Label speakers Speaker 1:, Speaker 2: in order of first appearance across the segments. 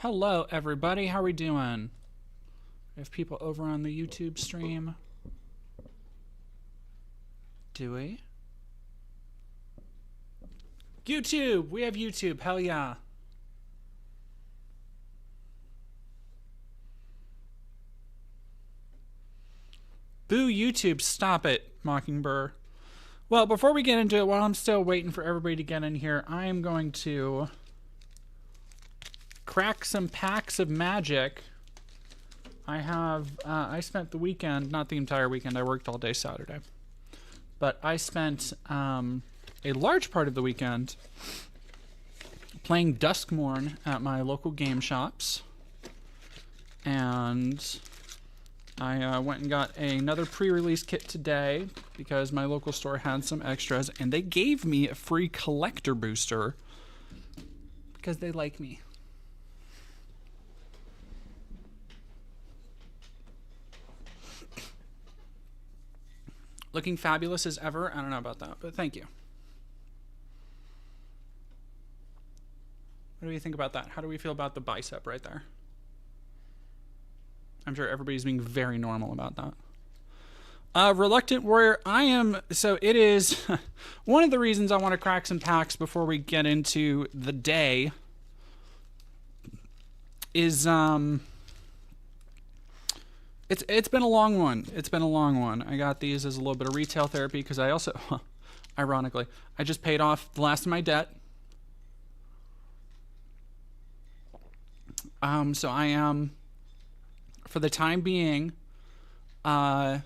Speaker 1: Hello, everybody. How are we doing? We have people over on the YouTube stream. Do we? YouTube! We have YouTube. Hell yeah. Boo YouTube. Stop it, Mockingbird. Well, before we get into it, while I'm still waiting for everybody to get in here, I am going to crack some packs of magic. I spent the weekend, not the entire weekend, I worked all day Saturday. But I spent a large part of the weekend playing Duskmorn at my local game shops. And I went and got another pre-release kit today because my local store had some extras. And they gave me a free collector booster because they like me. Looking fabulous as ever. I don't know about that, but thank you. What do you think about that? How do we feel about the bicep right there? I'm sure everybody's being very normal about that. Reluctant Warrior, so it is one of the reasons I want to crack some packs before we get into the day is, It's been a long one. It's been a long one. I got these as a little bit of retail therapy because I also, ironically, I just paid off the last of my debt. So I am, for the time being, home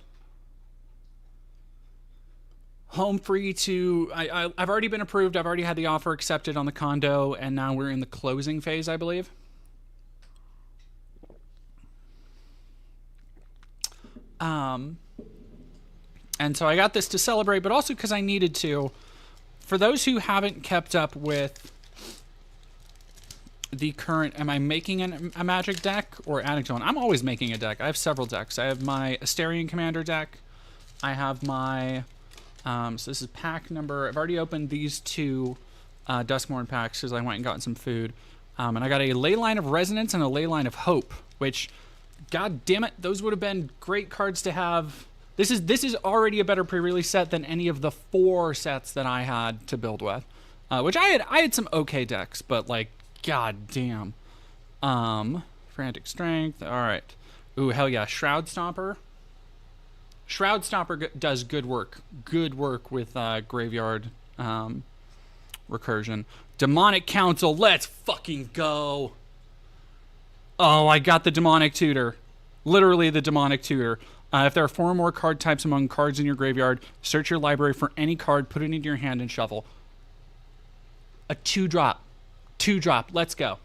Speaker 1: free to, I've already been approved. I've already had the offer accepted on the condo, and now we're in the closing phase, I believe. And so I got this to celebrate, but also because I needed to. For those who haven't kept up with the current, am I making a magic deck or adding to one? I'm always making a deck. I have several decks. I have my Asterian Commander deck. I have my, so this is pack number, I've already opened these two Duskmorn packs because I went and got some food. And I got a Leyline of Resonance and a Leyline of Hope, which, God damn it, those would have been great cards to have. This is already a better pre-release set than any of the 4 sets that I had to build with, which I had some okay decks, but like, God damn. Frantic Strength. All right. Ooh, hell yeah. Shroud Stomper. Shroud Stomper does good work. Good work with Graveyard Recursion. Demonic Council. Let's fucking go. Oh, I got the Demonic Tutor. Literally the Demonic Tutor. If there are 4 or more card types among cards in your graveyard, search your library for any card, put it into your hand, and shuffle. A 2-drop. 2-drop. Let's go.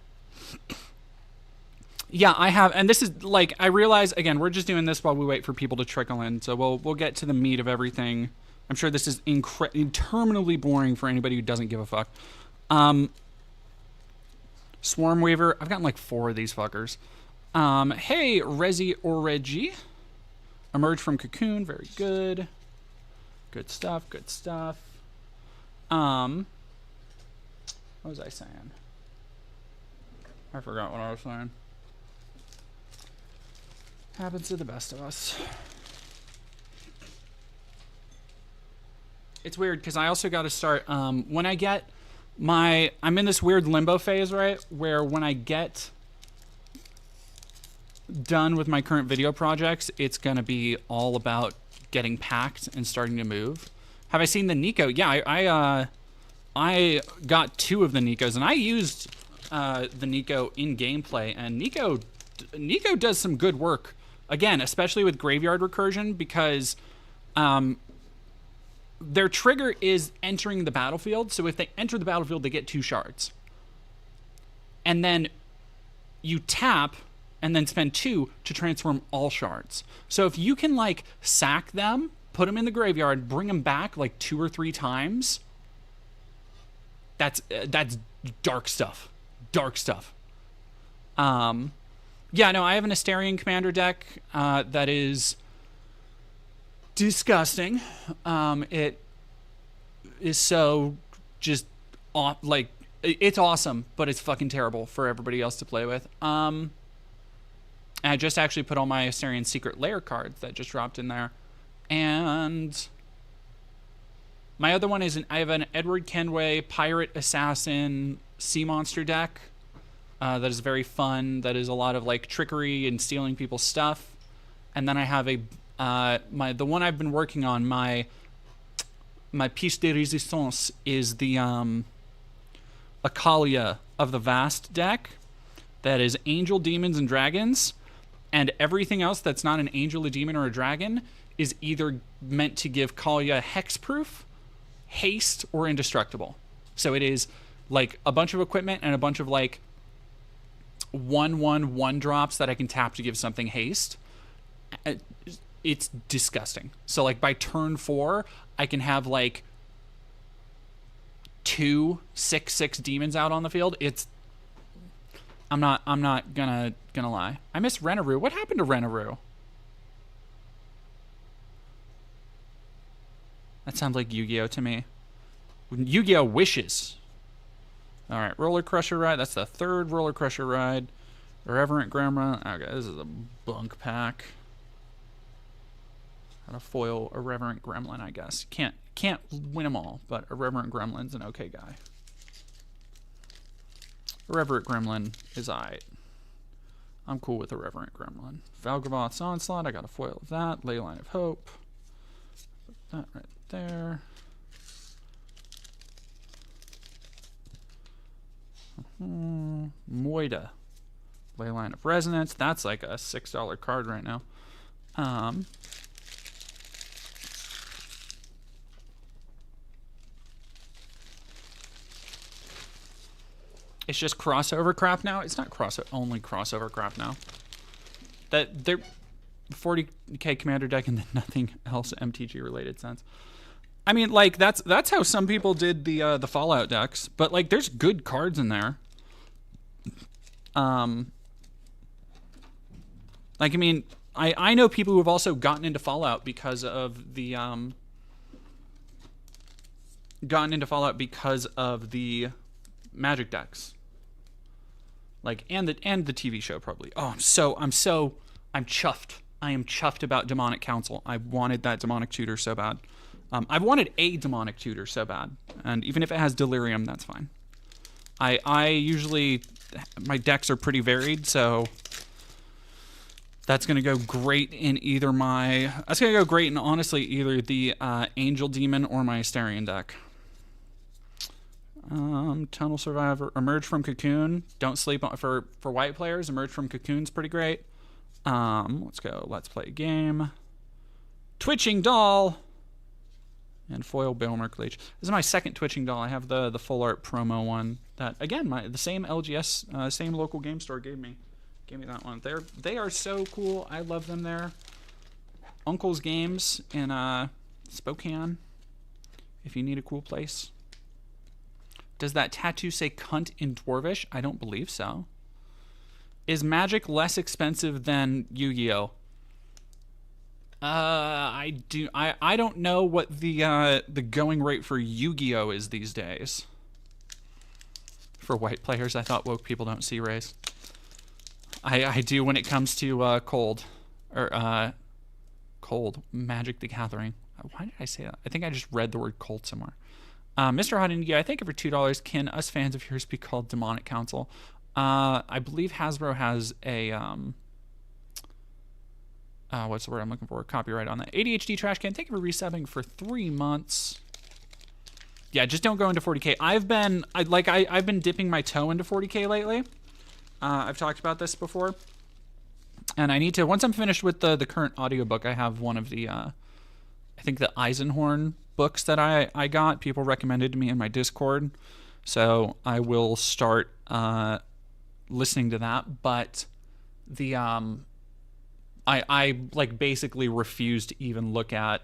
Speaker 1: Yeah, I have, and this is, like, I realize, again, we're just doing this while we wait for people to trickle in, so we'll get to the meat of everything. I'm sure this is interminably boring for anybody who doesn't give a fuck. Swarm Weaver. I've gotten like 4 of these fuckers. Hey, Rezi or Reggie. Emerge from Cocoon. Very good. Good stuff. Good stuff. What was I saying? I forgot what I was saying. Happens to the best of us. It's weird because I also got to start, when I get I'm in this weird limbo phase, right? Where when I get done with my current video projects, it's going to be all about getting packed and starting to move. Have I seen the Nico? Yeah, I got 2 of the Nicos, and I used the Nico in gameplay, and Nico does some good work. Again, especially with Graveyard Recursion, because their trigger is entering the battlefield. So if they enter the battlefield, they get 2 shards. And then you tap and then spend 2 to transform all shards. So if you can, like, sack them, put them in the graveyard, bring them back like 2 or 3 times, that's dark stuff. Dark stuff. Yeah, no, I have an Asterian Commander deck that is disgusting. It is so just off, like, It's awesome, but it's fucking terrible for everybody else to play with. I just actually put all my Asterion Secret Lair cards that just dropped in there. And my other one is I have an Edward Kenway Pirate Assassin Sea Monster deck that is very fun. That is a lot of like trickery and stealing people's stuff. And then I have the one I've been working on, my piece de résistance is the Akalia of the Vast deck. That is Angel, Demons, and Dragons. And everything else that's not an angel, a demon, or a dragon is either meant to give Kalia hexproof, haste, or indestructible. So it is like a bunch of equipment and a bunch of like 1/1 drops that I can tap to give something haste. It's disgusting. So like by turn 4, I can have like 2 6/6 demons out on the field. I'm not gonna lie. I miss Renaroo. What happened to Renaroo? That sounds like Yu-Gi-Oh to me. Yu-Gi-Oh Wishes. All right, Roller Crusher ride. That's the 3rd Roller Crusher ride. Irreverent Gremlin. Okay, this is a bunk pack. How to foil Irreverent Gremlin, I guess. Can't win them all, but Irreverent Gremlin's an okay guy. Irreverent Gremlin is aight. I'm cool with Irreverent Gremlin. Valgavoth's Onslaught, I got a foil of that. Leyline of Hope. Put that right there. Moida. Leyline of Resonance. That's like a $6 card right now. It's just crossover crap now. It's not only crossover crap now. That they're 40k commander deck and then nothing else MTG related sense. I mean, like that's how some people did the Fallout decks, but like there's good cards in there. Like I mean, I know people who have also gotten into Fallout because of the Magic decks, like and the TV show probably. Oh, I'm chuffed. I am chuffed about Demonic Council. I wanted that Demonic Tutor so bad. I've wanted a Demonic Tutor so bad, and even if it has Delirium, that's fine. I usually my decks are pretty varied, so that's gonna go great in either that's gonna go great in honestly either the Angel Demon or my Asterion deck. Tunnel Survivor, Emerge from Cocoon. Don't sleep on for white players. Emerge from Cocoon's pretty great. Let's go. Let's play a game. Twitching Doll and foil Bailmerk Leech. This is my 2nd Twitching Doll. I have the full art promo one that again the same LGS same local game store gave me that one. They are so cool. I love them there. Uncle's Games in Spokane. If you need a cool place. Does that tattoo say cunt in Dwarvish? I don't believe so. Is Magic less expensive than Yu-Gi-Oh? I don't know what the going rate for Yu-Gi-Oh is these days. For white players, I thought woke people don't see race. I do when it comes to cold Magic the Gathering. Why did I say that? I think I just read the word cold somewhere. Mr. Hot, I thank you for $2. Can us fans of yours be called Demonic Council? I believe Hasbro has a what's the word I'm looking for? Copyright on that. ADHD Trash Can, thank you for resubbing for 3 months. Yeah, just don't go into 40k. I've been dipping my toe into 40k lately. I've talked about this before. And I need to, once I'm finished with the current audiobook, I have one of the I think the Eisenhorn books that I got. People recommended to me in my Discord. So I will start listening to that. But the I like basically refuse to even look at.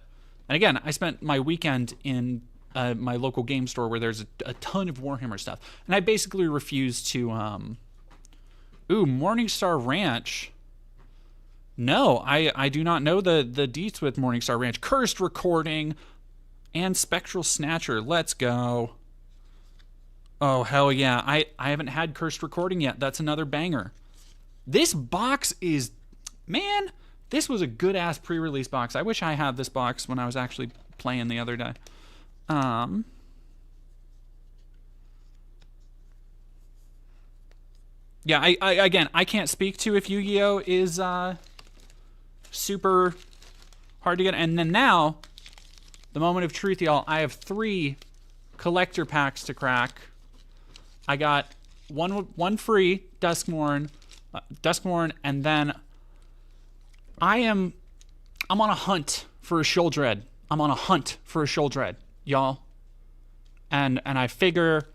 Speaker 1: And again, I spent my weekend in my local game store where there's a ton of Warhammer stuff, and I basically refuse to. Morningstar Ranch. No, I do not know the deets with Morningstar Ranch. Cursed Recording and Spectral Snatcher. Let's go. Oh, hell yeah. I haven't had Cursed Recording yet. That's another banger. This box is... Man, this was a good-ass pre-release box. I wish I had this box when I was actually playing the other day. Yeah, again, I can't speak to if Yu-Gi-Oh! Is super hard to get. And then now, the moment of truth, y'all. I have 3 collector packs to crack. I got one free, Duskmourn, and then I'm on a hunt for a Sheldred. I'm on a hunt for a Sheldred, y'all. And I figure,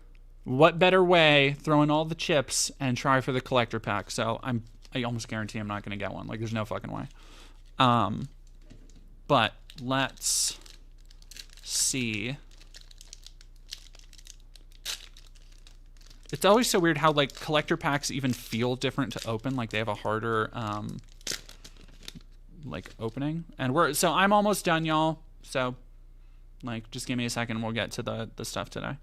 Speaker 1: what better way, throw in all the chips and try for the collector pack. So I almost guarantee I'm not gonna get one. Like, there's no fucking way. But let's see. It's always so weird how, like, collector packs even feel different to open. Like, they have a harder, like, opening. And so I'm almost done, y'all. So, like, just give me a second and we'll get to the stuff today.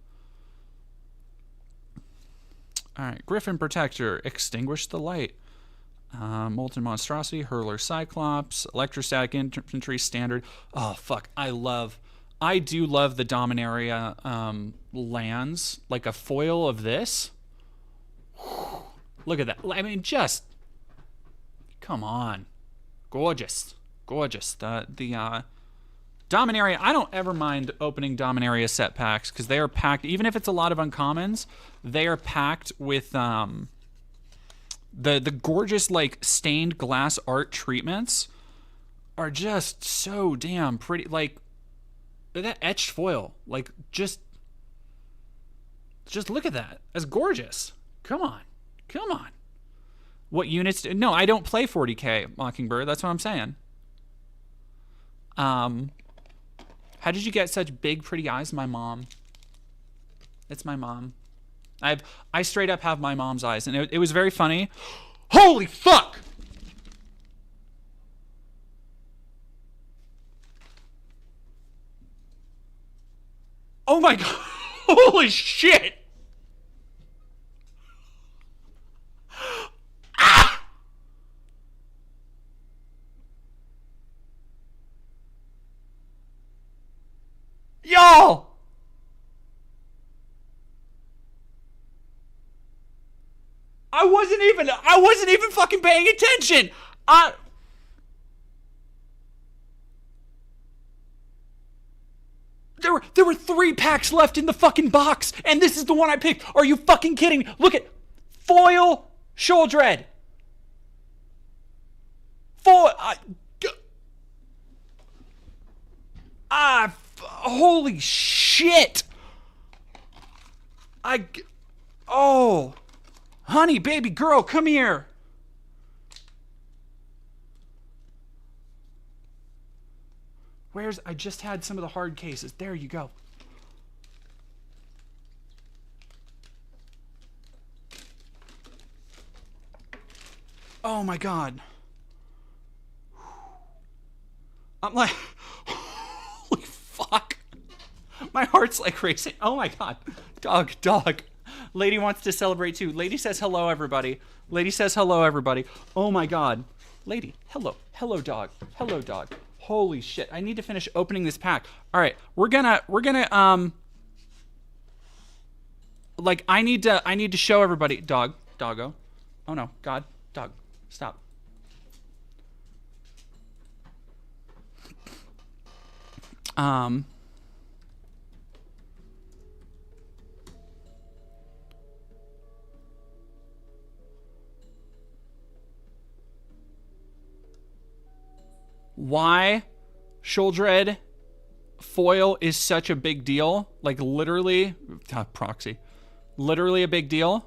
Speaker 1: Alright, Griffin Protector, Extinguish the Light. Molten Monstrosity, Hurler Cyclops, Electrostatic Infantry, Standard. Oh, fuck, I do love the Dominaria lands. Like a foil of this. Look at that. I mean, just... Come on. Gorgeous. Gorgeous. The Dominaria, I don't ever mind opening Dominaria set packs because they are packed, even if it's a lot of uncommons, they are packed with the gorgeous, like, stained glass art treatments are just so damn pretty. Like, that etched foil, like, just look at that. That's gorgeous. Come on. What units? No, I don't play 40k Mockingbird. That's what I'm saying. How did you get such big, pretty eyes? My mom. It's my mom. I straight up have my mom's eyes, and it was very funny. Holy fuck! Oh my god! Holy shit! Ah! Y'all! I wasn't even fucking paying attention. There were 3 packs left in the fucking box, and this is the one I picked. Are you fucking kidding me? Look at foil Sheldred. Foil. Holy shit. Oh. Honey, baby girl, come here. I just had some of the hard cases. There you go. Oh my god. I'm like, holy fuck. My heart's like racing. Oh my god. Dog. Lady wants to celebrate too. Lady says hello, everybody. Oh my god. Lady, hello. Hello, dog. Holy shit. I need to finish opening this pack. All right. We're gonna like, I need to show everybody. Doggo. Oh no. God. Dog. Stop. Why Sheldred foil is such a big deal? Like, literally, proxy. Literally a big deal.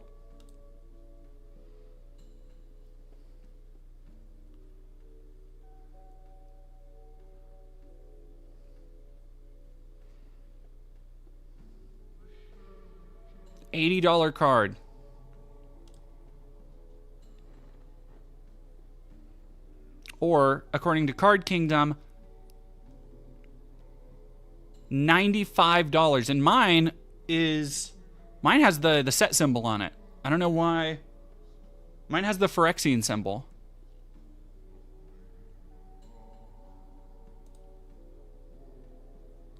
Speaker 1: $80 card. Or, according to Card Kingdom, $95. And mine Mine has the set symbol on it. I don't know why. Mine has the Phyrexian symbol.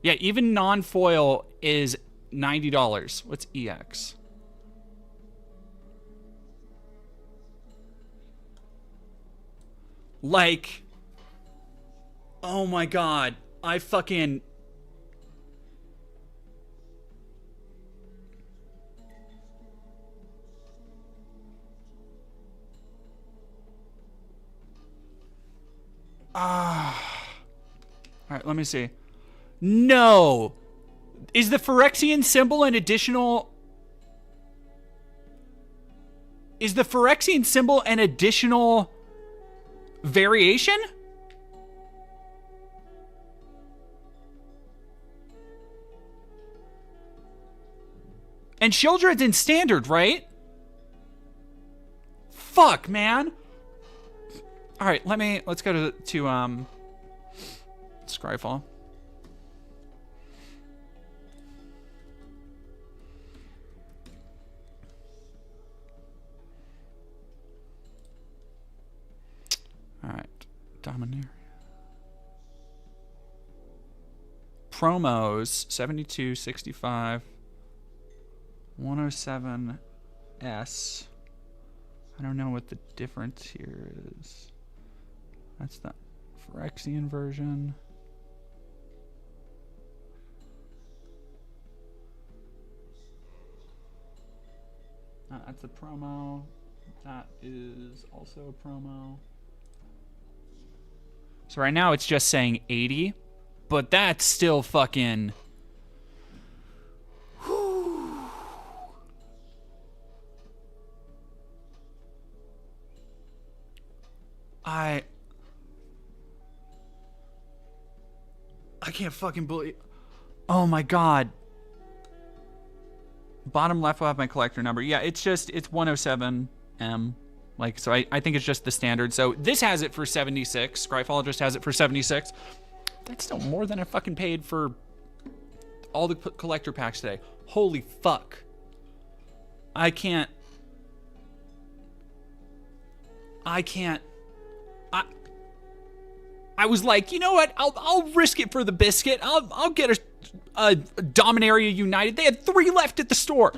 Speaker 1: Yeah, even non-foil is $90. What's EX? Like, oh my god. I fucking... Alright, let me see. No! Is the Phyrexian symbol an additional... Is the Phyrexian symbol an additional variation? And Sheldred's in standard, right? Fuck, man. All right, let's go to Scryfall. All right, Dominaria. Promos 72, 65, 107S. I don't know what the difference here is. That's the Phyrexian version. That's a promo. That is also a promo. So right now it's just saying 80, but that's still fucking... I can't fucking believe... Oh my god. Bottom left will have my collector number. Yeah, it's 107M. Like, so I think it's just the standard. So this has it for 76. Scryfall just has it for 76. That's still more than I fucking paid for all the collector packs today. Holy fuck. I can't. I was like, you know what? I'll risk it for the biscuit. I'll get a Dominaria United. They had 3 left at the store.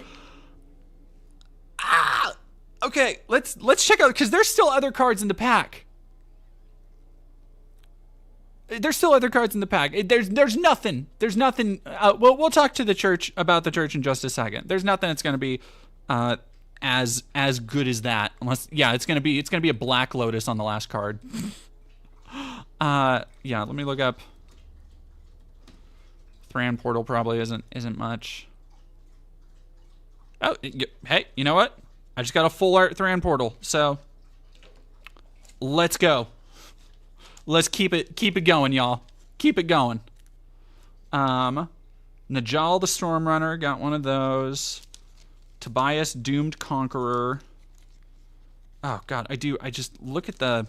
Speaker 1: Okay, let's check out, because there's still other cards in the pack. There's still other cards in the pack. There's nothing. There's nothing. We'll talk to the church about the church in just a second. There's nothing that's gonna be as good as that, unless it's gonna be a Black Lotus on the last card. Yeah, let me look up. Thran Portal probably isn't much. Oh, hey, you know what? I just got a full art Thran Portal, so let's go. Let's keep it going, y'all. Keep it going. Najal the Stormrunner, got one of those. Tobias Doomed Conqueror. Oh god, I just look at the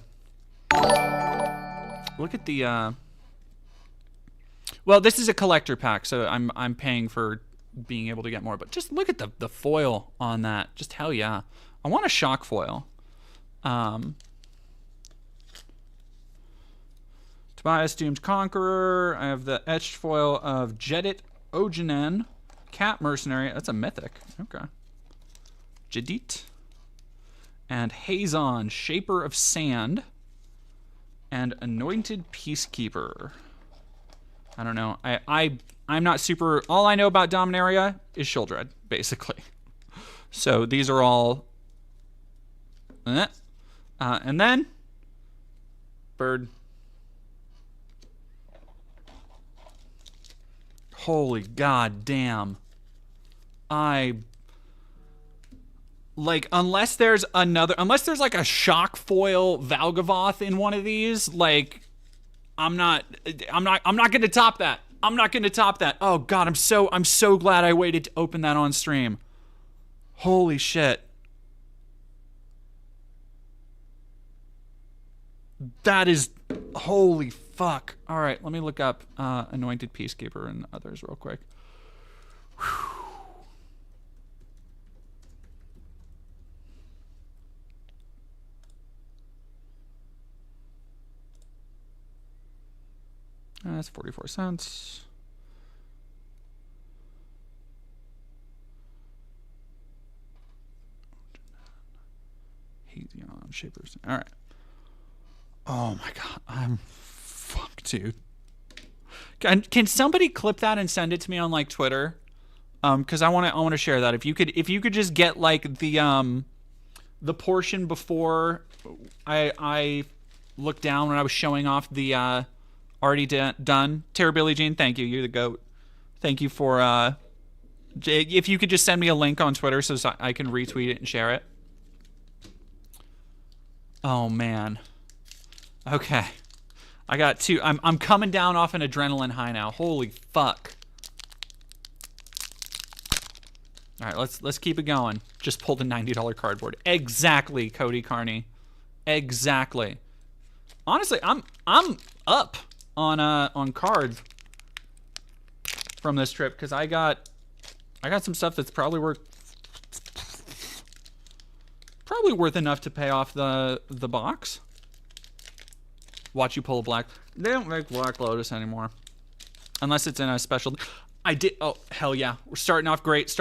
Speaker 1: well, this is a collector pack, so I'm paying for being able to get more, but just look at the foil on that. Just hell yeah. I want a shock foil. Tobias Doomed Conqueror. I have the etched foil of Jedit Ogenen, Cat Mercenary. That's a mythic. Okay. Jedit. And Hazon, Shaper of Sand. And Anointed Peacekeeper. I don't know. I'm not super... All I know about Dominaria is Sheldred, basically. So these are all... and then... Bird. Holy god damn. Like, unless there's like a shock foil Valgavoth in one of these, like, I'm not gonna top that. I'm not gonna top that. Oh god, I'm so glad I waited to open that on stream. Holy shit. That is, holy fuck. All right, let me look up Anointed Peacekeeper and others real quick. Whew. That's 44 cents. Hazy on Shapers. All right. Oh my god, I'm fucked, dude. Can somebody clip that and send it to me on like Twitter? Because I want to share that. If you could just get like the portion before I looked down when I was showing off the already done. Tara Billie Jean, thank you. You're the goat. Thank you for if you could just send me a link on Twitter so I can retweet it and share it. Oh man. Okay. I got two. I'm coming down off an adrenaline high now. Holy fuck. All right, let's keep it going. Just pulled a $90 cardboard. Exactly, Cody Carney. Exactly. Honestly, I'm up on cards from this trip because I got some stuff that's probably worth enough to pay off the box. Watch you pull a black. They don't make Black Lotus anymore, unless it's in a special. I did. Oh hell yeah, we're starting off great.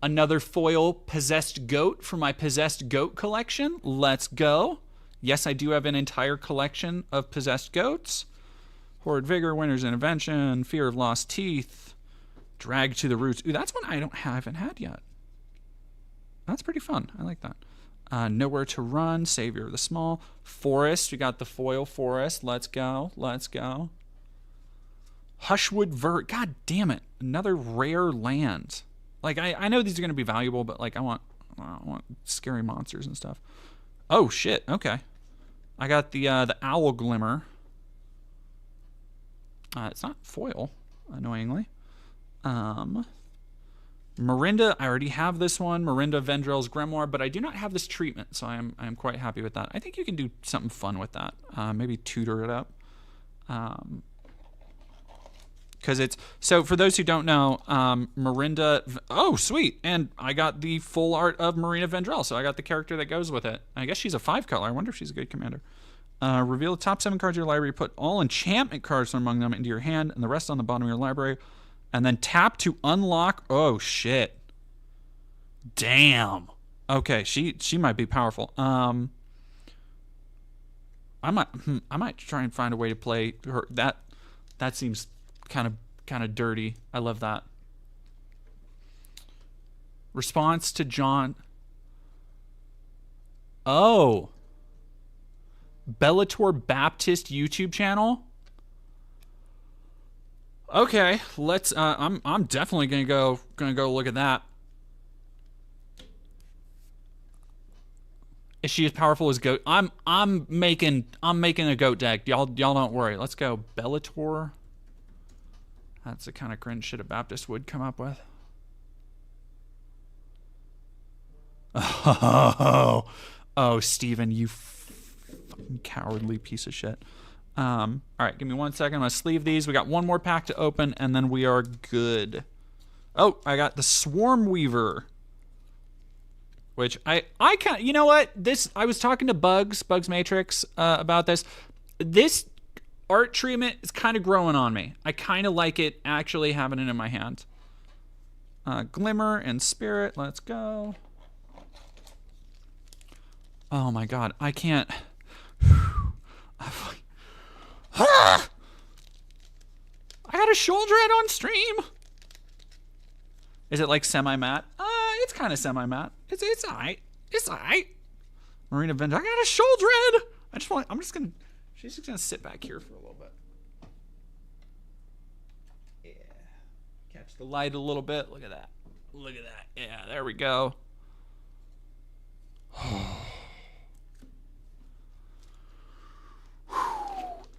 Speaker 1: Another foil Possessed Goat for my Possessed Goat collection. Let's go. Yes, I do have an entire collection of Possessed Goats. Horrid Vigor, Winter's Intervention, Fear of Lost Teeth, Drag to the Roots. Ooh, that's one I haven't had yet. That's pretty fun. I like that. Nowhere to Run, Savior of the Small. Forest, we got the foil Forest. Let's go. Hushwood Vert. God damn it. Another rare land. Like, I know these are going to be valuable, but, like, I want scary monsters and stuff. Oh, shit. Okay. I got the Owl Glimmer. It's not foil, annoyingly. Marinda, I already have this one. Marinda Vendrell's Grimoire, but I do not have this treatment, so I am quite happy with that. I think you can do something fun with that. Maybe tutor it up. Because it's... So, for those who don't know, Marinda... Oh, sweet! And I got the full art of Marina Vendrell, so I got the character that goes with it. I guess she's a 5-color. I wonder if she's a good commander. Reveal the top 7 cards of your library. Put all enchantment cards from among them into your hand, and the rest on the bottom of your library. And then tap to unlock... Oh, shit. Damn. Okay, she might be powerful. I might try and find a way to play her. That seems kind of dirty. I love that. Response to John. Oh. Bellator Baptist YouTube channel. Okay, let's. I'm definitely gonna go look at that. Is she as powerful as Goat? I'm making a Goat deck. Y'all don't worry. Let's go Bellator. That's the kind of cringe shit a Baptist would come up with. Oh, Steven, you fucking cowardly piece of shit. All right, give me 1 second. I'm gonna sleeve these. We got one more pack to open, and then we are good. Oh, I got the Swarm Weaver, which I kind. You know what? I was talking to Bugs Matrix about this. This art treatment is kind of growing on me. I kind of like it actually having it in my hand. Glimmer and Spirit. Let's go. Oh my god, I can't. I got a shoulder head on stream. Is it like semi-matte? It's kind of semi-matte. It's alright. It's alright. Marina Vendor. I got a shoulder head. She's just gonna sit back here for a little bit. Yeah. Catch the light a little bit. Look at that. Look at that. Yeah, there we go.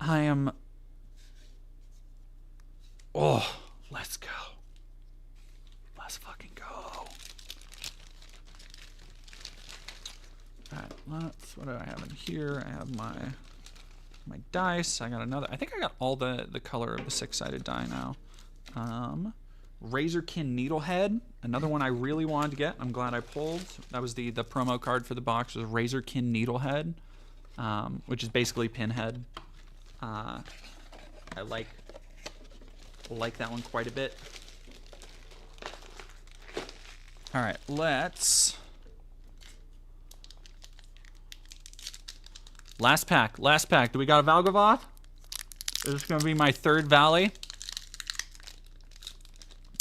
Speaker 1: I am... Oh, let's go. Let's fucking go. Alright, what do I have in here? I have my dice. I got another... I think I got all the color of the 6-sided die now. Razorkin Needlehead. Another one I really wanted to get. I'm glad I pulled. That was the promo card for the box. Was Razorkin Needlehead, which is basically Pinhead. I like that one quite a bit. All right, let's... Last pack. Do we got a Valgavoth? This is going to be my third Valley.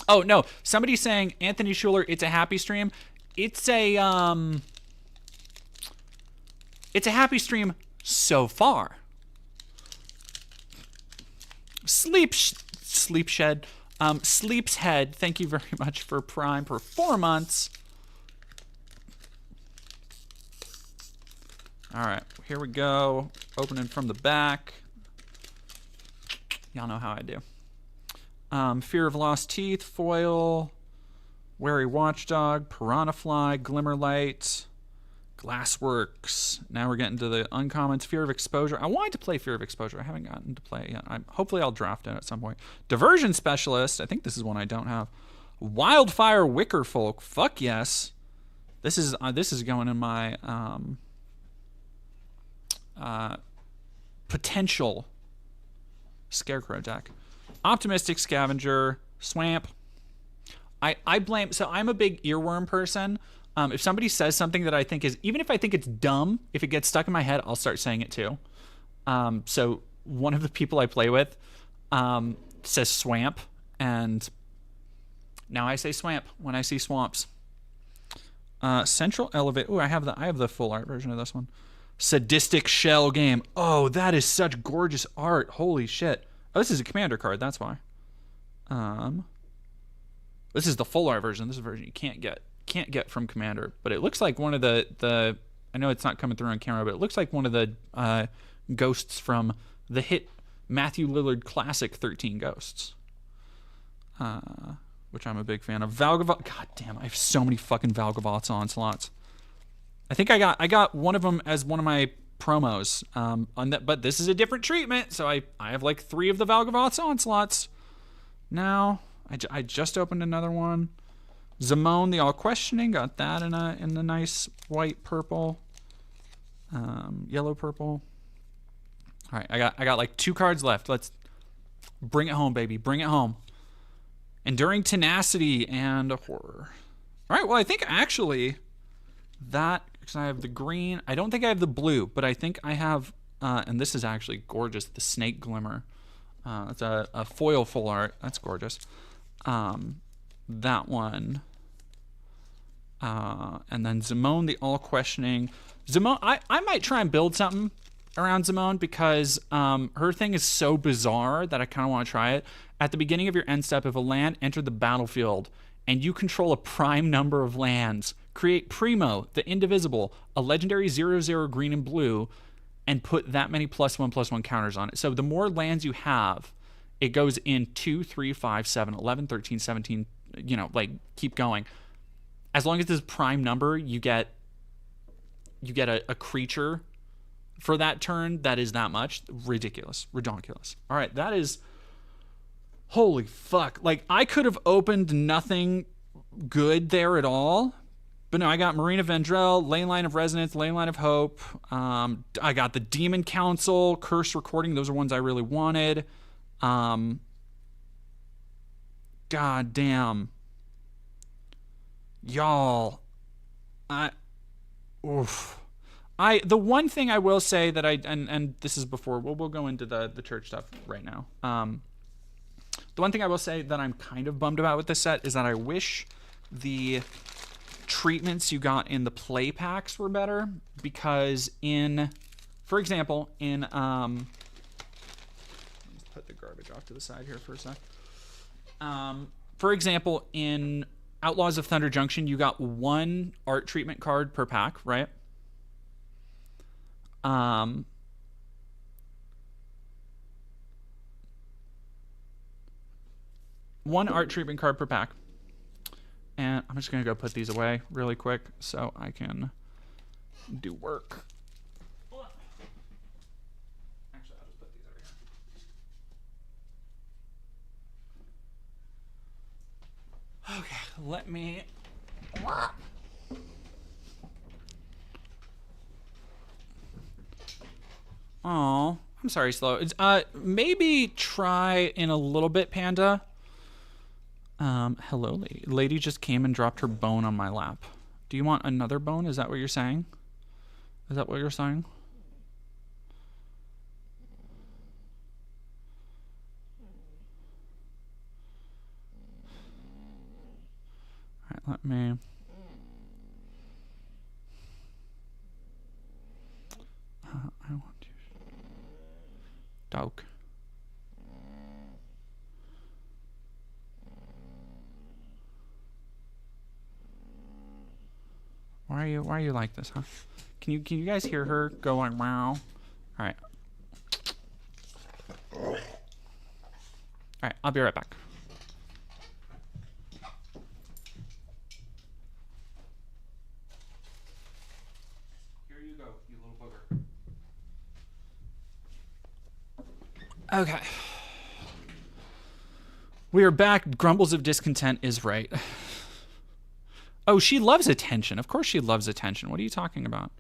Speaker 1: Oh, no. Somebody's saying, Anthony Schuler, it's a happy stream. It's a happy stream so far. Sleep's Head, thank you very much for Prime for 4 months. All right, here we go. Opening from the back. Y'all know how I do. Fear of Lost Teeth, Foil, Wary Watchdog, Piranha Fly, Glimmerlight, Glassworks. Now we're getting to the uncommons. Fear of Exposure. I wanted to play Fear of Exposure. I haven't gotten to play it yet. Hopefully I'll draft it at some point. Diversion Specialist. I think this is one I don't have. Wildfire Wicker Folk. Fuck yes. This is going in my potential Scarecrow deck. Optimistic Scavenger. Swamp. I blame... So I'm a big earworm person. If somebody says something that I think is... Even if I think it's dumb, if it gets stuck in my head, I'll start saying it too. So one of the people I play with says Swamp, and now I say Swamp when I see swamps. Central Elevate... Ooh, I have the full art version of this one. Sadistic Shell Game. Oh, that is such gorgeous art. Holy shit. Oh, this is a commander card, that's why. This is the full art version. This is a version you can't get from Commander, but it looks like one of the I know it's not coming through on camera, but it looks like one of the ghosts from the hit Matthew Lillard classic 13 Ghosts, which I'm a big fan of. Valgavoth. God damn, I have so many fucking Valgavoths Onslaughts. I think I got one of them as one of my promos on that, but this is a different treatment, so I have like 3 of the Valgavoths Onslaughts now. I just opened another one. Zimone, the All Questioning, got that in the nice white purple, yellow purple. All right, I got like 2 cards left. Let's bring it home, baby, bring it home. Enduring Tenacity and Horror. All right, well I think actually that, because I have the green. I don't think I have the blue, but I think I have, and this is actually gorgeous. The Snake Glimmer. It's a foil full art. That's gorgeous. That one. And then Zimone, the All Questioning. Zimone, I might try and build something around Zimone because her thing is so bizarre that I kind of want to try it. At the beginning of your end step, if a land entered the battlefield and you control a prime number of lands, create Primo, the Indivisible, a legendary 0/0 green and blue, and put that many +1/+1 counters on it. So the more lands you have, it goes in 2, 3, 5, 7, 11, 13, 17, you know, like keep going. As long as this prime number, you get a creature for that turn that is that much. Ridiculous. Redonkulous. All right, that is... Holy fuck. Like, I could have opened nothing good there at all. But no, I got Marina Vendrell, Ley Line of Resonance, Ley Line of Hope. I got the Demon Council, Curse Recording. Those are ones I really wanted. God damn. Y'all. The one thing I will say that and this is before, we'll go into the church stuff right now. The one thing I will say that I'm kind of bummed about with this set is that I wish the treatments you got in the play packs were better, because for example, let's put the garbage off to the side here for a sec. For example, in Outlaws of Thunder Junction, you got 1 art treatment card per pack, right? One art treatment card per pack. And I'm just going to go put these away really quick so I can do work. Actually, I'll just put these over here. Okay, let me... Oh, I'm sorry, Slow. It's, maybe try in a little bit, Panda. Hello, lady. Lady just came and dropped her bone on my lap. Do you want another bone? Is that what you're saying? Is that what you're saying? All right, let me... I want you... Dog. Why are you like this, huh? Can you guys hear her going wow? All right. All right, I'll be right back. Here you go, you little booger. Okay. We are back. Grumbles of discontent is right. Oh, she loves attention. Of course she loves attention. What are you talking about?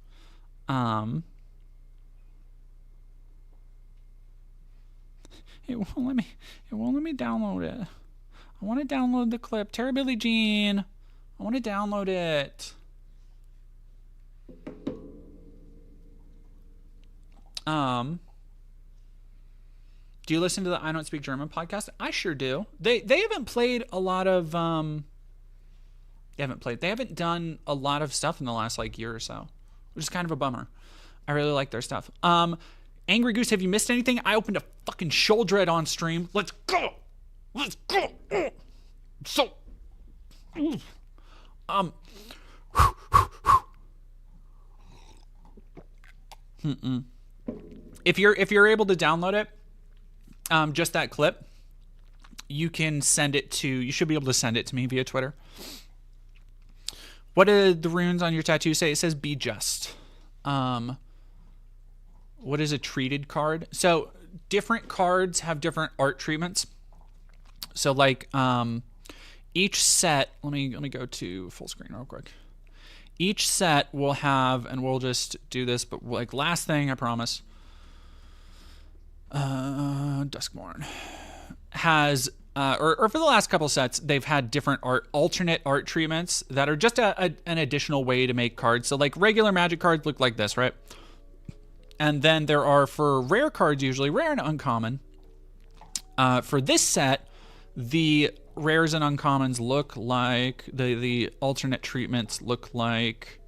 Speaker 1: It won't let me download it. I want to download the clip. Terry Billie Jean. I want to download it. Do you listen to the I Don't Speak German podcast? I sure do. They haven't played a lot of they haven't done a lot of stuff in the last like year or so, which is kind of a bummer. I really like their stuff. Angry Goose, have you missed anything? I opened a fucking shoulder on stream. Let's go. Let's go. So if you're able to download it, just that clip, you can send it to, you should be able to send it to me via Twitter. What did the runes on your tattoo say? It says be just. What is a treated card? So different cards have different art treatments. So like each set, let me go to full screen real quick. Each set will have, and we'll just do this, but like last thing, I promise. Duskborn has or for the last couple sets, they've had different alternate art treatments that are just an additional way to make cards. So like regular Magic cards look like this, right? And then there are, for rare cards, usually rare and uncommon. For this set, the rares and uncommons look like the alternate treatments look like,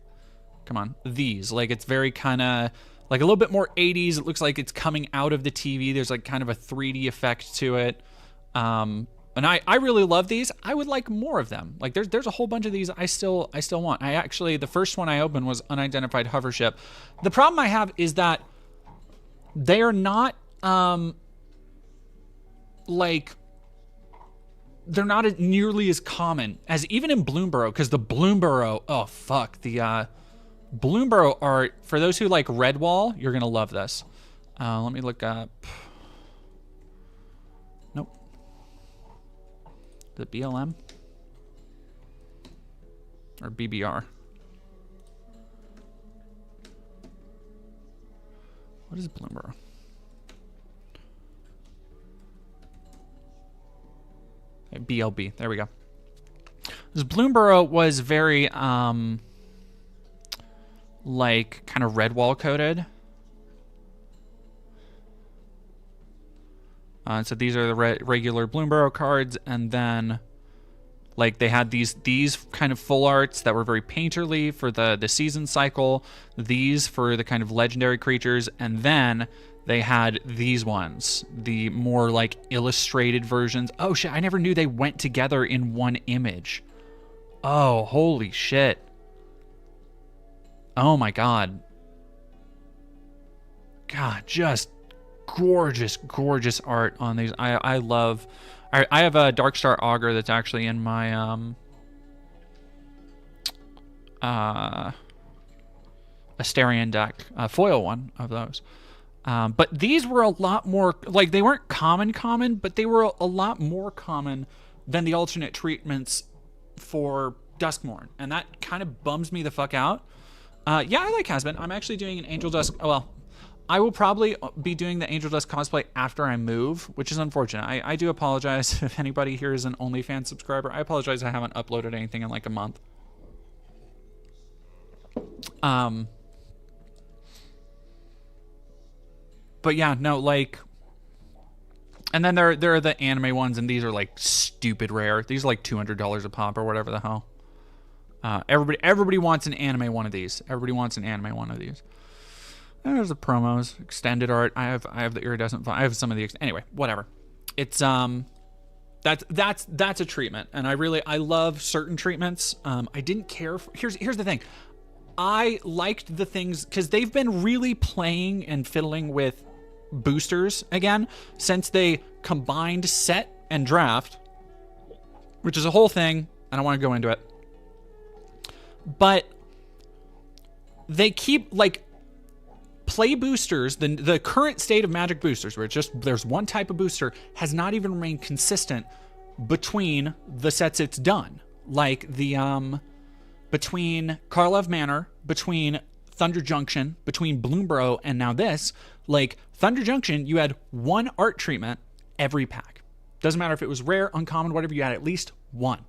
Speaker 1: come on, these. Like it's very kind of like a little bit more 80s. It looks like it's coming out of the TV. There's like kind of a 3D effect to it. And I really love these. I would like more of them. Like there's a whole bunch of these I still want. The first one I opened was Unidentified Hovership. The problem I have is that they are not like, they're not nearly as common as even in Bloomborough, because the Bloomborough, oh fuck, the Bloomborough art, for those who like Redwall, you're gonna love this. Let me look up. Nope. The BLM or BBR. What is Bloomborough? BLB. There we go. This Bloomborough was very like kind of Redwall coded. So these are the regular Bloomborough cards, and then like they had these kind of full arts that were very painterly for the season cycle, these for the kind of legendary creatures, and then they had these ones, the more like illustrated versions. Oh shit, I never knew they went together in one image. Oh, holy shit. Oh my god. God, just gorgeous art on these. I love. I have a Darkstar Augur that's actually in my Asterion deck, foil one of those. But these were a lot more, like, they weren't common, but they were a lot more common than the alternate treatments for Duskmorn, and that kind of bums me the fuck out. Yeah, I like Hasbin. I'm actually doing an Angel Dusk. Well, I will probably be doing the Angel Dust cosplay after I move, which is unfortunate. I do apologize if anybody here is an OnlyFans subscriber. I apologize I haven't uploaded anything in like a month. But yeah, no, like, and then there are the anime ones, and these are like stupid rare. These are like $200 a pop or whatever the hell. Everybody wants an anime one of these. Everybody wants an anime one of these. There's the promos, extended art. I have the iridescent. I have some of the anyway. Whatever. It's that's a treatment, and I love certain treatments. I didn't care. Here's the thing. I liked the things because they've been really playing and fiddling with boosters again since they combined set and draft, which is a whole thing. I don't want to go into it, but they keep like play boosters. The current state of Magic boosters, where it's just there's one type of booster, has not even remained consistent between the sets it's done. Like the between Karlov Manor, between Thunder Junction, between Bloomborough, and now this. Like Thunder Junction, you had one art treatment every pack. Doesn't matter if it was rare, uncommon, whatever, you had at least one.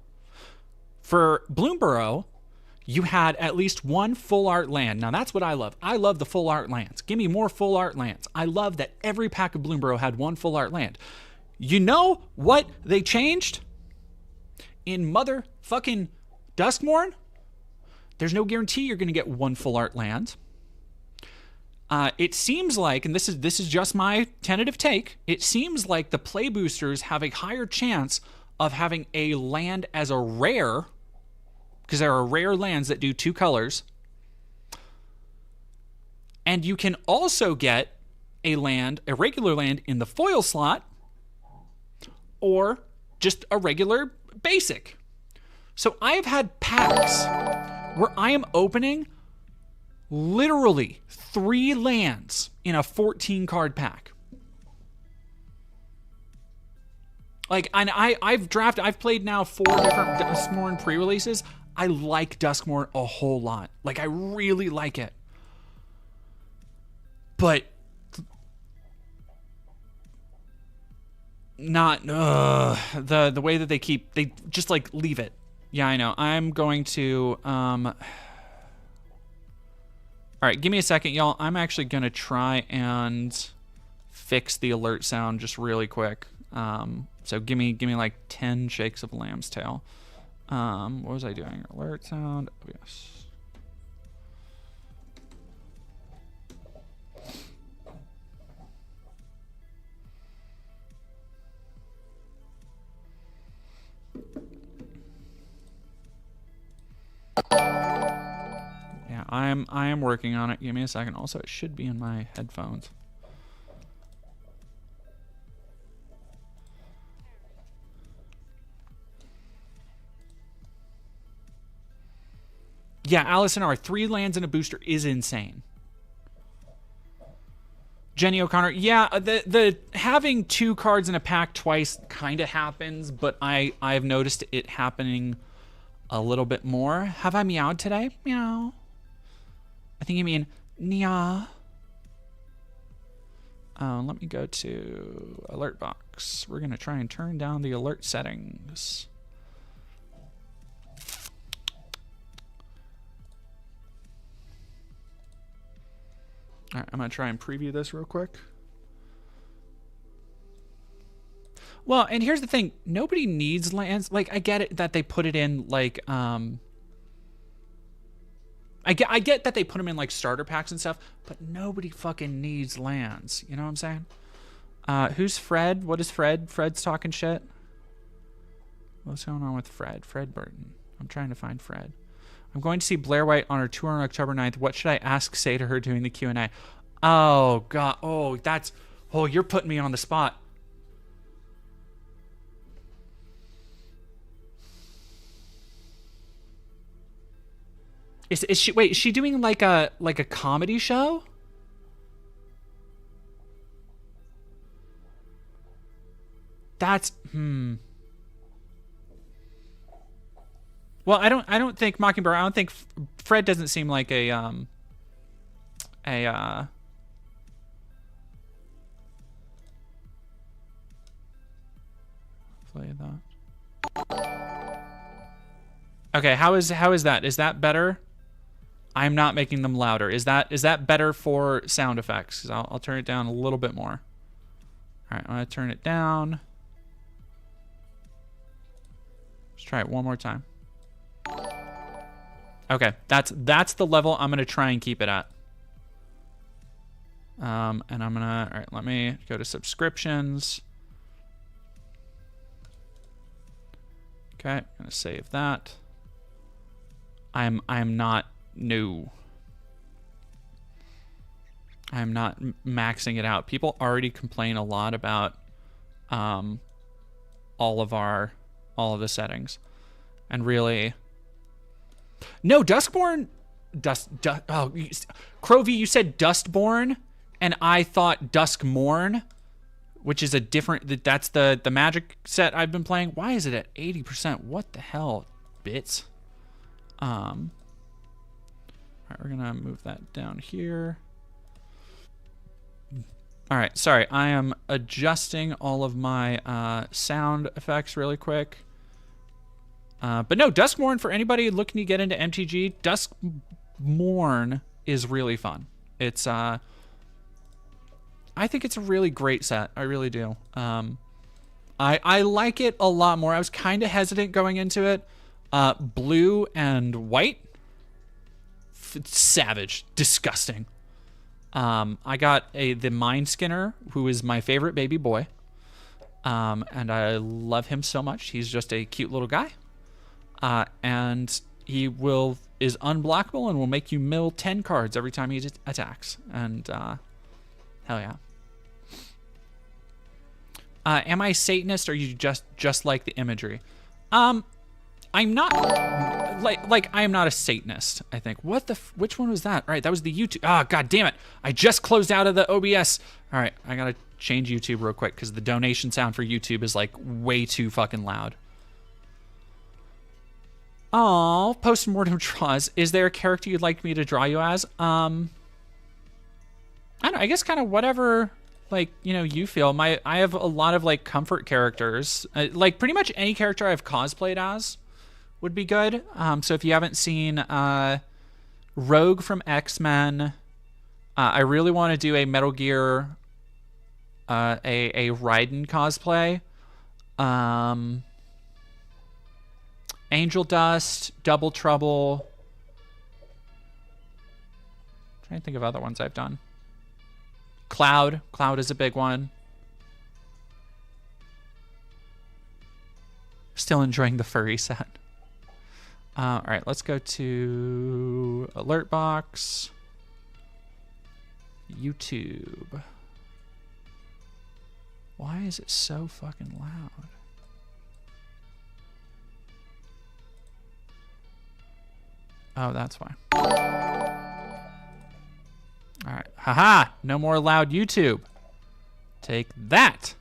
Speaker 1: For Bloomborough, you had at least one full art land. Now that's what I love. I love the full art lands. Give me more full art lands. I love that every pack of Bloomborough had one full art land. You know what they changed? In motherfucking Duskmourn, there's no guarantee you're going to get one full art land. It seems like, and this is just my tentative take, it seems like the play boosters have a higher chance of having a land as a rare, because there are rare lands that do two colors. And you can also get a regular land in the foil slot, or just a regular basic. So I have had packs where I am opening literally 3 lands in a 14 card pack. Like, and I've played now 4 different Duskmourn pre-releases. I like Duskmourn a whole lot. Like, I really like it. But not the way that they just like leave it. Yeah, I know. I'm going to all right, give me a second, y'all. I'm actually going to try and fix the alert sound just really quick. So give me like 10 shakes of lamb's tail. What was I doing? Alert sound. Oh, yes. Yeah, I am working on it. Give me a second. Also, it should be in my headphones. Yeah, Allison R. 3 lands in a booster is insane. Jenny O'Connor. Yeah, the having 2 cards in a pack twice kind of happens, but I've noticed it happening a little bit more. Have I meowed today? Meow. I think you mean nya. Let me go to alert box. We're gonna try and turn down the alert settings. All right, I'm gonna try and preview this real quick. Well, and here's the thing: nobody needs lands. Like, I get it that they put it in like I get that they put them in like starter packs and stuff, but nobody fucking needs lands. You know what I'm saying? Who's Fred? What is Fred? Fred's talking shit. What's going on with Fred? Fred Burton. I'm trying to find Fred. I'm going to see Blair White on her tour on October 9th. What should I say to her during the Q&A? Oh, God. Oh, you're putting me on the spot. Is she doing like a comedy show? That's Well, I don't think Mockingbird. I don't think Fred doesn't seem like a play that. Okay, how is that? Is that better? I'm not making them louder. Is that better for sound effects? 'Cause I'll turn it down a little bit more. All right, I'm gonna turn it down. Let's try it one more time. Okay, that's the level I'm gonna try and keep it at. And I'm gonna, all right, let me go to subscriptions. Okay, I'm gonna save that. I'm not new. I'm not maxing it out. People already complain a lot about all of the settings. And really, no, Duskborn, Crovey, you said Dustborn, and I thought Duskmorn, which is a different, that's the magic set I've been playing. Why is it at 80%? What the hell, bits? All right, we're gonna move that down here. All right, sorry, I am adjusting all of my sound effects really quick. But no, Duskmorn, for anybody looking to get into MTG, Duskmorn is really fun. It's I think it's a really great set. I really do. I like it a lot more. I was kind of hesitant going into it. Blue and white, savage, disgusting. I got the Mind Skinner, who is my favorite baby boy, and I love him so much. He's just a cute little guy, and he is unblockable and will make you mill 10 cards every time he attacks. And hell yeah. Am I Satanist, or are you just like the imagery? I'm not like I am not a Satanist, I think. Which one was that? All right, that was the YouTube. Ah, god damn it. I just closed out of the OBS. All right, I got to change YouTube real quick cuz the donation sound for YouTube is like way too fucking loud. Oh, postmortem draws. Is there a character you'd like me to draw you as? I don't know, I guess kind of whatever, like, you know, you feel. I have a lot of like comfort characters. Like pretty much any character I've cosplayed as would be good. So if you haven't seen Rogue from X-Men, I really want to do a Metal Gear, a Raiden cosplay. Angel Dust, Double Trouble. I'm trying to think of other ones I've done. Cloud is a big one. Still enjoying the furry set. All right, let's go to alert box. YouTube. Why is it so fucking loud? Oh, that's why. All right, haha, no more loud YouTube. Take that.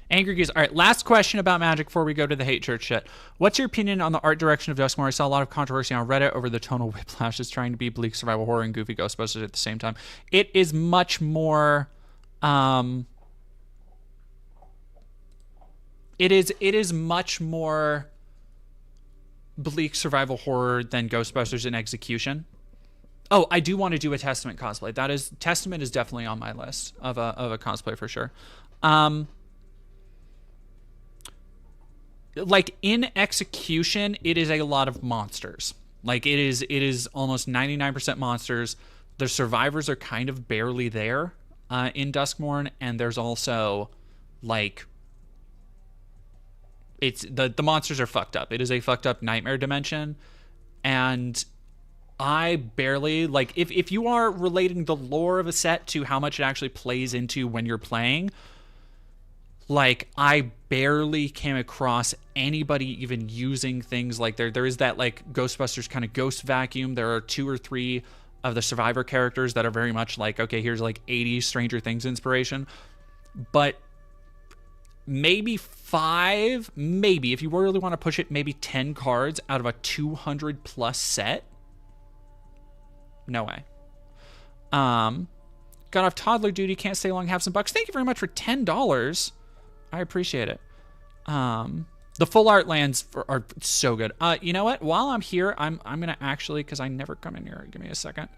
Speaker 1: Angry Goose. All right, last question about Magic before we go to the hate church shit. What's your opinion on the art direction of Duskmorn? I saw a lot of controversy on Reddit over the tonal whiplashes trying to be bleak survival horror and goofy Ghostbusters at the same time. It is much more... It is much more bleak survival horror than Ghostbusters in execution. Oh, I do want to do a Testament cosplay. Testament is definitely on my list of a cosplay for sure. Like in execution, it is a lot of monsters. Like it is almost 99% monsters. The survivors are kind of barely there in Duskmorn, and there's also like it's the monsters are fucked up. It is a fucked up nightmare dimension, and I barely like if you are relating the lore of a set to how much it actually plays into when you're playing. Like, I barely came across anybody even using things like there is that, like, Ghostbusters kind of ghost vacuum. There are 2 or 3 of the survivor characters that are very much like, okay, here's, like, 80s Stranger Things inspiration. But maybe 5, maybe, if you really want to push it, maybe 10 cards out of a 200-plus set? No way. Got off toddler duty, can't stay long, have some bucks. Thank you very much for $10. I appreciate it. The full art lands are so good. You know what? While I'm here, I'm gonna actually, because I never come in here. Give me a second.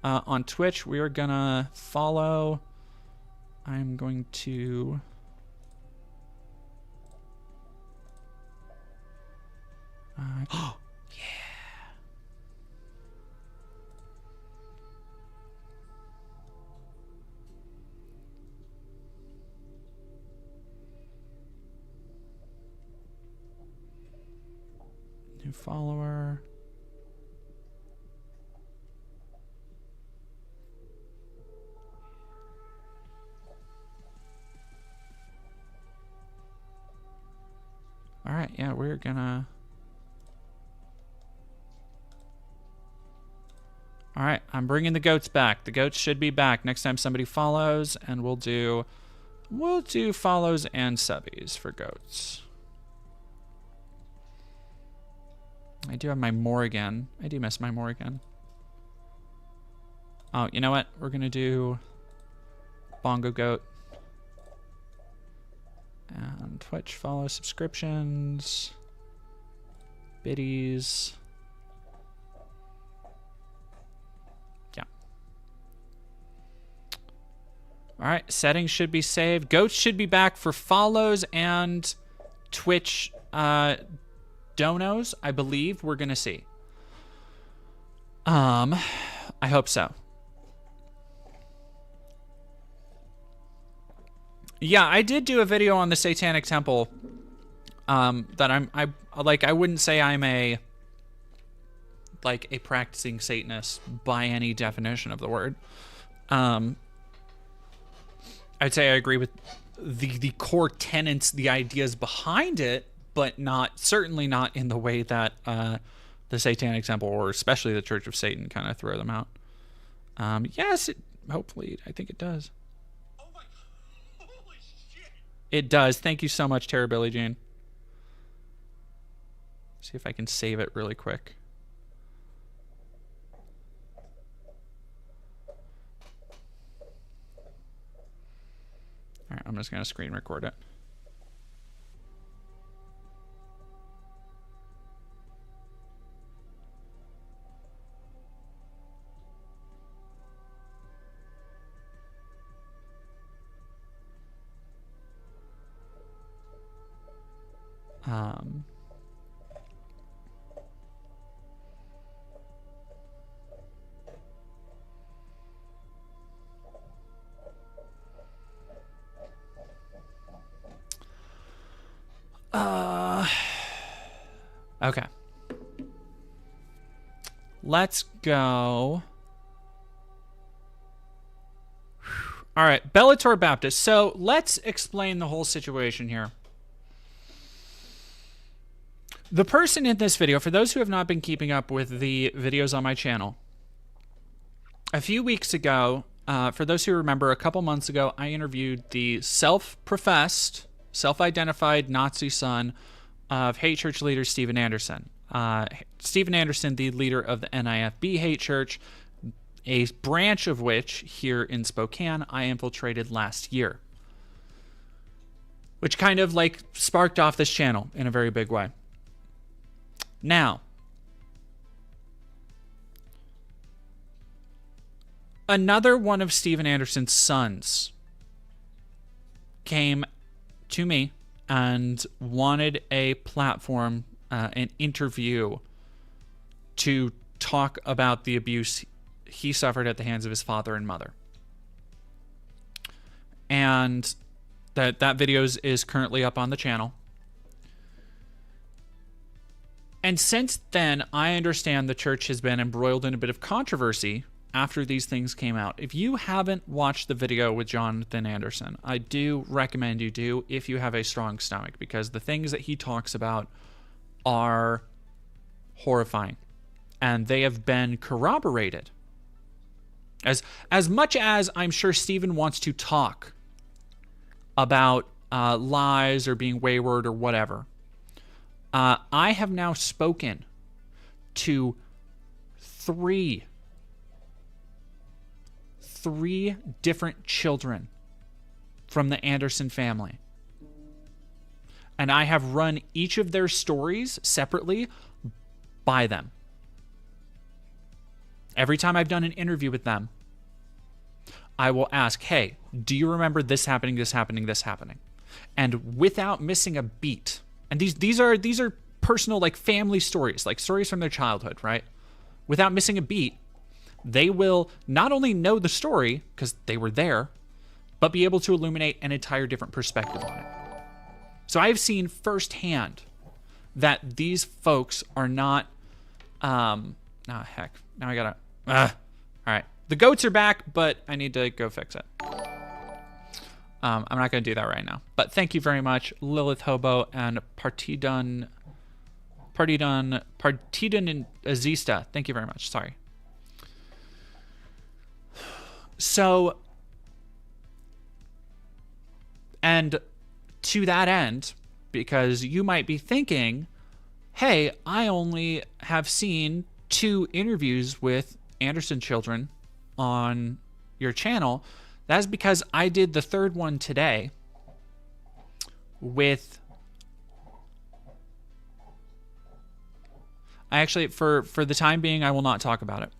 Speaker 1: On Twitch, we are gonna follow. I'm going to. Oh, yeah. New follower. All right, yeah, we're gonna. All right, I'm bringing the goats back. The goats should be back next time somebody follows, and we'll do follows and subbies for goats. I do have my Morrigan. I do miss my Morrigan. Oh, you know what? We're gonna do Bongo Goat. And Twitch follow subscriptions. Biddies. Yeah. All right, settings should be saved. Goats should be back for follows and Twitch donos, I believe we're gonna see. I hope so. Yeah, I did do a video on the Satanic Temple. That I wouldn't say I'm a practicing Satanist by any definition of the word. I'd say I agree with the core tenets, the ideas behind it, but certainly not in the way that the Satanic Temple or especially the Church of Satan kind of throw them out. Yes, hopefully, I think it does. Oh my, holy shit! It does. Thank you so much, Tara Billie Jean. See if I can save it really quick. All right, I'm just going to screen record it. Okay. Let's go. All right, Bellator Baptist. So let's explain the whole situation here. The person in this video, for those who have not been keeping up with the videos on my channel, a few weeks ago, for those who remember, a couple months ago, I interviewed the self-professed, self-identified Nazi son of hate church leader Steven Anderson. Steven Anderson, the leader of the NIFB hate church, a branch of which here in Spokane I infiltrated last year, which kind of sparked off this channel in a very big way. Now, another one of Steven Anderson's sons came to me and wanted a platform, an interview to talk about the abuse he suffered at the hands of his father and mother. And that video is currently up on the channel. And since then, I understand the church has been embroiled in a bit of controversy after these things came out. If you haven't watched the video with Jonathan Anderson, I do recommend you do if you have a strong stomach, because the things that he talks about are horrifying, and they have been corroborated. As much as I'm sure Steven wants to talk about lies or being wayward or whatever, I have now spoken to three 3 different children from the Anderson family. And I have run each of their stories separately by them. Every time I've done an interview with them, I will ask, hey, do you remember this happening, this happening, this happening? And without missing a beat, and these are personal, like family stories, like stories from their childhood, right? Without missing a beat, they will not only know the story because they were there, but be able to illuminate an entire different perspective on it. So I've seen firsthand that these folks are not, heck, now I gotta, all right. The goats are back, but I need to go fix it. I'm not going to do that right now. But thank you very much, Lilith Hobo and Partidun Azista. Thank you very much. Sorry. So, and to that end, because you might be thinking, hey, I only have seen 2 interviews with Anderson children on your channel. That's because I did the 3rd one today with, I actually, for the time being, I will not talk about it,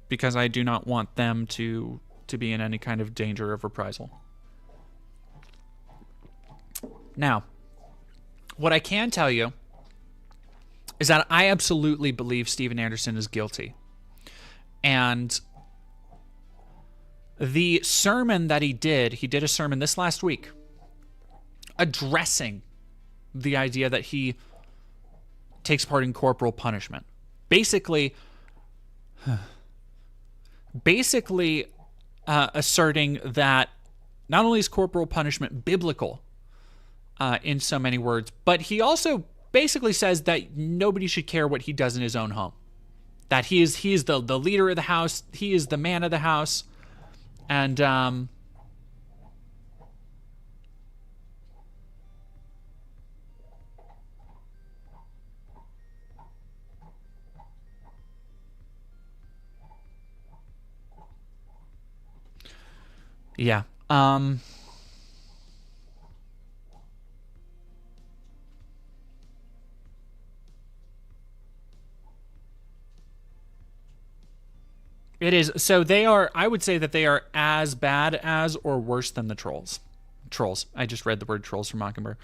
Speaker 1: because I do not want them to be in any kind of danger of reprisal. Now, what I can tell you is that I absolutely believe Steven Anderson is guilty. And the sermon that he did a sermon this last week addressing the idea that he takes part in corporal punishment. Basically asserting that not only is corporal punishment biblical in so many words, but he also basically says that nobody should care what he does in his own home. That he is the leader of the house, he is the man of the house, and yeah. It is. So they are, I would say that they are as bad as or worse than the trolls. Trolls. I just read the word trolls from Mockingbird.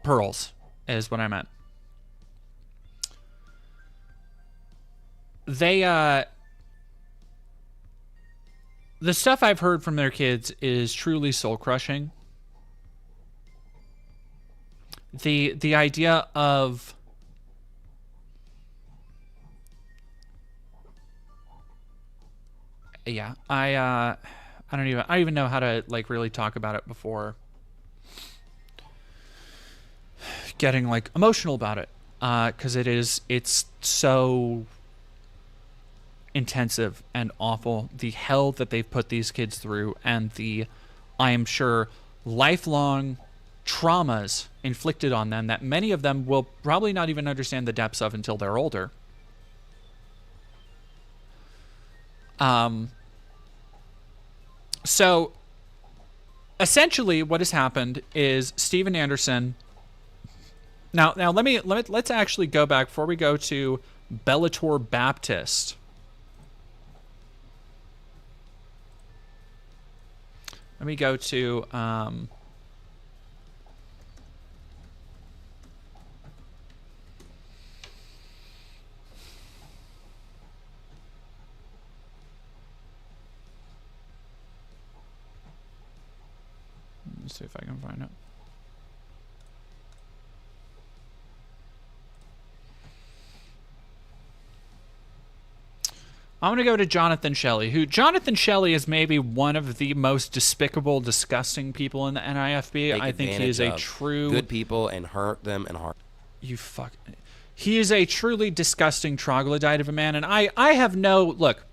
Speaker 1: Pearls is what I meant. They, the stuff I've heard from their kids is truly soul crushing. The idea of yeah, I don't even know how to like really talk about it before getting like emotional about it, because it's so intensive and awful, the hell that they've put these kids through, and the, I am sure, lifelong traumas inflicted on them that many of them will probably not even understand the depths of until they're older. So essentially what has happened is Steven Anderson. Now let's actually go back before we go to Bellator Baptist. Let me go to let's see if I can find it. I'm going to go to Jonathan Shelley, who Jonathan Shelley is maybe one of the most despicable, disgusting people in the NIFB. I think he is a true
Speaker 2: good people and hurt them and harm.
Speaker 1: You fuck. He is a truly disgusting troglodyte of a man, and I have no look.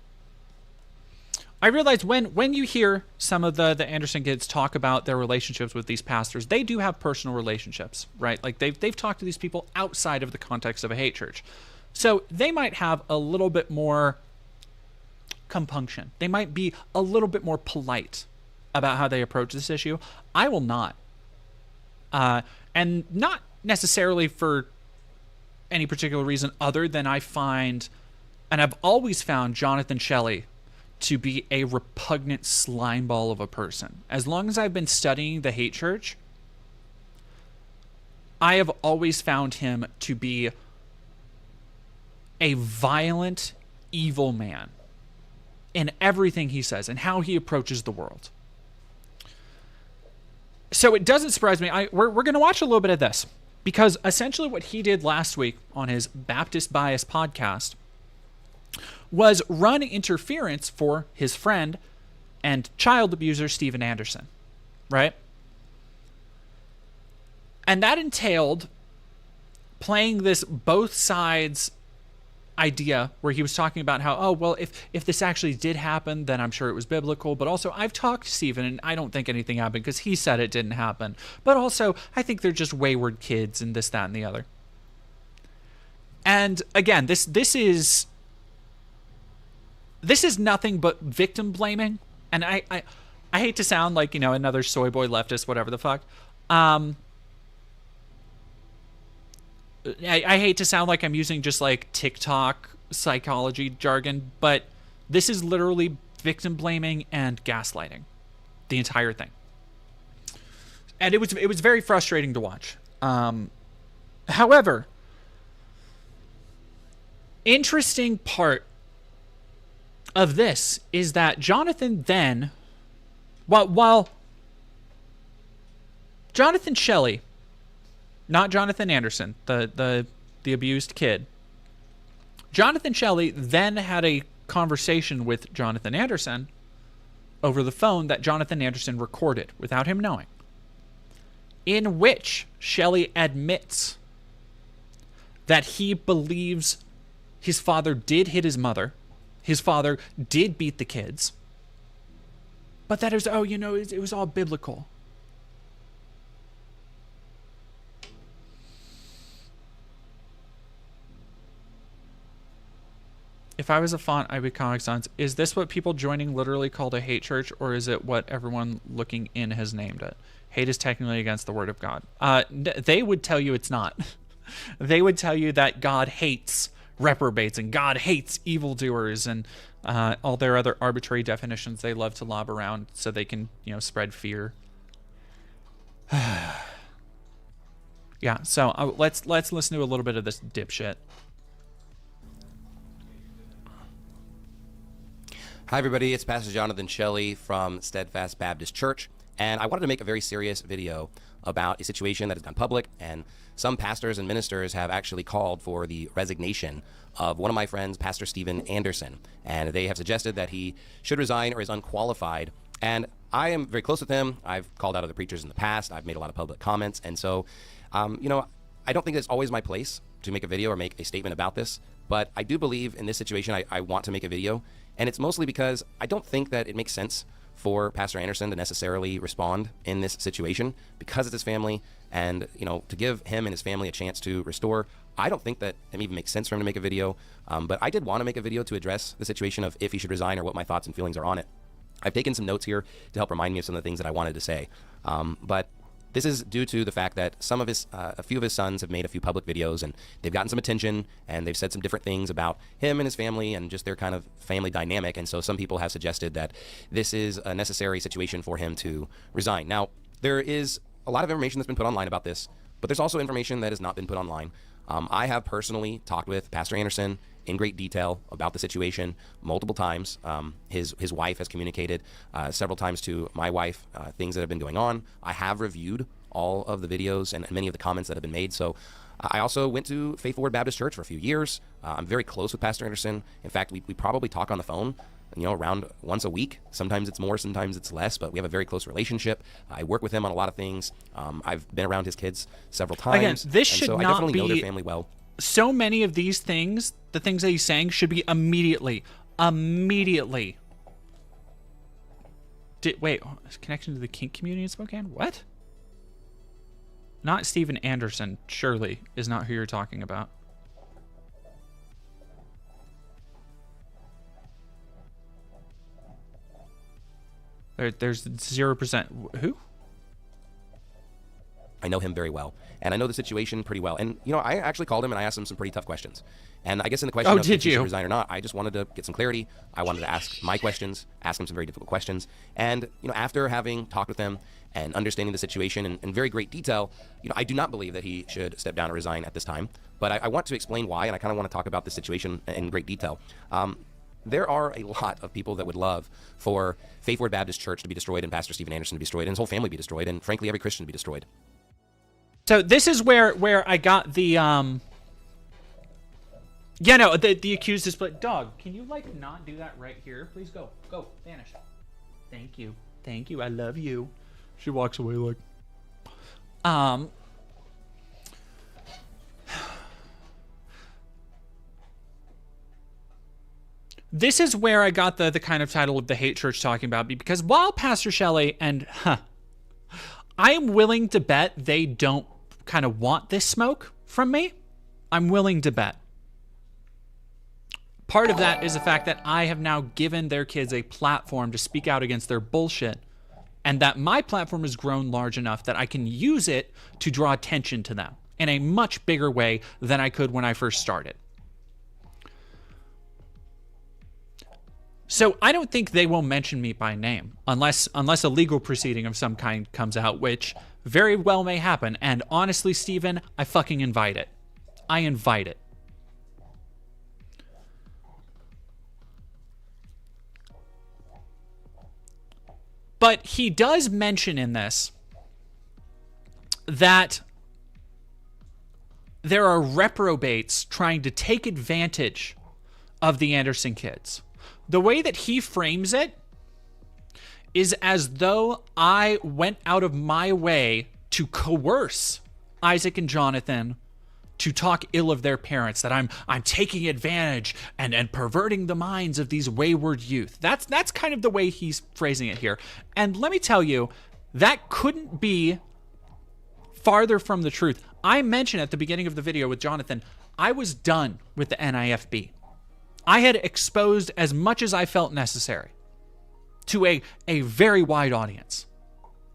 Speaker 1: I realize when you hear some of the Anderson kids talk about their relationships with these pastors, they do have personal relationships, right? Like they've talked to these people outside of the context of a hate church, so they might have a little bit more compunction. They might be a little bit more polite about how they approach this issue. I will not. And not necessarily for any particular reason other than I find, and I've always found Jonathan Shelley to be a repugnant slimeball of a person. As long as I've been studying the hate church, I have always found him to be a violent, evil man in everything he says and how he approaches the world. So it doesn't surprise me. We're going to watch a little bit of this, because essentially what he did last week on his Baptist Bias podcast was run interference for his friend and child abuser Steven Anderson, right? And that entailed playing this both sides idea where he was talking about how, oh, well, if this actually did happen, then I'm sure it was biblical. But also, I've talked to Steven, and I don't think anything happened because he said it didn't happen. But also, I think they're just wayward kids and this, that, and the other. And again, this is nothing but victim blaming. And I hate to sound like, another soy boy leftist, whatever the fuck. I hate to sound like I'm using just like TikTok psychology jargon, but this is literally victim blaming and gaslighting, the entire thing. And it was very frustrating to watch. However, interesting part of this is that Jonathan then, while Jonathan Shelley, not Jonathan Anderson, the abused kid, Jonathan Shelley then had a conversation with Jonathan Anderson over the phone that Jonathan Anderson recorded without him knowing, in which Shelley admits that he believes his father did hit his mother, his father did beat the kids, but that is, it was all biblical. If I was a font, I'd be Comic Sans. Is this what people joining literally called a hate church, or is it what everyone looking in has named it? Hate is technically against the word of God. They would tell you it's not. They would tell you that God hates reprobates and God hates evildoers and all their other arbitrary definitions they love to lob around so they can, spread fear. Yeah, so let's listen to a little bit of this dipshit.
Speaker 2: Hi, everybody. It's Pastor Jonathan Shelley from Steadfast Baptist Church, and I wanted to make a very serious video about a situation that has gone public, and some pastors and ministers have actually called for the resignation of one of my friends, Pastor Steven Anderson, and they have suggested that he should resign or is unqualified. And I am very close with him. I've called out other preachers in the past. I've made a lot of public comments, and so, I don't think it's always my place to make a video or make a statement about this, but I do believe in this situation I want to make a video. And it's mostly because I don't think that it makes sense for Pastor Anderson to necessarily respond in this situation because it's his family, and, to give him and his family a chance to restore. I don't think that it even makes sense for him to make a video, but I did want to make a video to address the situation of if he should resign or what my thoughts and feelings are on it. I've taken some notes here to help remind me of some of the things that I wanted to say, but this is due to the fact that a few of his sons have made a few public videos, and they've gotten some attention, and they've said some different things about him and his family and just their kind of family dynamic. And so some people have suggested that this is a necessary situation for him to resign. Now, there is a lot of information that's been put online about this, but there's also information that has not been put online. I have personally talked with Pastor Anderson in great detail about the situation multiple times. His wife has communicated several times to my wife things that have been going on. I have reviewed all of the videos and many of the comments that have been made. So I also went to Faithful Word Baptist Church for a few years. I'm very close with Pastor Anderson. In fact, we probably talk on the phone, around once a week. Sometimes it's more, sometimes it's less, but we have a very close relationship. I work with him on a lot of things. I've been around his kids several times.
Speaker 1: Again, this should
Speaker 2: so
Speaker 1: not
Speaker 2: I definitely
Speaker 1: be
Speaker 2: know their family well.
Speaker 1: So many of these things, the things that he's saying, should be immediately. Wait, connection to the kink community in Spokane? What? Not Steven Anderson, surely, is not who you're talking about. There's 0%. Who?
Speaker 2: I know him very well, and I know the situation pretty well. And, I actually called him and I asked him some pretty tough questions. And I guess in the question of if he should resign or not, I just wanted to get some clarity. I wanted to ask my questions, ask him some very difficult questions. And, after having talked with him and understanding the situation in very great detail, I do not believe that he should step down or resign at this time. But I want to explain why, and I kind of want to talk about the situation in great detail. There are a lot of people that would love for Faith Word Baptist Church to be destroyed and Pastor Stephen Anderson to be destroyed and his whole family be destroyed and, frankly, every Christian to be destroyed.
Speaker 1: So this is where I got the the accused is split. Dog, can you not do that right here? Please go, vanish. Thank you, I love you. She walks away This is where I got the kind of title of the hate church talking about me, because while Pastor Shelley and I am willing to bet they don't kind of want this smoke from me. I'm willing to bet. Part of that is the fact that I have now given their kids a platform to speak out against their bullshit, and that my platform has grown large enough that I can use it to draw attention to them in a much bigger way than I could when I first started. So I don't think they will mention me by name unless a legal proceeding of some kind comes out, which very well may happen. And honestly, Stephen, I fucking invite it. I invite it. But he does mention in this that there are reprobates trying to take advantage of the Anderson kids. The way that he frames it is as though I went out of my way to coerce Isaac and Jonathan to talk ill of their parents, that I'm taking advantage and perverting the minds of these wayward youth. That's kind of the way he's phrasing it here. And let me tell you, that couldn't be farther from the truth. I mentioned at the beginning of the video with Jonathan, I was done with the NIFB. I had exposed as much as I felt necessary to a very wide audience.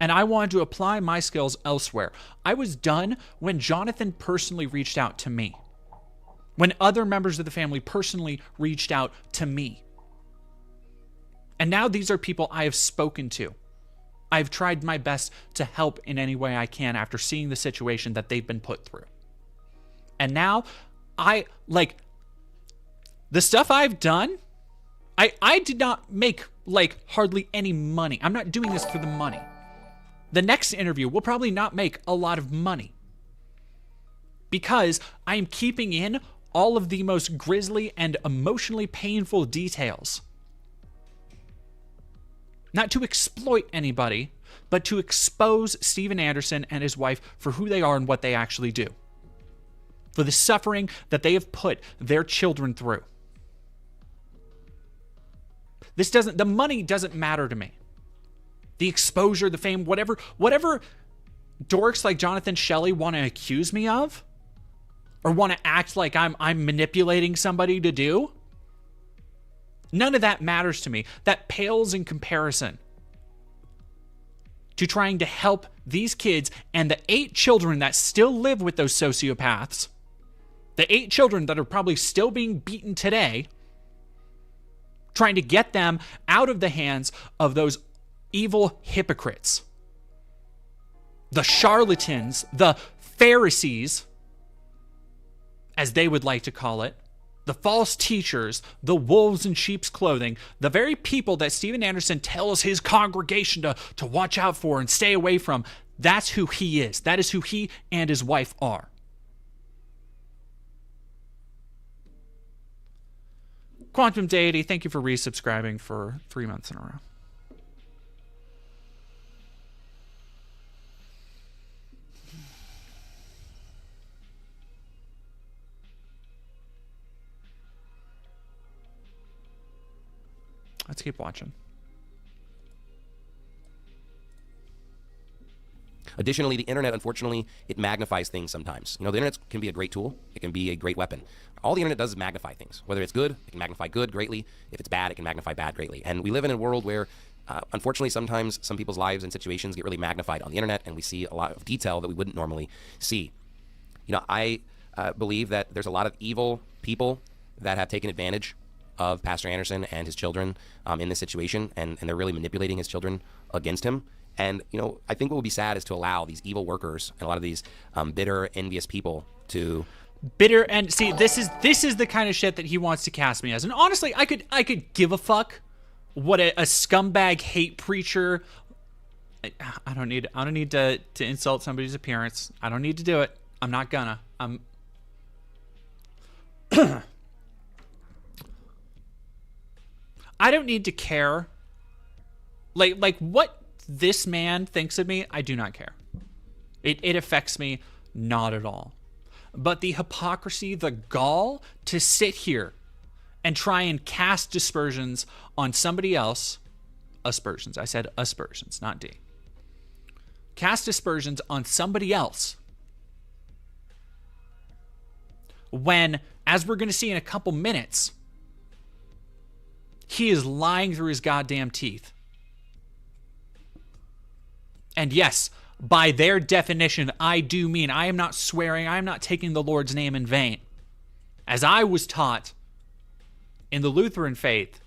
Speaker 1: And I wanted to apply my skills elsewhere. I was done when Jonathan personally reached out to me. When other members of the family personally reached out to me. And now these are people I have spoken to. I've tried my best to help in any way I can after seeing the situation that they've been put through. And now the stuff I've done, I did not make hardly any money. I'm not doing this for the money. The next interview will probably not make a lot of money because I am keeping in all of the most grisly and emotionally painful details. Not to exploit anybody, but to expose Stephen Anderson and his wife for who they are and what they actually do. For the suffering that they have put their children through. The money doesn't matter to me. The exposure, the fame, whatever dorks like Jonathan Shelley want to accuse me of, or want to act like I'm manipulating somebody to do, none of that matters to me. That pales in comparison to trying to help these kids and the 8 children that still live with those sociopaths, the 8 children that are probably still being beaten today, trying to get them out of the hands of those evil hypocrites, the charlatans, the Pharisees, as they would like to call it, the false teachers, the wolves in sheep's clothing, the very people that Stephen Anderson tells his congregation to watch out for and stay away from. That's who he is. That is who he and his wife are. Quantum Deity, thank you for resubscribing for 3 months in a row. Let's keep watching.
Speaker 2: Additionally, the internet, unfortunately, it magnifies things sometimes. The internet can be a great tool. It can be a great weapon. All the internet does is magnify things. Whether it's good, it can magnify good greatly. If it's bad, it can magnify bad greatly. And we live in a world where Unfortunately, sometimes some people's lives and situations get really magnified on the internet, and we see a lot of detail that we wouldn't normally see. You know, I believe that there's a lot of evil people that have taken advantage of Pastor Anderson and his children in this situation, and they're really manipulating his children against him. And, you know, I think what would be sad is to allow these evil workers and a lot of these bitter, envious people to...
Speaker 1: Bitter, and see, this is the kind of shit that he wants to cast me as. And honestly, I could give a fuck what a scumbag hate preacher. I don't need to insult somebody's appearance. I don't need to do it. I'm not gonna. I don't need to care. Like what this man thinks of me, I do not care. It affects me not at all. But the hypocrisy, the gall to sit here and try and cast dispersions on somebody else, aspersions. I said aspersions, not D. Cast dispersions on somebody else when, as we're going to see in a couple minutes, he is lying through his goddamn teeth. And yes, by their definition, I do mean I am not swearing, I am not taking the Lord's name in vain. As I was taught in the Lutheran faith,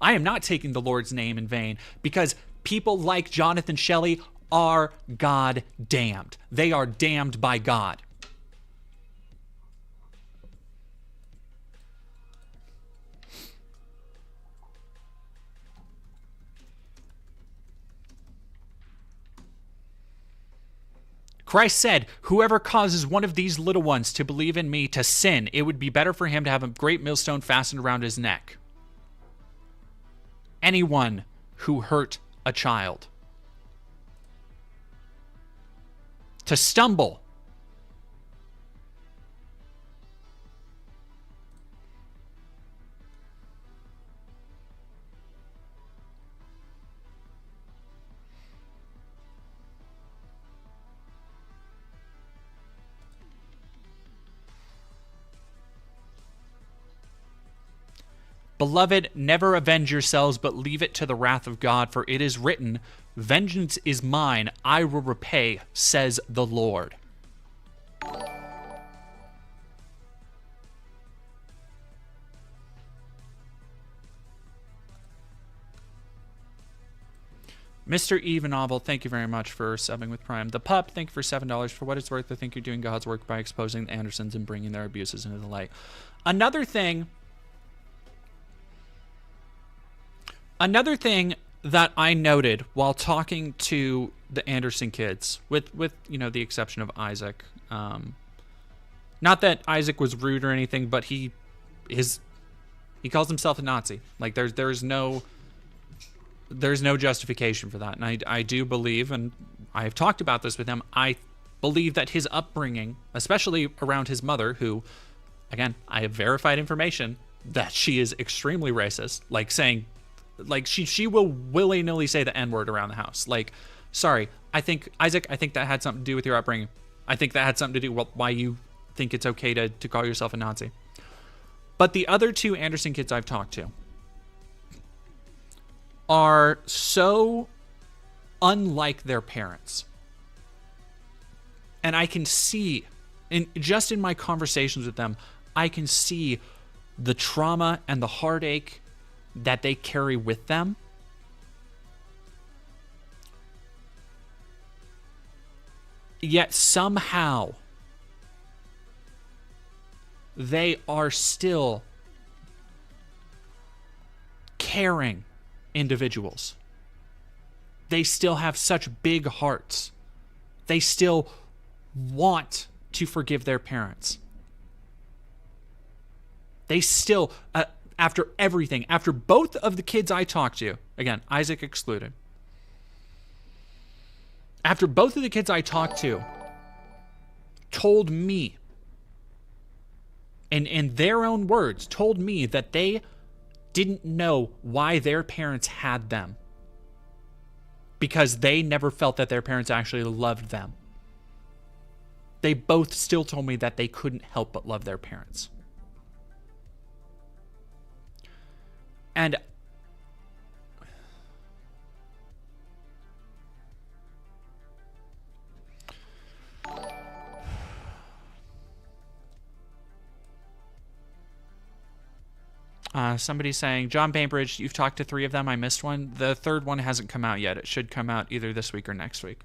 Speaker 1: I am not taking the Lord's name in vain because people like Jonathan Shelley are God damned. They are damned by God. Christ said, whoever causes one of these little ones to believe in me to sin, it would be better for him to have a great millstone fastened around his neck. Anyone who hurt a child. To stumble. Beloved, never avenge yourselves, but leave it to the wrath of God, for it is written, vengeance is mine, I will repay, says the Lord. Mr. Eve Novel, thank you very much for subbing with Prime. The Pup, thank you for $7. For what it's worth, I think you're doing God's work by exposing the Andersons and bringing their abuses into the light. Another thing that I noted while talking to the Anderson kids, with you know, the exception of Isaac, not that Isaac was rude or anything, but he calls himself a Nazi. Like there's no justification for that, and I do believe, and I have talked about this with him, I believe that his upbringing, especially around his mother, who, again, I have verified information that she is extremely racist, like saying. Like, she will willy-nilly say the N-word around the house. Like, sorry, Isaac, I think that had something to do with your upbringing. I think that had something to do with why you think it's okay to call yourself a Nazi. But the other two Anderson kids I've talked to are so unlike their parents. And I can see, just in my conversations with them, I can see the trauma and the heartache that they carry with them. Yet somehow they are still caring individuals. They still have such big hearts. They still want to forgive their parents. They still... after everything, after both of the kids I talked to, again, Isaac excluded, after both of the kids I talked to told me, in their own words, told me that they didn't know why their parents had them because they never felt that their parents actually loved them. They both still told me that they couldn't help but love their parents. And Somebody's saying, John Bainbridge, you've talked to 3 of them. I missed one. The third one hasn't come out yet. It should come out either this week or next week.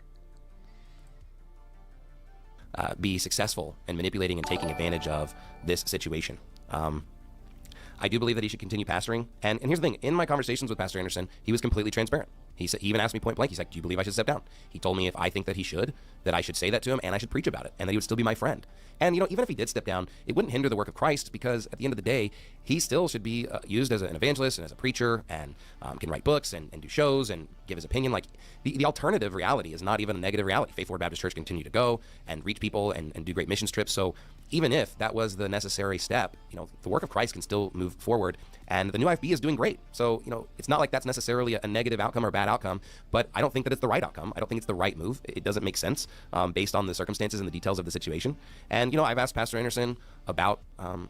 Speaker 2: Be successful in manipulating and taking advantage of this situation. I do believe that he should continue pastoring. And here's the thing. In my conversations with Pastor Anderson, he was completely transparent. He even asked me point blank. He's like, do you believe I should step down? He told me if I think that he should, that I should say that to him and I should preach about it and that he would still be my friend. And, even if he did step down, it wouldn't hinder the work of Christ, because at the end of the day, he still should be used as an evangelist and as a preacher, and can write books and do shows and give his opinion. Like, the alternative reality is not even a negative reality. Faith Forward Baptist Church continue to go and reach people and do great missions trips. So even if that was the necessary step, the work of Christ can still move forward. And the new IFB is doing great. So, it's not like that's necessarily a negative outcome or a bad outcome, but I don't think that it's the right outcome. I don't think it's the right move. It doesn't make sense based on the circumstances and the details of the situation. And, I've asked Pastor Anderson about,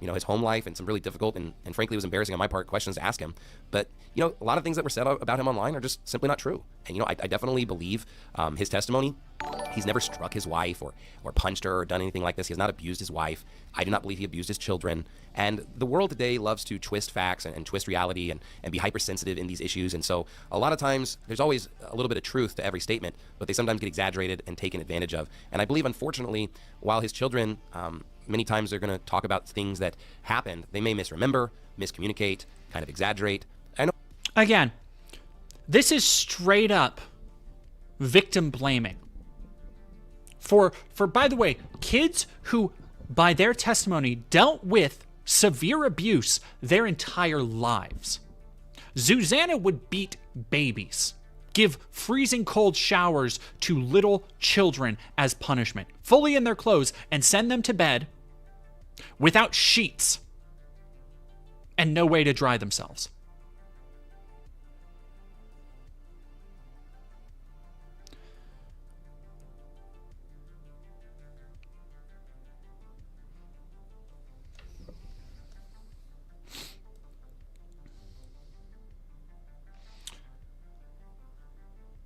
Speaker 2: his home life and some really difficult and frankly, it was embarrassing on my part questions to ask him. But, a lot of things that were said about him online are just simply not true. And, I definitely believe his testimony. He's never struck his wife or punched her or done anything like this. He has not abused his wife. I do not believe he abused his children. And the world today loves to twist facts and twist reality and be hypersensitive in these issues. And so a lot of times there's always a little bit of truth to every statement, but they sometimes get exaggerated and taken advantage of. And I believe, unfortunately, while his children, many times they're going to talk about things that happened, they may misremember, miscommunicate, kind of exaggerate. I know.
Speaker 1: Again, this is straight up victim blaming. For by the way, kids who, by their testimony, dealt with severe abuse their entire lives. Susanna would beat babies, give freezing cold showers to little children as punishment, fully in their clothes, and send them to bed without sheets and no way to dry themselves.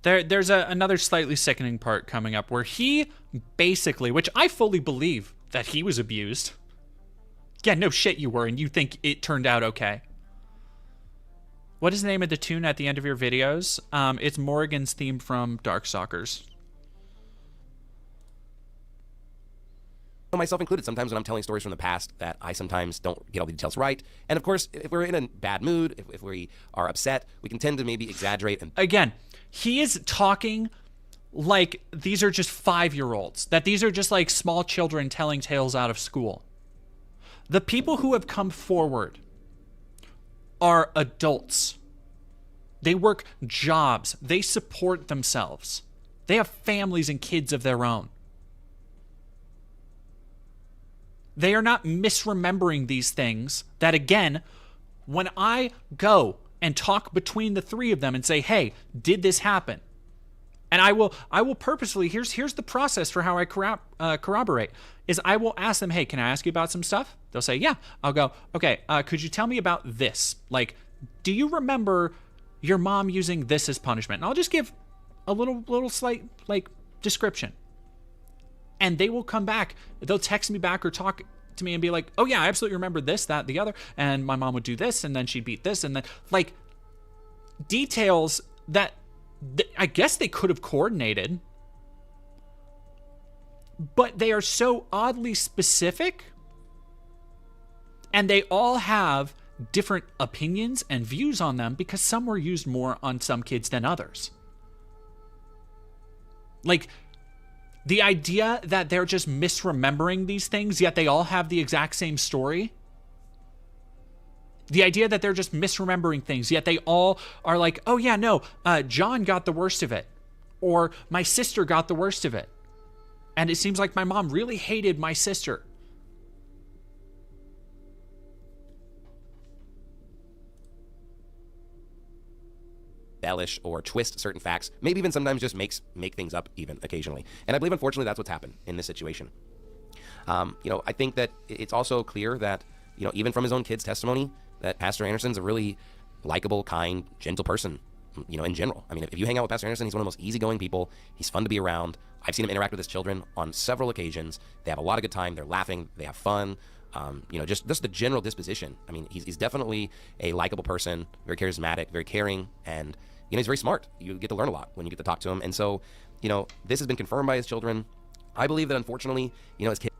Speaker 1: There's another slightly sickening part coming up where he basically, which I fully believe that he was abused. Yeah, no shit you were, and you think it turned out okay. What is the name of the tune at the end of your videos? It's Morrigan's theme from Darkstalkers.
Speaker 2: Myself included, sometimes when I'm telling stories from the past that I sometimes don't get all the details right. And of course, if we're in a bad mood, if we are upset, we can tend to maybe exaggerate. And
Speaker 1: again, he is talking like these are just 5-year-olds, that these are just like small children telling tales out of school. The people who have come forward are adults. They work jobs. They support themselves. They have families and kids of their own. They are not misremembering these things that, again, when I go and talk between the 3 of them and say, hey, did this happen? And I will purposefully, here's the process for how I corroborate, is I will ask them, hey, can I ask you about some stuff? They'll say, yeah. I'll go, okay, could you tell me about this? Like, do you remember your mom using this as punishment? And I'll just give a little slight, like, description. And they will come back, they'll text me back or talk to me and be like, oh yeah, I absolutely remember this, that, the other, and my mom would do this, and then she'd beat this, and then, like, details that I guess they could have coordinated, but they are so oddly specific, and they all have different opinions and views on them because some were used more on some kids than others. Like, the idea that they're just misremembering these things, yet they all have the exact same story. The idea that they're just misremembering things, yet they all are like, oh yeah, no, John got the worst of it. Or my sister got the worst of it. And it seems like my mom really hated my sister.
Speaker 2: Embellish or twist certain facts, maybe even sometimes just make things up even occasionally. And I believe, unfortunately, that's what's happened in this situation. I think that it's also clear that, even from his own kid's testimony, that Pastor Anderson's a really likable, kind, gentle person, in general. I mean, if you hang out with Pastor Anderson, he's one of the most easygoing people. He's fun to be around. I've seen him interact with his children on several occasions. They have a lot of good time. They're laughing. They have fun. Just the general disposition. I mean, he's definitely a likable person, very charismatic, very caring, and he's very smart. You get to learn a lot when you get to talk to him. And so, this has been confirmed by his children. I believe that, unfortunately, his kids.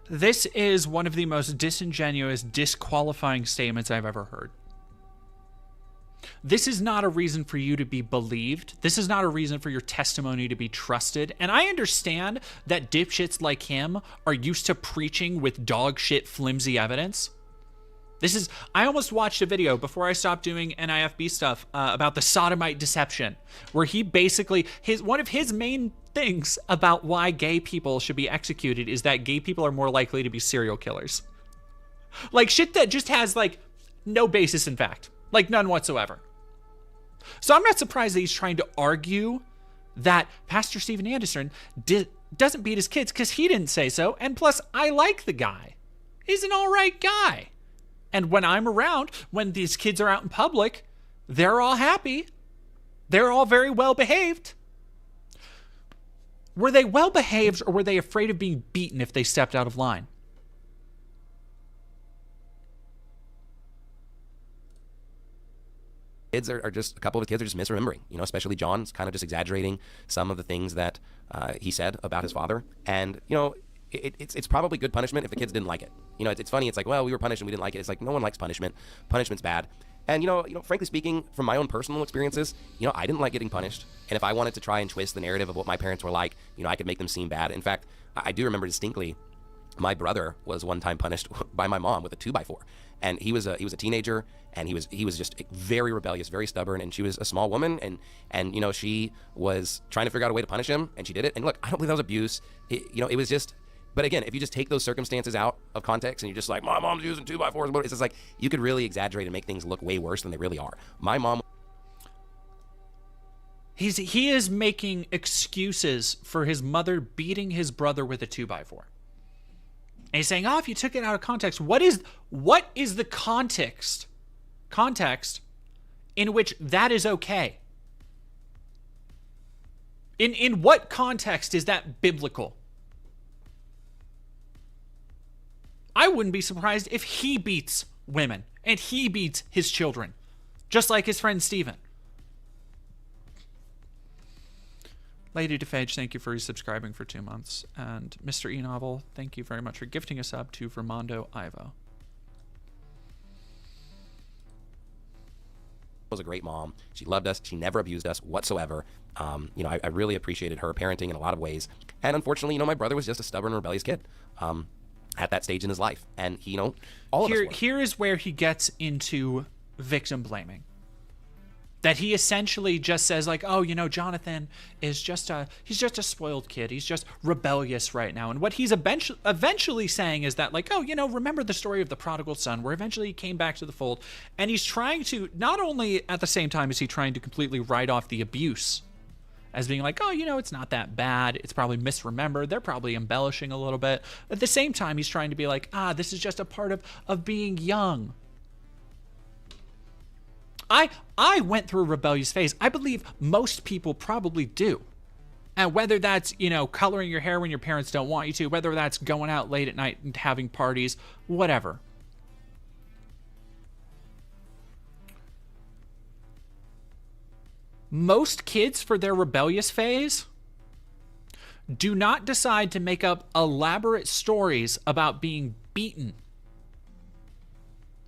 Speaker 1: This is one of the most disingenuous, disqualifying statements I've ever heard. This is not a reason for you to be believed. This is not a reason for your testimony to be trusted. And I understand that dipshits like him are used to preaching with dog shit, flimsy evidence. I almost watched a video before I stopped doing NIFB stuff about the sodomite deception, where he basically, one of his main things about why gay people should be executed is that gay people are more likely to be serial killers. Like shit that just has like no basis in fact, like none whatsoever. So I'm not surprised that he's trying to argue that Pastor Steven Anderson doesn't beat his kids because he didn't say so. And plus, I like the guy. He's an all right guy. And when I'm around, when these kids are out in public, they're all happy. They're all very well behaved. Were they well behaved or were they afraid of being beaten if they stepped out of line?
Speaker 2: Kids are just, a couple of the kids are just misremembering, especially John's kind of just exaggerating some of the things that he said about his father. And, it's probably good punishment if the kids didn't like it. It's funny. It's like, well, we were punished and we didn't like it. It's like, no one likes punishment. Punishment's bad. And, frankly speaking, from my own personal experiences, I didn't like getting punished. And if I wanted to try and twist the narrative of what my parents were like, I could make them seem bad. In fact, I do remember distinctly, my brother was one time punished by my mom with a 2x4. And he was a teenager, and he was just very rebellious, very stubborn, and she was a small woman, and she was trying to figure out a way to punish him, and she did it. And look, I don't believe that was abuse. It was just. But again, if you just take those circumstances out of context and you're just like, my mom's using 2x4s, it's just like, you could really exaggerate and make things look way worse than they really are. My mom.
Speaker 1: He is making excuses for his mother beating his brother with a 2x4. And he's saying, if you took it out of context, what is the context in which that is okay? In what context is that biblical? I wouldn't be surprised if he beats women and he beats his children, just like his friend Steven. Lady DeFage, thank you for resubscribing for 2 months. And Mr. E-Novel, thank you very much for gifting a sub to Vermondo Ivo.
Speaker 2: Was a great mom. She loved us. She never abused us whatsoever. I really appreciated her parenting in a lot of ways. And unfortunately, my brother was just a stubborn, rebellious kid. At that stage in his life. And, all of us were. Here
Speaker 1: is where he gets into victim blaming. That he essentially just says like, Jonathan is he's just a spoiled kid. He's just rebellious right now. And what he's eventually saying is that like, remember the story of the prodigal son where eventually he came back to the fold. And he's trying to, not only at the same time is he trying to completely write off the abuse as being like, it's not that bad. It's probably misremembered. They're probably embellishing a little bit. At the same time, he's trying to be like, this is just a part of being young. I went through a rebellious phase. I believe most people probably do. And whether that's, coloring your hair when your parents don't want you to, whether that's going out late at night and having parties, whatever. Most kids, for their rebellious phase, do not decide to make up elaborate stories about being beaten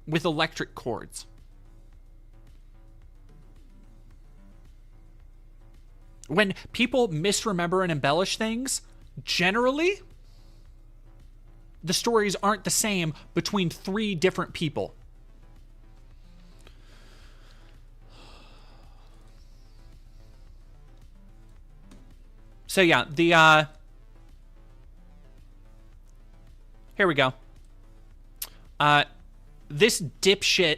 Speaker 1: with electric cords. When people misremember and embellish things, generally, the stories aren't the same between 3 different people. So yeah, here we go. This dipshit,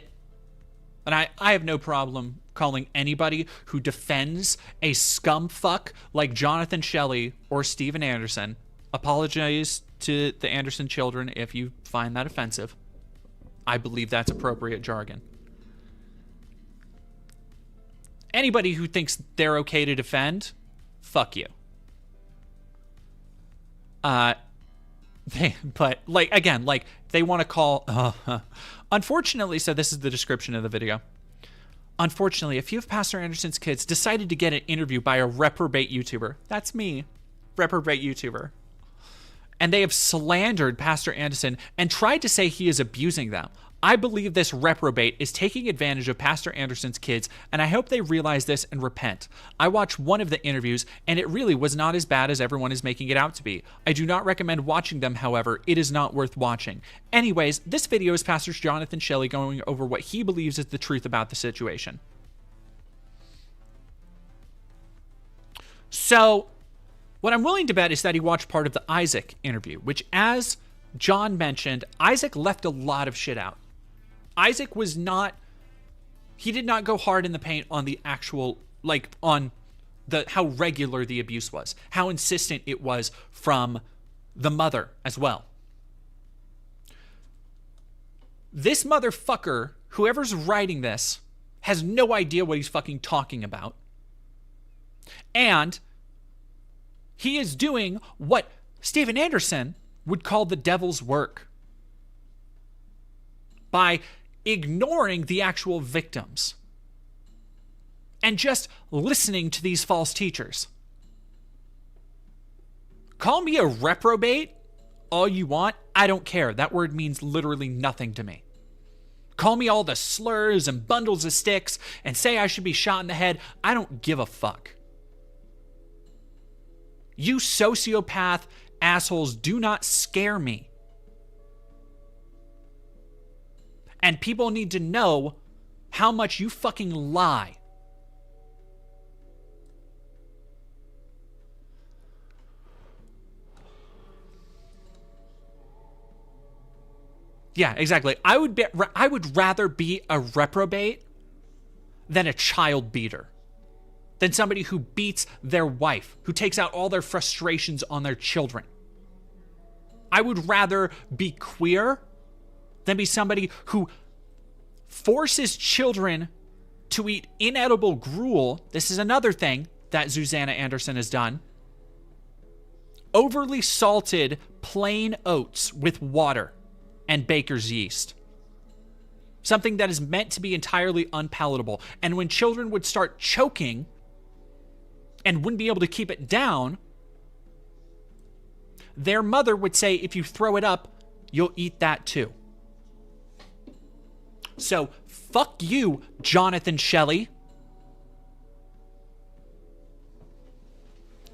Speaker 1: and I have no problem calling anybody who defends a scumfuck like Jonathan Shelley or Steven Anderson. Apologize to the Anderson children if you find that offensive. I believe that's appropriate jargon. Anybody who thinks they're okay to defend, fuck you. But like, again, like they want to call, unfortunately, so this is the description of the video. Unfortunately, a few of Pastor Anderson's kids decided to get an interview by a reprobate YouTuber. That's me, reprobate YouTuber. And they have slandered Pastor Anderson and tried to say he is abusing them. I believe this reprobate is taking advantage of Pastor Anderson's kids, and I hope they realize this and repent. I watched one of the interviews, and it really was not as bad as everyone is making it out to be. I do not recommend watching them, however. It is not worth watching. Anyways, this video is Pastor Jonathan Shelley going over what he believes is the truth about the situation. So, what I'm willing to bet is that he watched part of the Isaac interview, which, as John mentioned, Isaac left a lot of shit out. Isaac was not, he did not go hard in the paint on the actual, like, on the how regular the abuse was, how insistent it was from the mother as well. This motherfucker, whoever's writing this, has no idea what he's fucking talking about. And he is doing what Steven Anderson would call the devil's work by ignoring the actual victims and just listening to these false teachers. Call me a reprobate all you want. I don't care. That word means literally nothing to me. Call me all the slurs and bundles of sticks and say I should be shot in the head. I don't give a fuck. You sociopath assholes do not scare me. And people need to know how much you fucking lie. Yeah, exactly. I would rather be a reprobate than a child beater. Than somebody who beats their wife, who takes out all their frustrations on their children. I would rather be queer than be somebody who forces children to eat inedible gruel. This is another thing that Susanna Anderson has done. Overly salted plain oats with water and baker's yeast. Something that is meant to be entirely unpalatable. And when children would start choking and wouldn't be able to keep it down, their mother would say, if you throw it up, you'll eat that too. So, fuck you, Jonathan Shelley.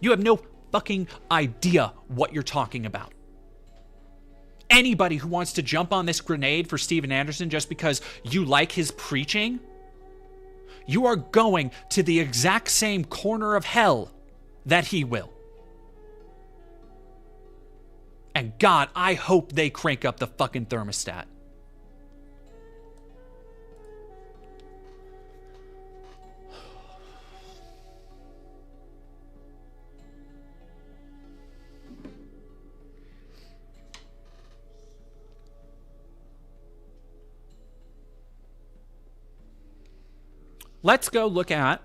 Speaker 1: You have no fucking idea what you're talking about. Anybody who wants to jump on this grenade for Steven Anderson just because you like his preaching, you are going to the exact same corner of hell that he will. And God, I hope they crank up the fucking thermostat. Let's go look at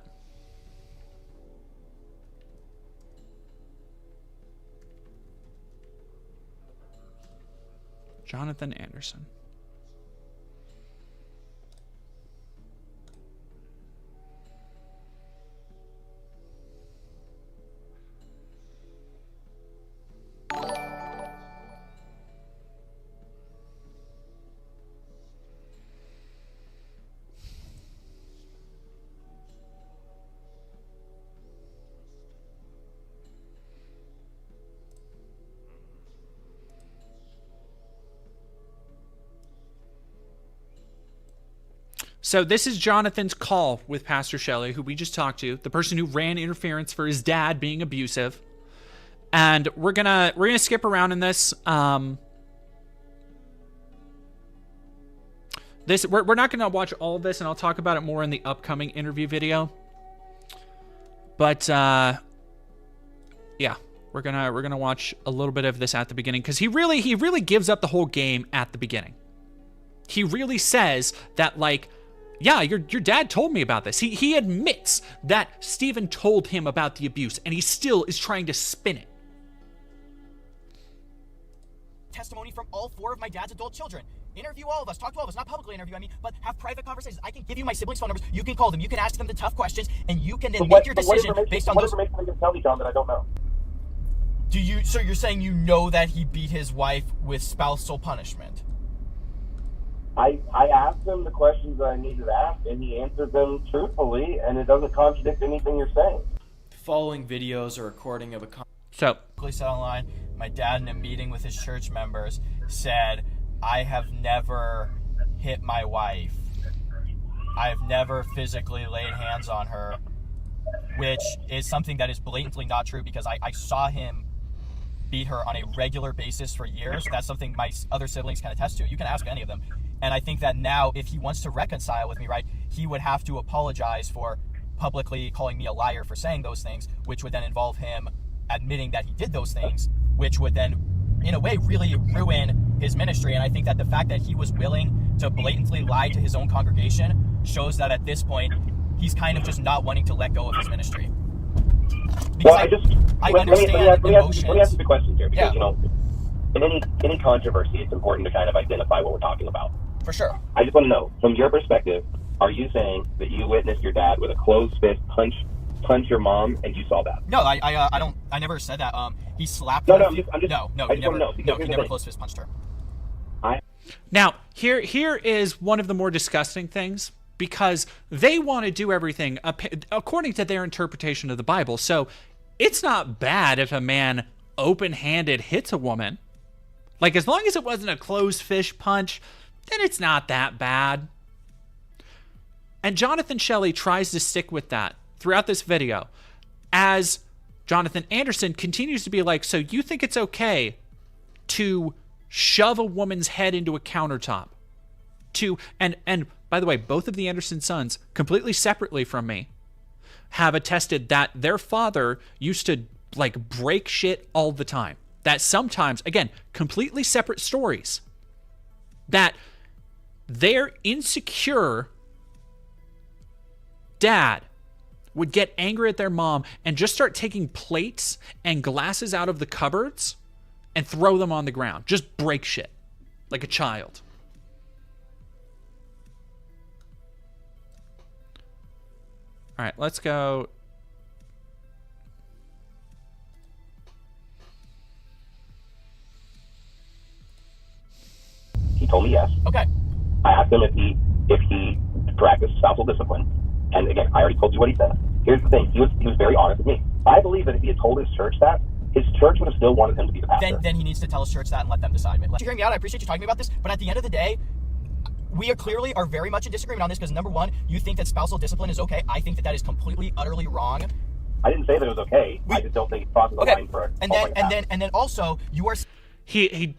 Speaker 1: Jonathan Anderson. So this is Jonathan's call with Pastor Shelley, who we just talked to, the person who ran interference for his dad being abusive. And we're gonna skip around in this. We're not gonna watch all of this, and I'll talk about it more in the upcoming interview video. But yeah, we're gonna watch a little bit of this at the beginning, because he really gives up the whole game at the beginning. He really says that, like, yeah, your dad told me about this. He admits that Steven told him about the abuse, and he still is trying to spin it.
Speaker 3: testimony from all 4 of my dad's adult children. Interview all of us, talk to all of us, not publicly interview, but have private conversations. I can give you my siblings' phone numbers. You can call them. You can ask them the tough questions, and you can then make your decision based on those.
Speaker 4: What information are you going to tell me, John, that I don't know?
Speaker 3: So you're saying you know that he beat his wife with spousal punishment?
Speaker 4: I asked him the questions that I needed to ask, and he answered them truthfully, and it doesn't contradict anything you're saying.
Speaker 3: Following videos or recording of a
Speaker 1: So,
Speaker 3: said online, my dad in a meeting with his church members said, I have never hit my wife. I have never physically laid hands on her, which is something that is blatantly not true because I saw him beat her on a regular basis for years. That's something my other siblings can attest to. You can ask any of them. And I think that now, if he wants to reconcile with me, right, he would have to apologize for publicly calling me a liar for saying those things, which would then involve him admitting that he did those things, which would then, in a way, really ruin his ministry. And I think that the fact that he was willing to blatantly lie to his own congregation shows that at this point, he's kind of just not wanting to let go of his ministry. Because I understand emotions.
Speaker 4: Let me ask you the questions here, because, in any controversy, it's important to kind of identify what we're talking about.
Speaker 3: For sure.
Speaker 4: I just want to know, from your perspective, are you saying that you witnessed your dad with a closed fist punch your mom, and you saw that?
Speaker 3: No, I never said that. He slapped
Speaker 4: her.
Speaker 3: No,
Speaker 4: He
Speaker 3: never closed fist punched her.
Speaker 1: Now, here is one of the more disgusting things, because they want to do everything according to their interpretation of the Bible. So it's not bad if a man open-handed hits a woman. Like, as long as it wasn't a closed fist punch, then it's not that bad. And Jonathan Shelley tries to stick with that throughout this video, as Jonathan Anderson continues to be like, so you think it's okay to shove a woman's head into a countertop? And by the way, both of the Anderson sons, completely separately from me, have attested that their father used to, like, break shit all the time. That sometimes, again, completely separate stories, that their insecure dad would get angry at their mom and just start taking plates and glasses out of the cupboards and throw them on the ground. Just break shit like a child. All right, let's go.
Speaker 4: He told me yes.
Speaker 3: Okay.
Speaker 4: I asked him if he practiced spousal discipline. And again, I already told you what he said. Here's the thing. He was very honest with me. I believe that if he had told his church that, his church would have still wanted him to be the pastor.
Speaker 3: Then he needs to tell his church that and let them decide. Let you hear me out. I appreciate you talking about this. But at the end of the day, we clearly are very much in disagreement on this, because number one, you think that spousal discipline is okay. I think that is completely, utterly wrong.
Speaker 4: I didn't say that it was okay. I just don't think it crosses the line for
Speaker 3: and then also you are.
Speaker 1: He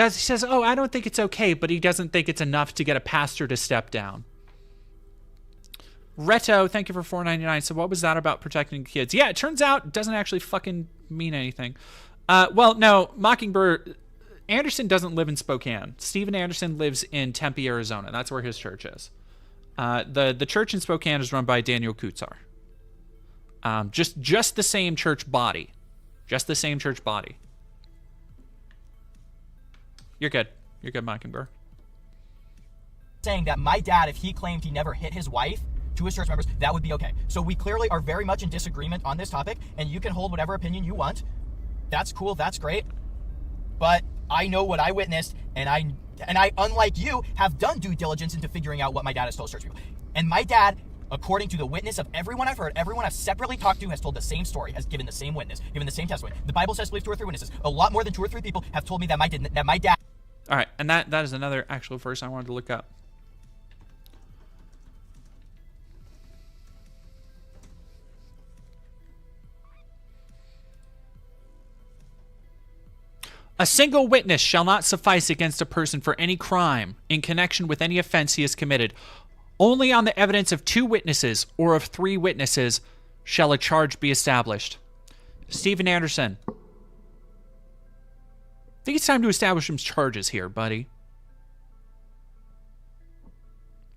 Speaker 1: says, oh, I don't think it's okay, but he doesn't think it's enough to get a pastor to step down. Reto, thank you for $4.99. So what was that about protecting kids? Yeah, it turns out it doesn't actually fucking mean anything. Well, no, Mockingbird, Anderson doesn't live in Spokane. Steven Anderson lives in Tempe, Arizona. That's where his church is. The church in Spokane is run by Daniel Kutzar. Just the same church body. Just the same church body. You're good. You're good, Mockingbird.
Speaker 3: Saying that my dad, if he claimed he never hit his wife to his church members, that would be okay. So we clearly are very much in disagreement on this topic, and you can hold whatever opinion you want. That's cool. That's great. But I know what I witnessed, and I, unlike you, have done due diligence into figuring out what my dad has told church people. And my dad, according to the witness of everyone I've heard, everyone I've separately talked to, has told the same story, has given the same witness, given the same testimony. The Bible says believe 2 or 3 witnesses. A lot more than 2 or 3 people have told me that my dad.
Speaker 1: All right, and that is another actual verse I wanted to look up. A single witness shall not suffice against a person for any crime in connection with any offense he has committed. Only on the evidence of 2 witnesses or of 3 witnesses shall a charge be established. Steven Anderson. I think it's time to establish some charges here, buddy.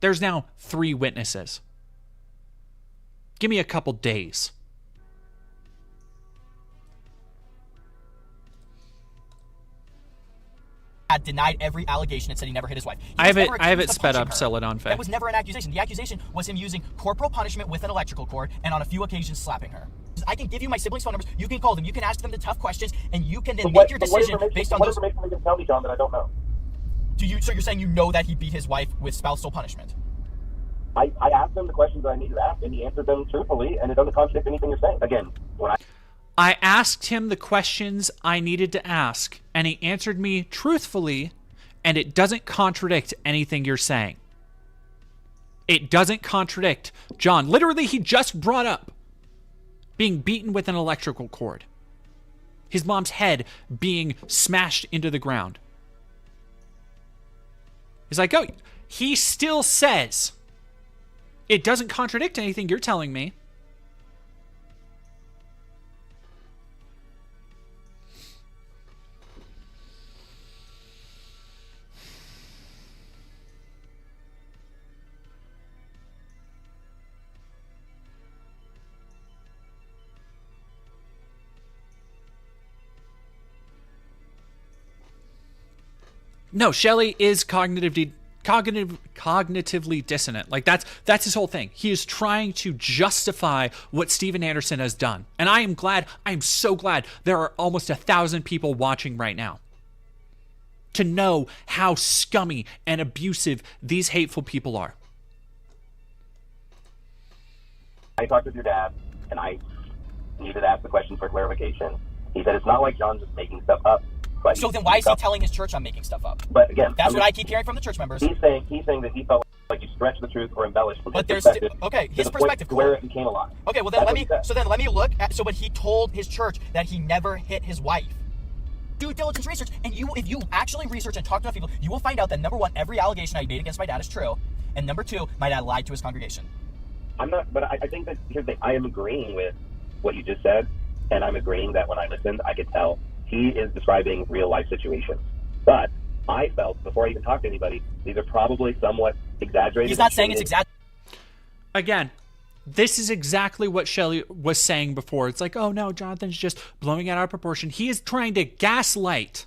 Speaker 1: There's now 3 witnesses. Give me a couple days.
Speaker 3: dad denied every allegation and said he never hit his wife.
Speaker 1: I have it sped up, so it on
Speaker 3: That was never an accusation. The accusation was him using corporal punishment with an electrical cord and on a few occasions slapping her. I can give you my siblings' phone numbers. You can call them. You can ask them the tough questions, and you can then make your decision based on those.
Speaker 4: What information are you going to tell me, John, that I don't know?
Speaker 3: So you're saying you know that he beat his wife with spousal punishment?
Speaker 4: I asked him the questions that I needed to ask, and he answered them truthfully, and it doesn't contradict anything you're saying. Again, when
Speaker 1: I asked him the questions I needed to ask, and he answered me truthfully, and it doesn't contradict anything you're saying. It doesn't contradict. John, literally, he just brought up being beaten with an electrical cord. His mom's head being smashed into the ground. He's like, oh, he still says it doesn't contradict anything you're telling me. No, Shelley is cognitively dissonant. Like that's his whole thing. He is trying to justify what Steven Anderson has done. And I am so glad there are almost 1,000 people watching right now to know how scummy and abusive these hateful people are.
Speaker 4: I talked with your dad, and I needed to ask the question for clarification. He said it's not like John's just making stuff up.
Speaker 3: So then why is he telling his church I'm making stuff up?
Speaker 4: But again,
Speaker 3: that's what I keep hearing from the church members.
Speaker 4: He's saying that he felt like you stretched the truth or embellished from
Speaker 3: but
Speaker 4: his
Speaker 3: there's
Speaker 4: perspective.
Speaker 3: His perspective,
Speaker 4: cool. Where it became a lie.
Speaker 3: Okay, well then let me look at but he told his church that he never hit his wife. Due diligence research, and if you actually research and talk to enough people, you will find out that number one, every allegation I made against my dad is true, and number two, my dad lied to his congregation.
Speaker 4: I think that here's the thing. I am agreeing with what you just said, and I'm agreeing that when I listened, I could tell he is describing real life situations. But I felt, before I even talked to anybody, these are probably somewhat exaggerated.
Speaker 3: He's not saying it's exaggerated.
Speaker 1: Again, this is exactly what Shelley was saying before. It's like, oh no, Jonathan's just blowing it out of proportion. He is trying to gaslight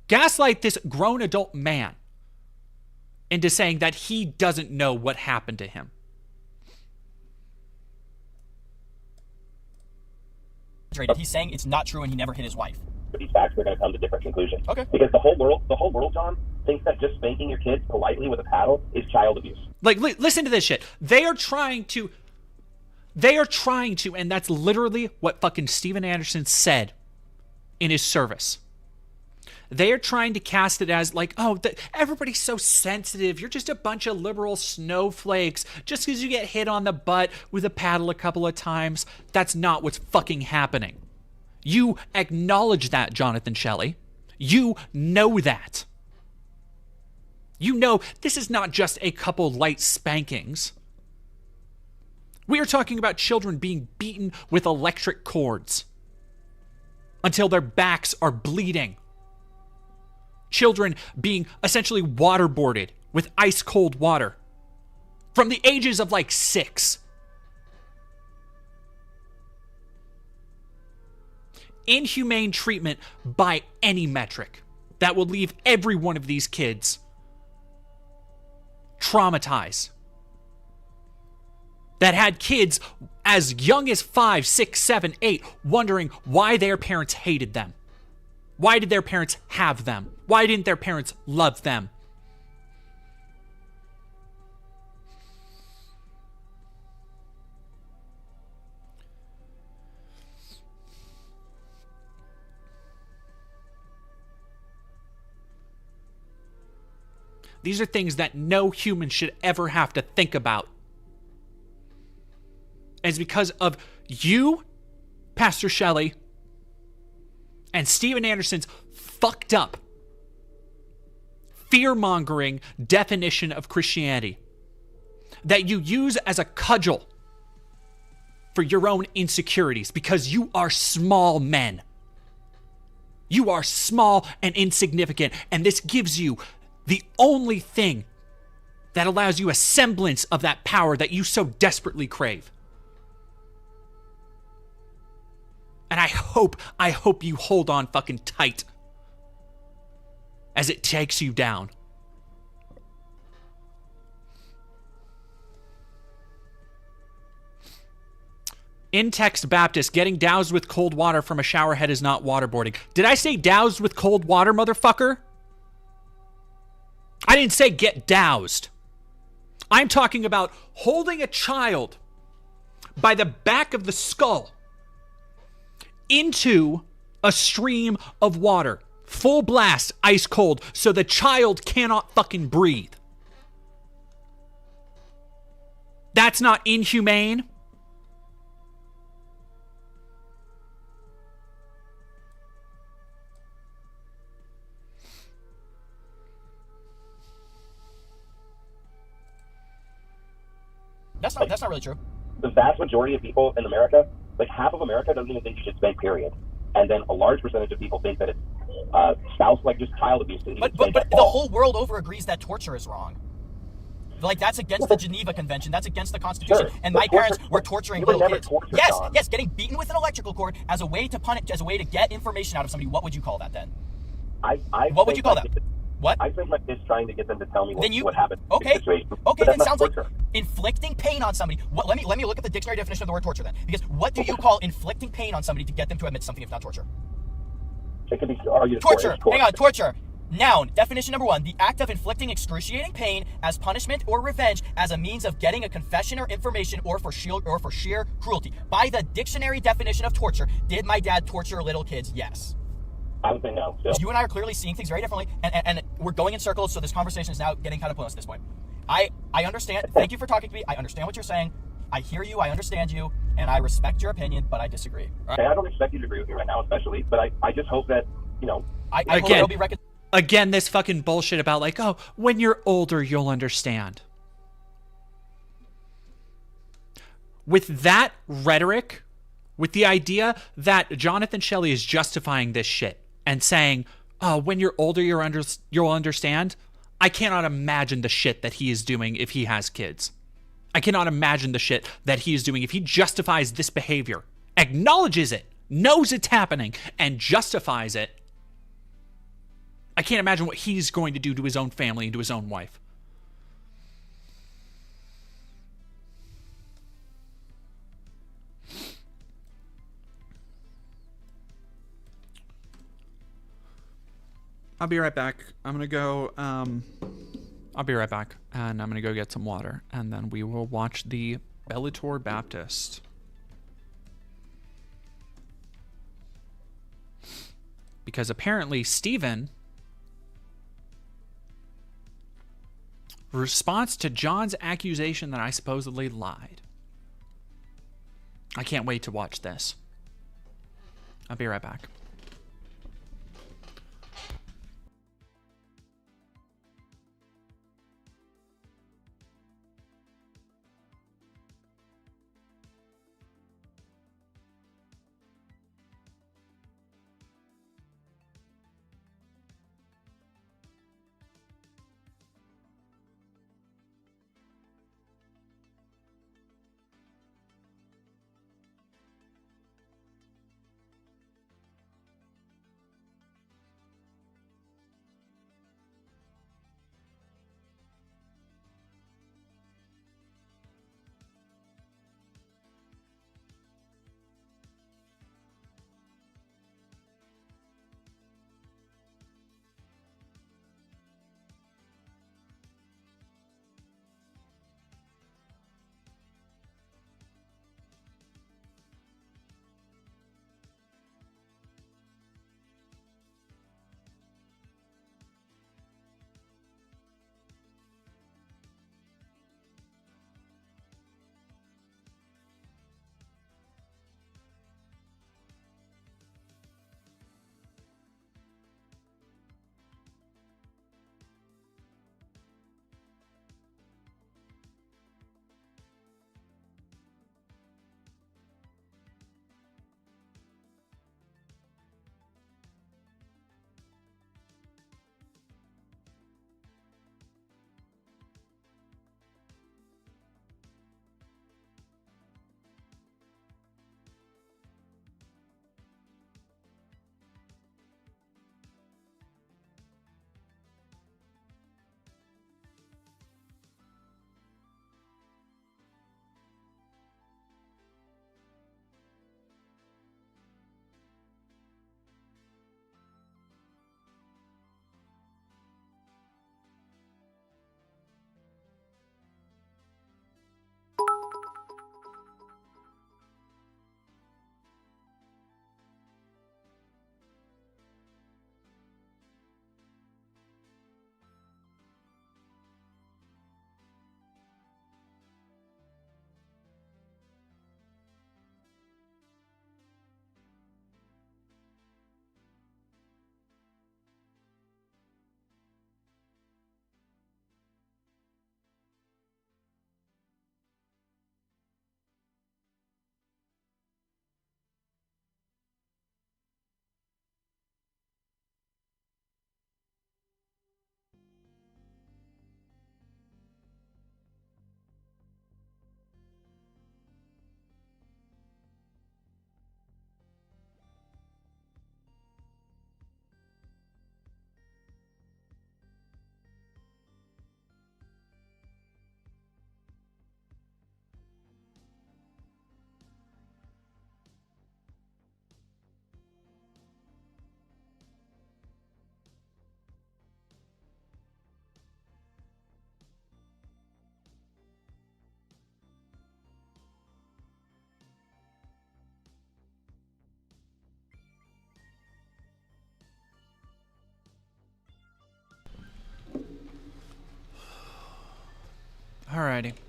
Speaker 1: this grown adult man into saying that he doesn't know what happened to him.
Speaker 3: He's saying it's not true and he never hit his wife.
Speaker 4: But these facts are going to come to different conclusions.
Speaker 3: Okay.
Speaker 4: Because the whole world, John, thinks that just spanking your kids politely with a paddle is child abuse.
Speaker 1: Like, listen to this shit. They are trying to, and that's literally what fucking Steven Anderson said in his service. They are trying to cast it as like, oh, everybody's so sensitive. You're just a bunch of liberal snowflakes. Just because you get hit on the butt with a paddle a couple of times, that's not what's fucking happening. You acknowledge that, Jonathan Shelley. You know that. You know this is not just a couple light spankings. We are talking about children being beaten with electric cords until their backs are bleeding. Children being essentially waterboarded with ice cold water from the ages of like 6. Inhumane treatment by any metric that will leave every one of these kids traumatized. That had kids as young as 5, 6, 7, 8 wondering why their parents hated them. Why did their parents have them? Why didn't their parents love them? These are things that no human should ever have to think about. And it's because of you, Pastor Shelley, and Steven Anderson's fucked up, fear-mongering definition of Christianity that you use as a cudgel for your own insecurities because you are small men. You are small and insignificant, and this gives you the only thing that allows you a semblance of that power that you so desperately crave. And I hope you hold on fucking tight as it takes you down. In text Baptist, getting doused with cold water from a shower head is not waterboarding. Did I say doused with cold water, motherfucker? I didn't say get doused. I'm talking about holding a child by the back of the skull into a stream of water. Full blast, ice cold, so the child cannot fucking breathe. That's not inhumane.
Speaker 3: That's not really true.
Speaker 4: The vast majority of people in America, like half of America, doesn't even think you should spank, period. And then a large percentage of people think that it's spouse, like just child abuse.
Speaker 3: But the whole world over agrees that torture is wrong. Like, that's against the Geneva Convention. That's against the Constitution.
Speaker 4: Sure.
Speaker 3: And my parents were torturing little kids.
Speaker 4: Tortured,
Speaker 3: yes,
Speaker 4: John.
Speaker 3: yes, getting beaten with an electrical cord as a way to punish, as a way to get information out of somebody. What would you call that then? What would you call that? What?
Speaker 4: I think like this trying to get them to tell me what happened.
Speaker 3: Okay. Okay, then sounds
Speaker 4: torture.
Speaker 3: like inflicting pain on somebody. Let me look at the dictionary definition of the word torture then. Because what do you call inflicting pain on somebody to get them to admit something if not torture?
Speaker 4: It could be argued
Speaker 3: torture. Hang on, torture. Noun, definition number 1, the act of inflicting excruciating pain as punishment or revenge as a means of getting a confession or information or for sheer cruelty. By the dictionary definition of torture, did my dad torture little kids? Yes.
Speaker 4: I would say no.
Speaker 3: You and I are clearly seeing things very differently, and we're going in circles, so this conversation is now getting kind of pointless at this point. I understand. Thank you for talking to me. I understand what you're saying. I hear you. I understand you. And I respect your opinion, but I disagree.
Speaker 4: Right? And I don't expect you to agree with me right now, especially, but I just hope that,
Speaker 3: I hope it'll be
Speaker 1: Again, this fucking bullshit about like, oh, when you're older, you'll understand. With that rhetoric, with the idea that Jonathan Shelley is justifying this shit and saying, oh, when you're older, you'll understand. I cannot imagine the shit that he is doing if he has kids. I cannot imagine the shit that he is doing if he justifies this behavior, acknowledges it, knows it's happening, and justifies it. I can't imagine what he's going to do to his own family and to his own wife. I'll be right back. I'm going to go... I'll be right back, and I'm going to go get some water, and then we will watch the Bellator Baptist. Because apparently Stephen... response to John's accusation that I supposedly lied. I can't wait to watch this. I'll be right back. almighty.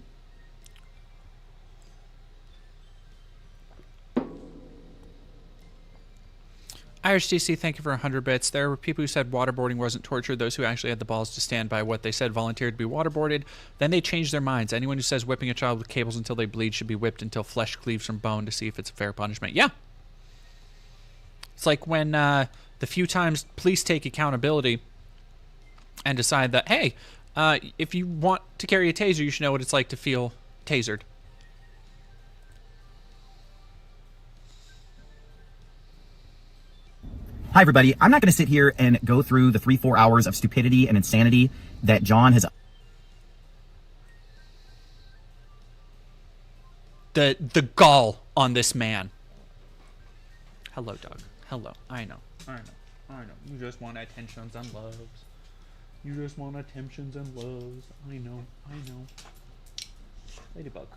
Speaker 1: Irish DC, thank you for 100 bits. There were people who said waterboarding wasn't torture. Those who actually had the balls to stand by what they said volunteered to be waterboarded. Then they changed their minds. Anyone who says whipping a child with cables until they bleed should be whipped until flesh cleaves from bone to see if it's a fair punishment. Yeah. It's like when the few times police take accountability and decide that, hey, if you want to carry a taser, you should know what it's like to feel tasered.
Speaker 5: Hi, everybody. I'm not going to sit here and go through the 3-4 hours of stupidity and insanity that John has.
Speaker 1: The gall on this man. Hello, Doug. Hello. I know. You just want attentions and loves. You just want attentions and loves. I know. Ladybug.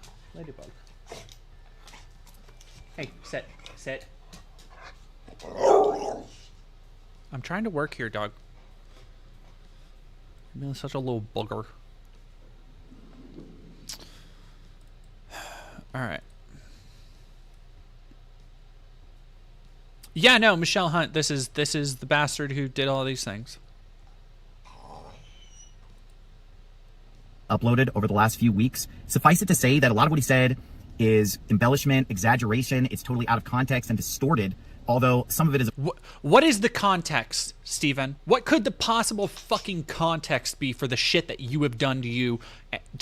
Speaker 1: Hey, sit. I'm trying to work here, dog. I'm being such a little bugger. Alright. Yeah, no, Michelle Hunt, this is the bastard who did all these things.
Speaker 5: Uploaded over the last few weeks. Suffice it to say that a lot of what he said is embellishment, exaggeration. It's totally out of context and distorted. Although some of it is...
Speaker 1: What is the context, Steven? What could the possible fucking context be for the shit that you have done to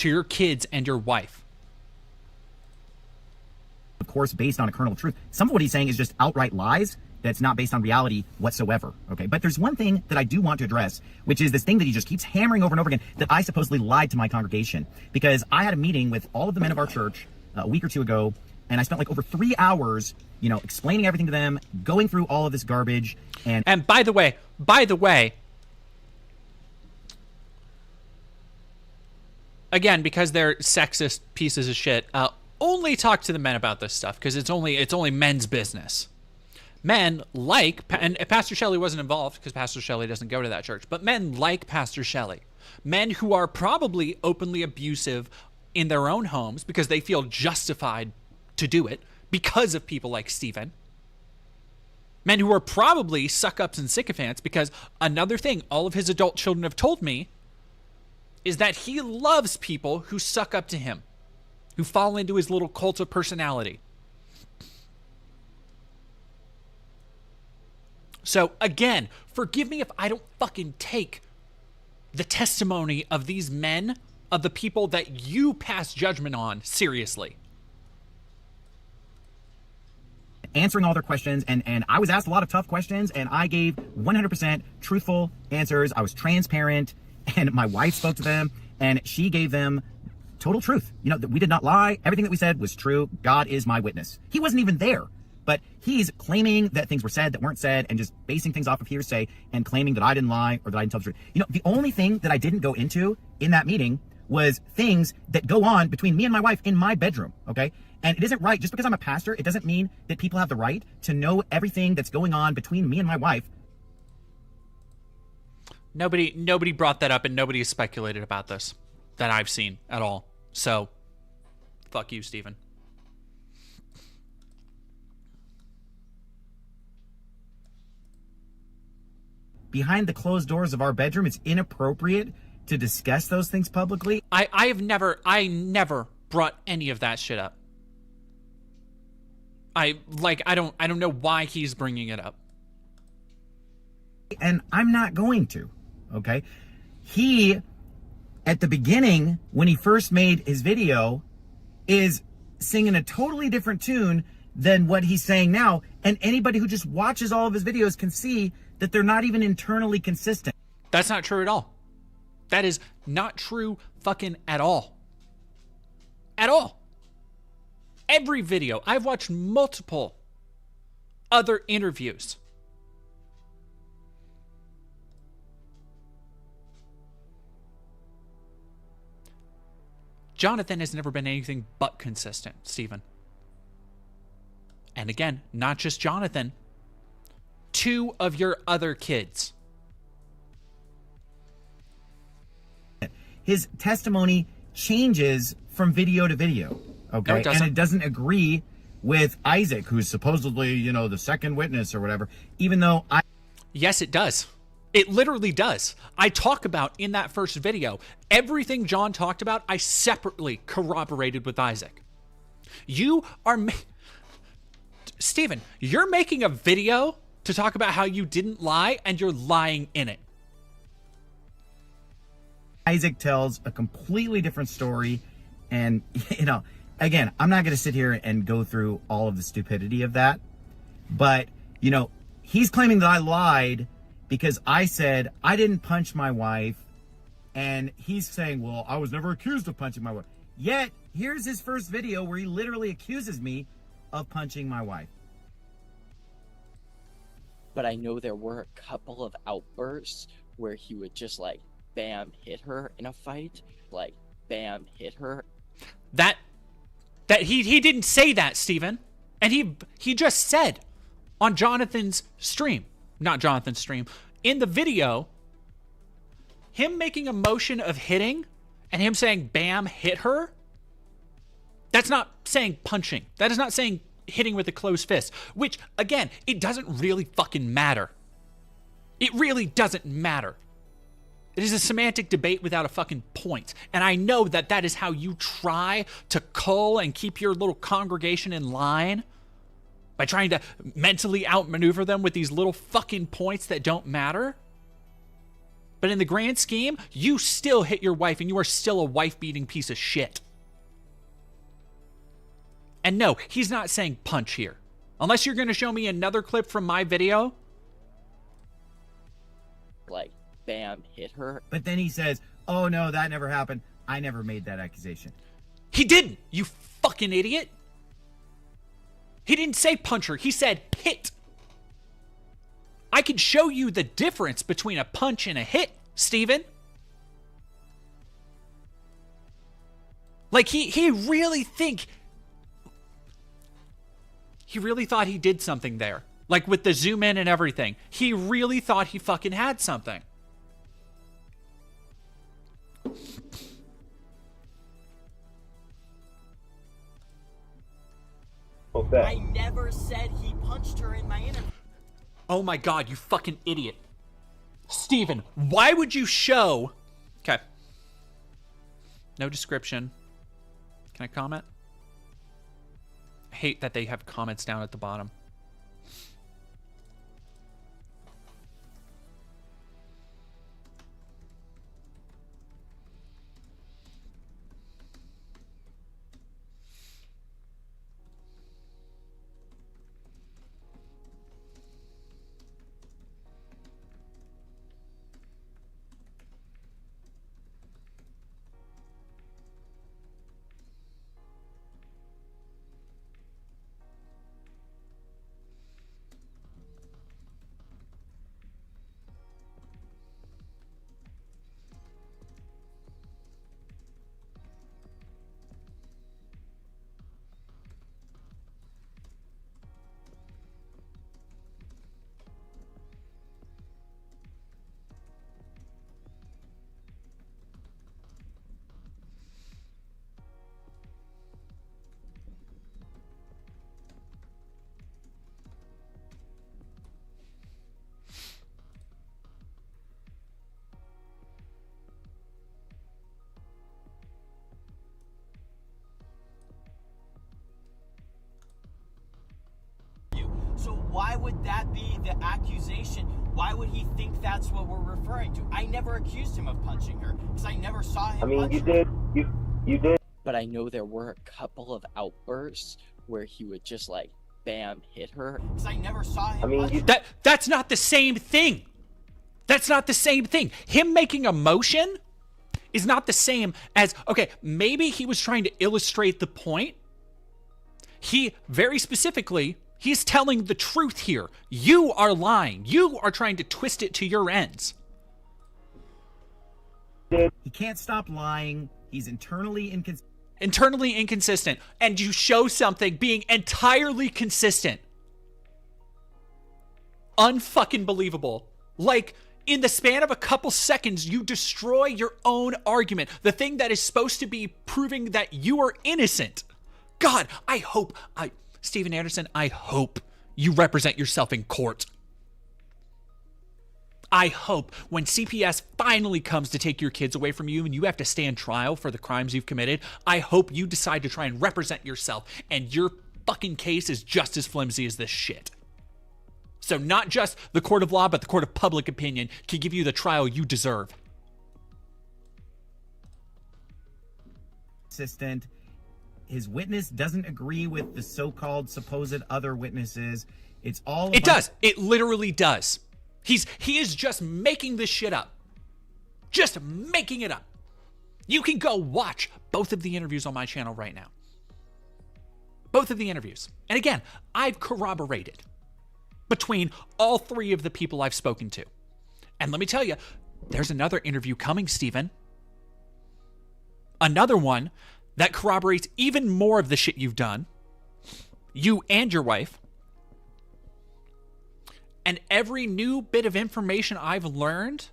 Speaker 1: your kids and your wife?
Speaker 5: Of course, based on a kernel of truth. Some of what he's saying is just outright lies that's not based on reality whatsoever, okay? But there's one thing that I do want to address, which is this thing that he just keeps hammering over and over again, that I supposedly lied to my congregation. Because I had a meeting with all of the men of our church a week or two ago, and I spent like over 3 hours, you know, explaining everything to them, going through all of this garbage,
Speaker 1: and by the way, again, because they're sexist pieces of shit, only talk to the men about this stuff, because it's only men's business. Men like, and Pastor Shelley wasn't involved because Pastor Shelley doesn't go to that church, but men like Pastor Shelley, men who are probably openly abusive in their own homes because they feel justified to do it because of people like Steven. Men who are probably suck-ups and sycophants because another thing all of his adult children have told me is that he loves people who suck up to him, who fall into his little cult of personality. So again, forgive me if I don't fucking take the testimony of these men, of the people that you pass judgment on, seriously.
Speaker 5: answering all their questions, and I was asked a lot of tough questions, and I gave 100% truthful answers. I was transparent, and my wife spoke to them, and she gave them total truth. You know, that we did not lie. Everything that we said was true. God is my witness. He wasn't even there, but he's claiming that things were said that weren't said and just basing things off of hearsay and claiming that I didn't lie or that I didn't tell the truth. You know, the only thing that I didn't go into in that meeting was things that go on between me and my wife in my bedroom, okay? And it isn't right. Just because I'm a pastor, it doesn't mean that people have the right to know everything that's going on between me and my wife.
Speaker 1: Nobody brought that up, and nobody has speculated about this that I've seen at all. So, fuck you, Steven.
Speaker 5: Behind the closed doors of our bedroom, it's inappropriate to discuss those things publicly.
Speaker 1: I never brought any of that shit up. I don't know why he's bringing it up.
Speaker 5: And I'm not going to, okay? He, at the beginning, when he first made his video, is singing a totally different tune than what he's saying now. And anybody who just watches all of his videos can see that they're not even internally consistent.
Speaker 1: That's not true at all. That is not true fucking at all. At all. Every video, I've watched multiple other interviews. Jonathan has never been anything but consistent, Stephen. And again, not just Jonathan. 2 of your other kids.
Speaker 5: His testimony changes from video to video. Okay.
Speaker 1: No, it doesn't.
Speaker 5: And it doesn't agree with Isaac, who's supposedly, you know, the second witness or whatever, even though
Speaker 1: Yes, it does. It literally does. I talk about in that first video, everything John talked about, I separately corroborated with Isaac. You are... Steven, you're making a video to talk about how you didn't lie, and you're lying in it.
Speaker 5: Isaac tells a completely different story. And, you know, again, I'm not going to sit here and go through all of the stupidity of that. But, you know, he's claiming that I lied because I said I didn't punch my wife. And he's saying, well, I was never accused of punching my wife. Yet, here's his first video where he literally accuses me of punching my wife.
Speaker 6: But I know there were a couple of outbursts where he would just like, bam, hit her in a fight. Like, bam, hit her.
Speaker 1: That he didn't say that, Steven. And he just said on Jonathan's stream, not Jonathan's stream, in the video, him making a motion of hitting and him saying, bam, hit her. That's not saying punching. That is not saying hitting with a closed fist, which, again, it doesn't really fucking matter. It really doesn't matter. It is a semantic debate without a fucking point. And I know that that is how you try to cull and keep your little congregation in line, by trying to mentally outmaneuver them with these little fucking points that don't matter. But in the grand scheme, you still hit your wife and you are still a wife-beating piece of shit. And no, he's not saying punch here. Unless you're going to show me another clip from my video.
Speaker 6: Like, bam, hit her.
Speaker 5: But then he says, oh no, that never happened. I never made that accusation.
Speaker 1: He didn't, you fucking idiot. He didn't say punch her, he said hit. I could show you the difference between a punch and a hit, Steven. Like, he really thought he did something there. Like, with the zoom in and everything. He really thought he fucking had something.
Speaker 3: I never said he punched her in my interview.
Speaker 1: Oh my god, you fucking idiot. Steven, why would you show... Okay. No description. Can I comment? I hate that they have comments down at the bottom.
Speaker 3: So why would that be the accusation? Why would he think that's what we're referring to? I never accused him of punching her because I never saw him punch
Speaker 4: you
Speaker 3: her.
Speaker 4: did. You did.
Speaker 6: But I know there were a couple of outbursts where he would just like, bam, hit her.
Speaker 3: Because I never saw him punch her.
Speaker 1: That's not the same thing. That's not the same thing. Him making a motion is not the same as, okay, maybe he was trying to illustrate the point. He, very specifically, he's telling the truth here. You are lying. You are trying to twist it to your ends.
Speaker 5: He can't stop lying. He's internally
Speaker 1: inconsistent. And you show something being entirely consistent. Unfucking believable. Like, In the span of a couple seconds, you destroy your own argument. The thing that is supposed to be proving that you are innocent. God, Steven Anderson, I hope you represent yourself in court. I hope when CPS finally comes to take your kids away from you and you have to stand trial for the crimes you've committed, I hope you decide to try and represent yourself and your fucking case is just as flimsy as this shit. So not just the court of law, but the court of public opinion can give you the trial you deserve.
Speaker 5: Assistant, his witness doesn't agree with the so-called supposed other witnesses. It's all.
Speaker 1: It does. It literally does. He is just making this shit up. Just making it up. You can go watch both of the interviews on my channel right now. Both of the interviews. And again, I've corroborated between all three of the people I've spoken to. And let me tell you, there's another interview coming, Stephen. Another one that corroborates even more of the shit you've done. You and your wife. And every new bit of information I've learned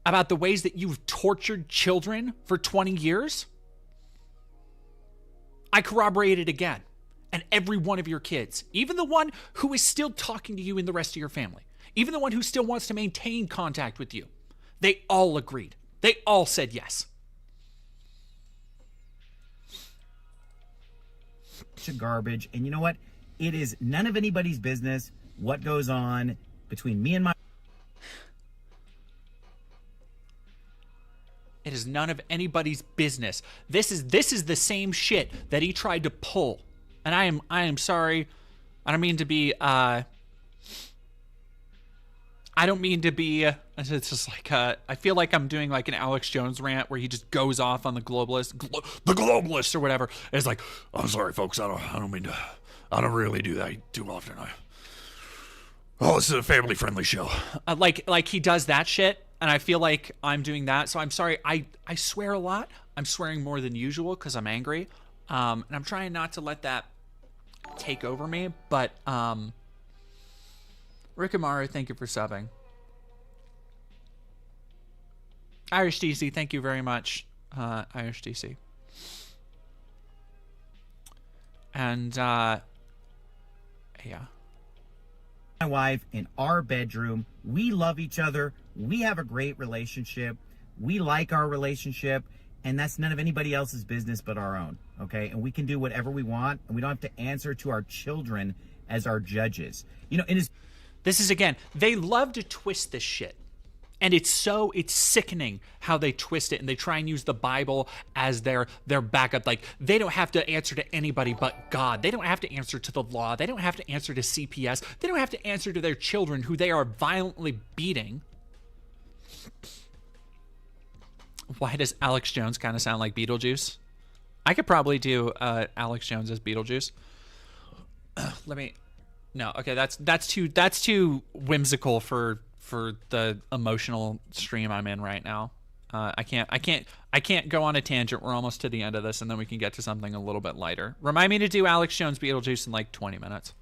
Speaker 1: about the ways that you've tortured children for 20 years, I corroborated again. And every one of your kids, even the one who is still talking to you and the rest of your family, even the one who still wants to maintain contact with you, they all agreed. They all said yes.
Speaker 5: Garbage. And you know what? It is none of anybody's business what goes on between me and my.
Speaker 1: It is none of anybody's business. This is the same shit that he tried to pull. And I am sorry. I don't mean to be it's just like I feel like I'm doing like an Alex Jones rant where he just goes off on the globalists or whatever. It's like, I'm sorry folks, I don't really do that too often. This is a family friendly show. Like he does that shit and I feel like I'm doing that. So I'm sorry. I swear a lot. I'm swearing more than usual cuz I'm angry. And I'm trying not to let that take over me, but Rick Amaru, thank you for subbing. Irish DC, thank you very much, Irish DC. And yeah.
Speaker 5: My wife in our bedroom. We love each other. We have a great relationship. We like our relationship. And that's none of anybody else's business but our own, okay? And we can do whatever we want, and we don't have to answer to our children as our judges. You know,
Speaker 1: this is, again, they love to twist this shit. And it's sickening how they twist it, and they try and use the Bible as their backup. Like, they don't have to answer to anybody but God. They don't have to answer to the law. They don't have to answer to CPS. They don't have to answer to their children who they are violently beating. Why does Alex Jones kind of sound like Beetlejuice? I could probably do Alex Jones as Beetlejuice. No, okay, that's too whimsical for the emotional stream I'm in right now. I can't go on a tangent. We're almost to the end of this, and then we can get to something a little bit lighter. Remind me to do Alex Jones Beetlejuice in like 20 minutes.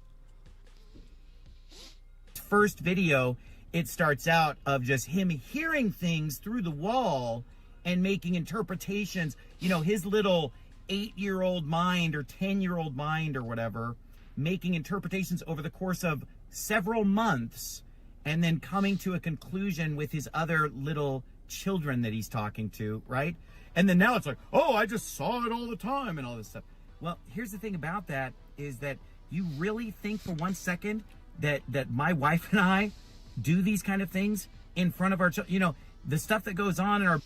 Speaker 5: First video, it starts out of just him hearing things through the wall and making interpretations, you know, his little 8-year-old mind or 10-year-old mind or whatever, making interpretations over the course of several months and then coming to a conclusion with his other little children that he's talking to, right? And then now it's like, oh, I just saw it all the time and all this stuff. Well, here's the thing about that is that you really think for 1 second that my wife and I do these kind of things in front of our children? You know, the stuff that goes on in our...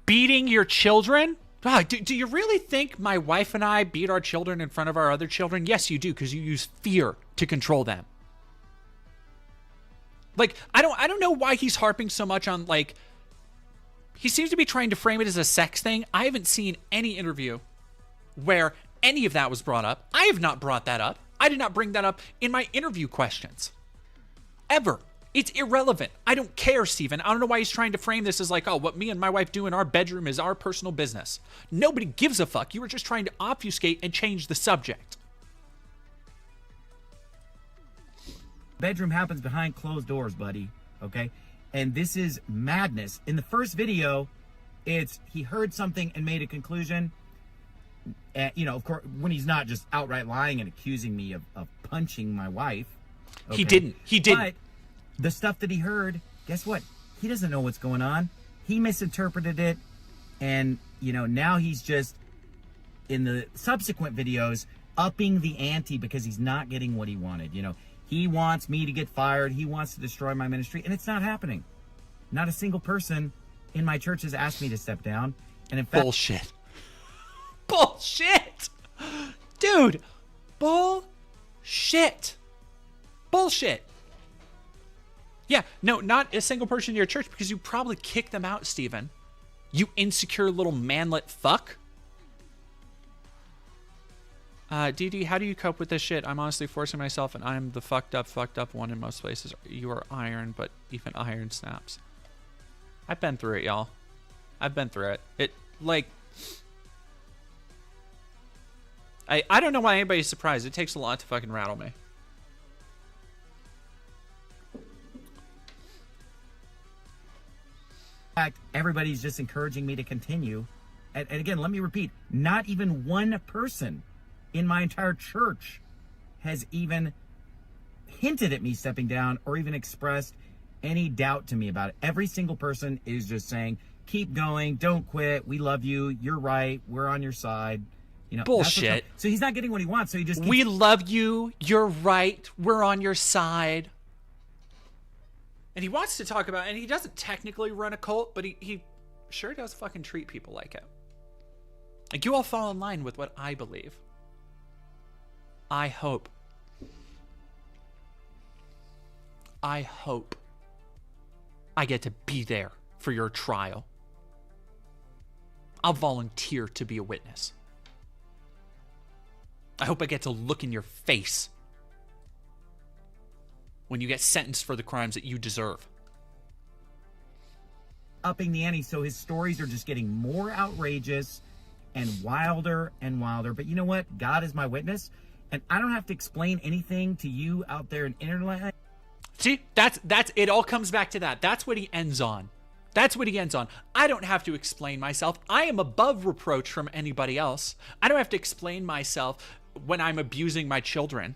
Speaker 1: Beating your children? Do you really think my wife and I beat our children in front of our other children? Yes, you do, because you use fear to control them. Like, I don't know why he's harping so much on, like, he seems to be trying to frame it as a sex thing. I haven't seen any interview where any of that was brought up. I have not brought that up. I did not bring that up in my interview questions. Ever. It's irrelevant. I don't care, Steven. I don't know why he's trying to frame this as like, oh, what me and my wife do in our bedroom is our personal business. Nobody gives a fuck. You were just trying to obfuscate and change the subject.
Speaker 5: Bedroom happens behind closed doors, buddy, okay? And this is madness. In the first video, it's he heard something and made a conclusion. You know, of course, when he's not just outright lying and accusing me of punching my wife. Okay?
Speaker 1: He didn't.
Speaker 5: But the stuff that he heard, guess what? He doesn't know what's going on. He misinterpreted it. And, you know, now he's just, in the subsequent videos, upping the ante because he's not getting what he wanted. You know, he wants me to get fired. He wants to destroy my ministry. And it's not happening. Not a single person in my church has asked me to step down. And in fact...
Speaker 1: Bullshit. Bullshit. Dude. Bullshit. Bullshit. Yeah, no, not a single person in your church because you probably kicked them out, Steven. You insecure little manlet fuck. DD, how do you cope with this shit? I'm honestly forcing myself and I'm the fucked up one in most places. You are iron, but even iron snaps. I've been through it, y'all. I've been through it. It, like... I don't know why anybody's surprised. It takes a lot to fucking rattle me.
Speaker 5: Fact, everybody's just encouraging me to continue. And again, let me repeat, not even one person in my entire church has even hinted at me stepping down or even expressed any doubt to me about it. Every single person is just saying, keep going, don't quit, we love you, you're right, we're on your side. You know,
Speaker 1: bullshit.
Speaker 5: So he's not getting what he wants, so he just keeps...
Speaker 1: We love you, you're right, we're on your side. And he wants to talk about, and he doesn't technically run a cult, but he sure does fucking treat people like it. Like, you all fall in line with what I believe. I hope I get to be there for your trial. I'll volunteer to be a witness. I hope I get to look in your face when you get sentenced for the crimes that you deserve.
Speaker 5: Upping the ante, so his stories are just getting more outrageous and wilder and wilder. But you know what? God is my witness, and I don't have to explain anything to you out there in internet.
Speaker 1: See, that's it. All comes back to that. That's what he ends on. That's what he ends on. I don't have to explain myself. I am above reproach from anybody else. I don't have to explain myself when I'm abusing my children.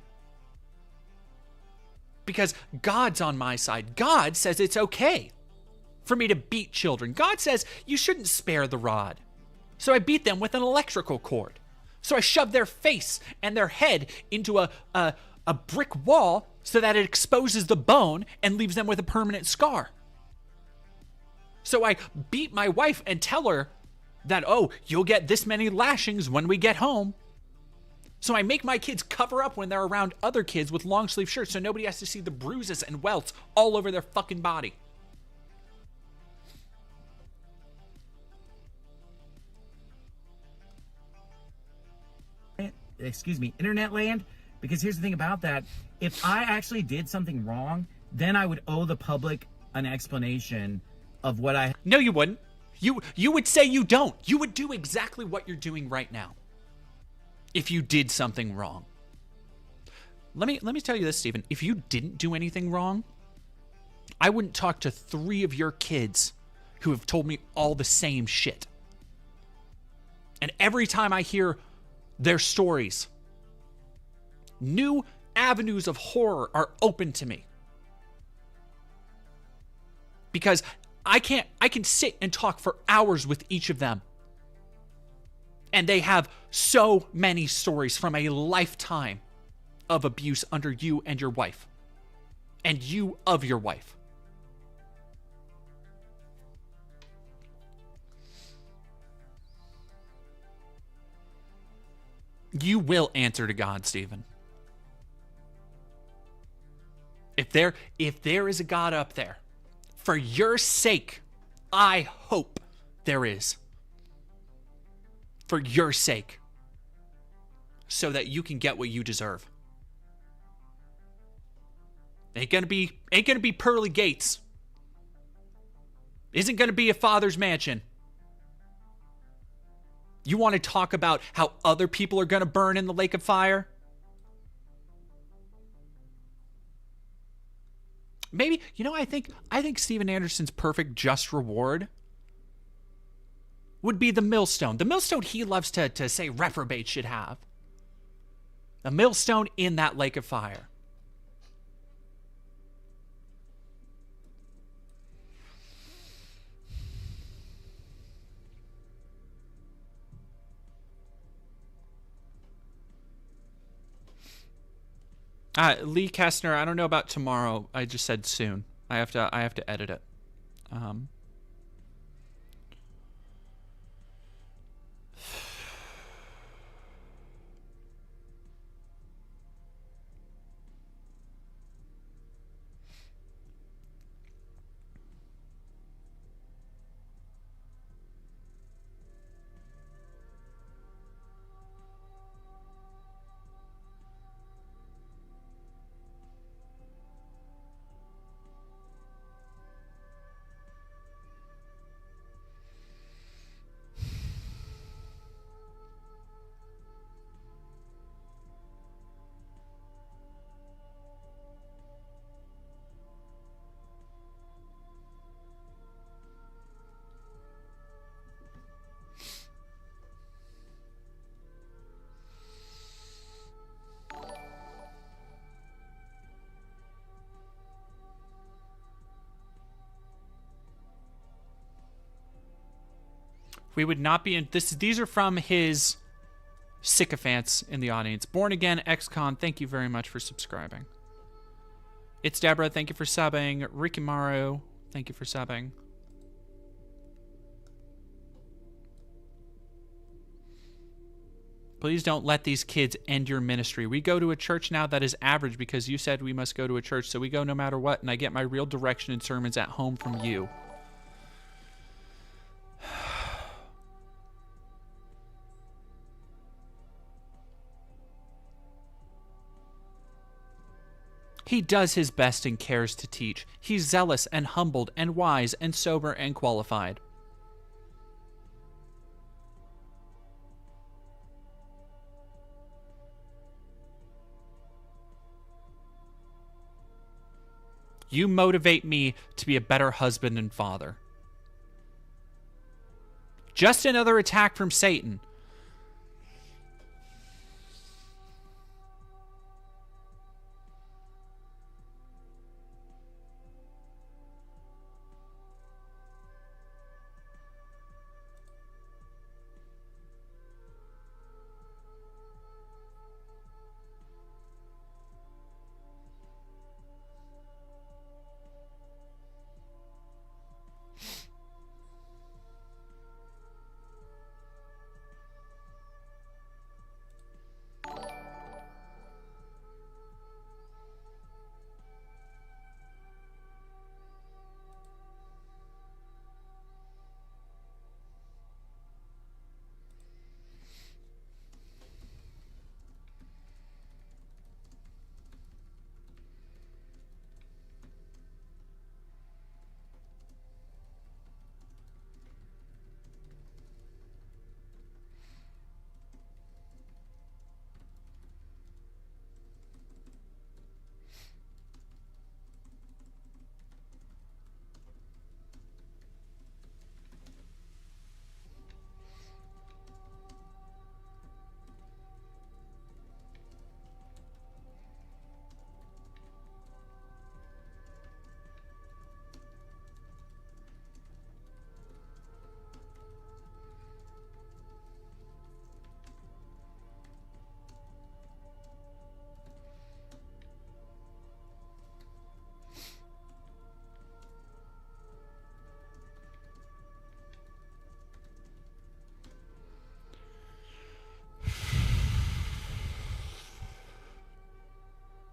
Speaker 1: Because God's on my side. God says it's okay for me to beat children. God says you shouldn't spare the rod. So I beat them with an electrical cord. So I shove their face and their head into a brick wall so that it exposes the bone and leaves them with a permanent scar. So I beat my wife and tell her that, oh, you'll get this many lashings when we get home. So I make my kids cover up when they're around other kids with long sleeve shirts so nobody has to see the bruises and welts all over their fucking body.
Speaker 5: Excuse me, internet land, because here's the thing about that. If I actually did something wrong, then I would owe the public an explanation of what I...
Speaker 1: No, you wouldn't. You would say you don't. You would do exactly what you're doing right now if you did something wrong. Let me tell you this, Stephen. If you didn't do anything wrong, I wouldn't talk to 3 of your kids who have told me all the same shit. And every time I hear their stories, new avenues of horror are open to me. Because I can sit and talk for hours with each of them. And they have so many stories from a lifetime of abuse under you and your wife. And you of your wife. You will answer to God, Stephen. If there is a God up there, for your sake, I hope there is. For your sake. So that you can get what you deserve. Ain't gonna be pearly gates. Isn't gonna be a father's mansion. You want to talk about how other people are gonna burn in the lake of fire? Maybe, you know, I think Steven Anderson's perfect just reward would be the millstone. The millstone he loves to say reprobates should have. A millstone in that lake of fire. Lee Kestner, I don't know about tomorrow. I just said soon. I have to edit it. We would not be in this. These are from his sycophants in the audience. Born Again XCon, thank you very much for subscribing. It's Deborah, thank you for subbing. Rikimaru, thank you for subbing. Please don't let these kids end your ministry. We go to a church now that is average because you said we must go to a church, so we go no matter what, and I get my real direction in sermons at home from you. He does his best and cares to teach. He's zealous and humbled and wise and sober and qualified. You motivate me to be a better husband and father. Just another attack from Satan.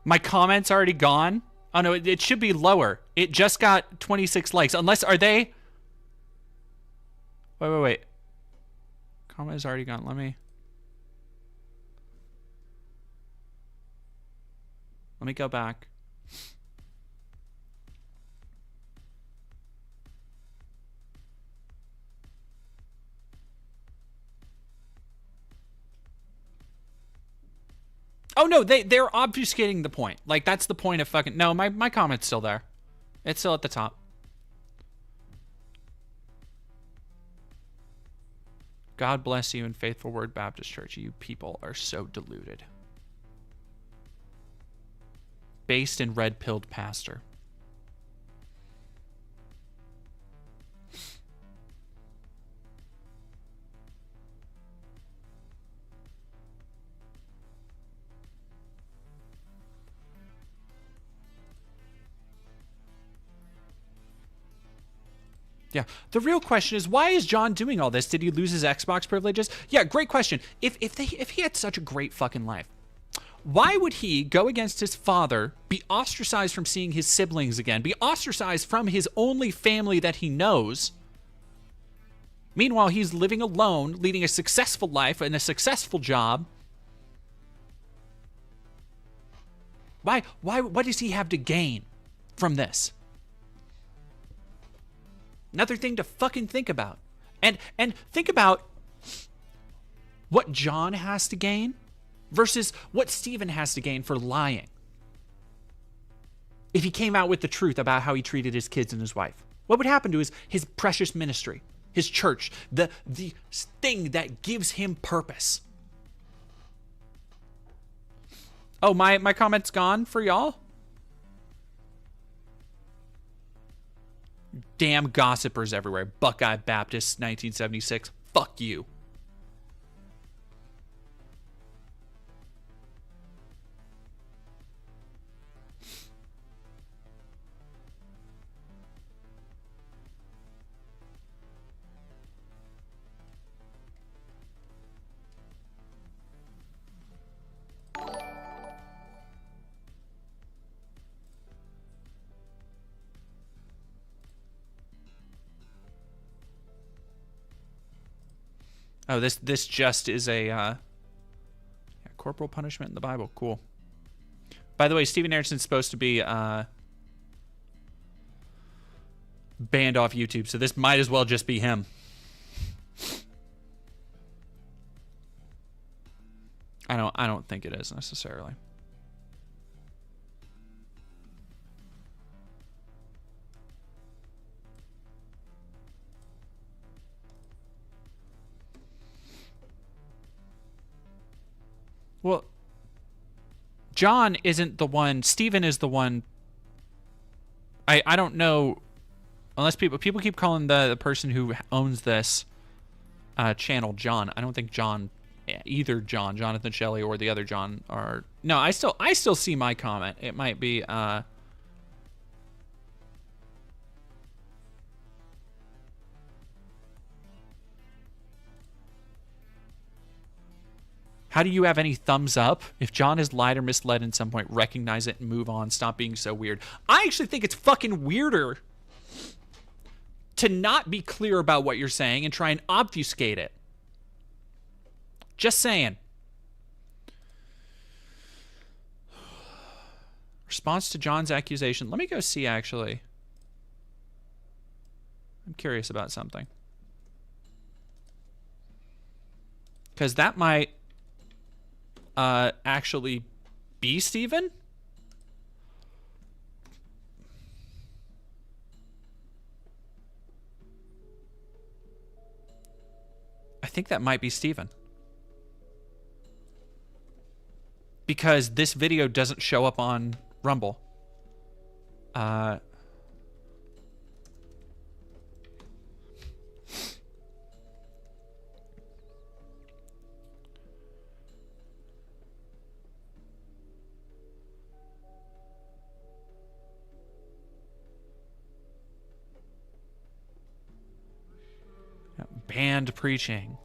Speaker 1: My comment's already gone. Oh no, it should be lower. It just got 26 likes. Unless, are they? Wait. Comment is already gone. Let me go back. Oh no, they're obfuscating the point. Like, that's the point of fucking... No, my comment's still there. It's still at the top. God bless you and Faithful Word Baptist Church. You people are so deluded. Based in red-pilled pastor. Yeah. The real question is, why is John doing all this? Did he lose his Xbox privileges? Yeah, great question. If he had such a great fucking life, why would he go against his father, be ostracized from seeing his siblings again, be ostracized from his only family that he knows? Meanwhile, he's living alone, leading a successful life and a successful job. Why? What does he have to gain from this? Another thing to fucking think about. And think about what John has to gain versus what Stephen has to gain for lying. If he came out with the truth about how he treated his kids and his wife, what would happen to his precious ministry, his church, the thing that gives him purpose? Oh, my comment's gone for y'all? Damn gossipers everywhere. Buckeye Baptist, 1976. Fuck you. Oh, this just is a corporal punishment in the Bible. Cool. By the way, Steven Eriksen's supposed to be banned off YouTube, so this might as well just be him. I don't think it is necessarily. Well, John isn't the one. Stephen is the one. I don't know, unless people keep calling the person who owns this channel John. I don't think either Jonathan Shelley or the other John are. No, I still see my comment. It might be how do you have any thumbs up? If John has lied or misled in some point, recognize it and move on. Stop being so weird. I actually think it's fucking weirder to not be clear about what you're saying and try and obfuscate it. Just saying. Response to John's accusation. Let me go see, actually. I'm curious about something. Because that might actually be Stephen? I think that might be Stephen. Because this video doesn't show up on Rumble. Banned preaching.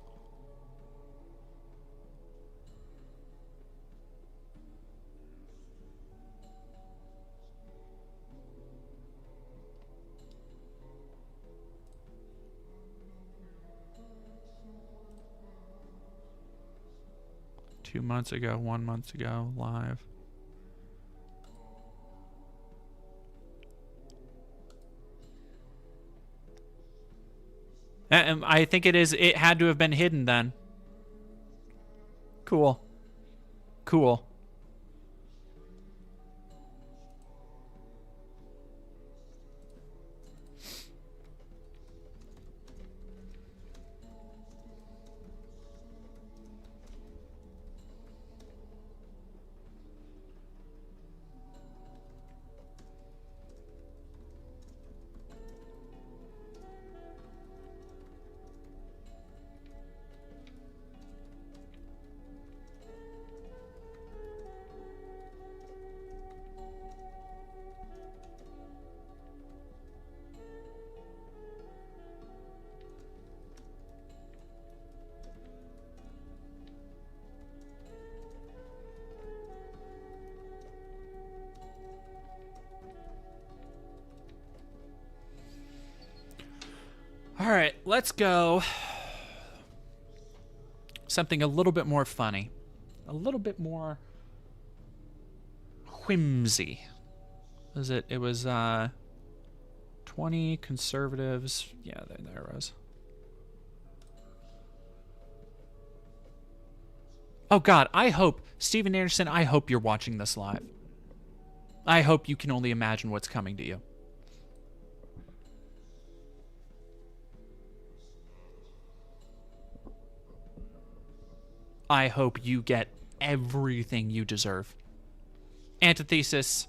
Speaker 1: Two months ago, 1 month ago, live. I think it had to have been hidden then. Cool. Cool. All right, let's go. Something a little bit more funny. A little bit more whimsy. Was it? It was 20 conservatives. Yeah, there it was. Oh God, I hope, Steven Anderson, I hope you're watching this live. I hope you can only imagine what's coming to you. I hope you get everything you deserve. Antithes,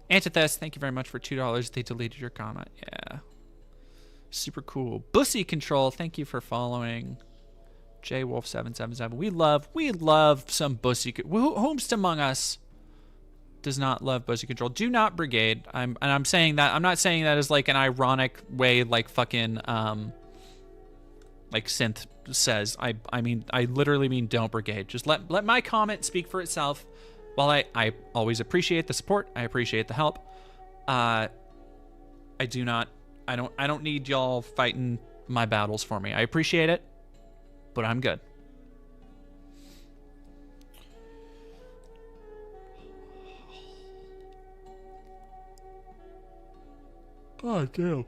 Speaker 1: thank you very much for $2. They deleted your comment. Yeah. Super cool. Bussy Control, thank you for following. JWolf777. We love some Bussy. Whomst among us does not love Bussy Control? Do not brigade. I'm saying that. I'm not saying that as like an ironic way, like fucking like Synth says. I mean, I literally mean don't brigade. Just let my comment speak for itself. While I always appreciate the support, I appreciate the help. I don't need y'all fighting my battles for me. I appreciate it, but I'm good. God damn.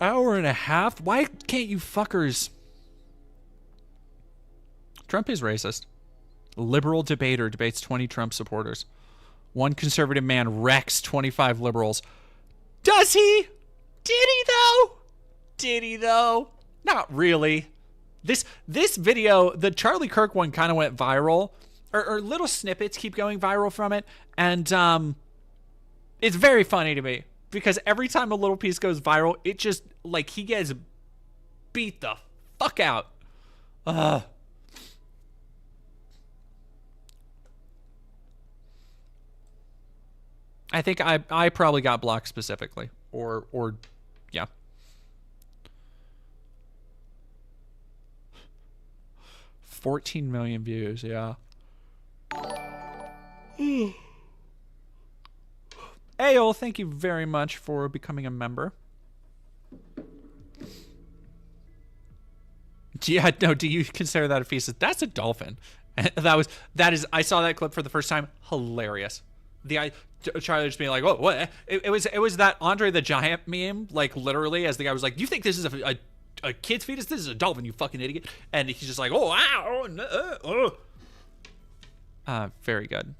Speaker 1: Hour and a half? Why can't you fuckers? Trump is racist. Liberal debater debates 20 Trump supporters. One conservative man wrecks 25 liberals. Does he? Did he though? Did he though? Not really. This video, the Charlie Kirk one, kind of went viral, or little snippets keep going viral from it, and it's very funny to me because every time a little piece goes viral, it just like he gets beat the fuck out. I think I probably got blocked specifically, or yeah. 14 million views, yeah. Aol, thank you very much for becoming a member. Yeah, no, do you consider that a feast? That's a dolphin. That is I saw that clip for the first time. Hilarious. Charlie just being like, "Oh, what?" It was that Andre the Giant meme, like literally, as the guy was like, "You think this is a kid's fetus? This is a dolphin, you fucking idiot!" And he's just like, "Oh, wow, oh, no, very good."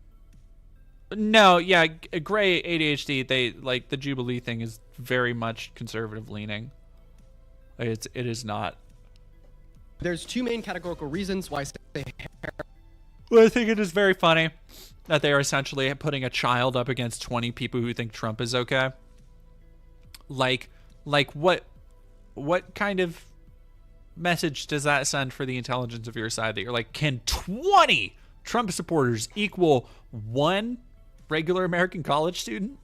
Speaker 1: No, yeah, Gray ADHD. They like the Jubilee thing is very much conservative leaning. It is not.
Speaker 7: There's two main categorical reasons why.
Speaker 1: Well, I think it is very funny that they are essentially putting a child up against 20 people who think Trump is okay. Like what kind of message does that send for the intelligence of your side that you're like, can 20 Trump supporters equal one regular American college student?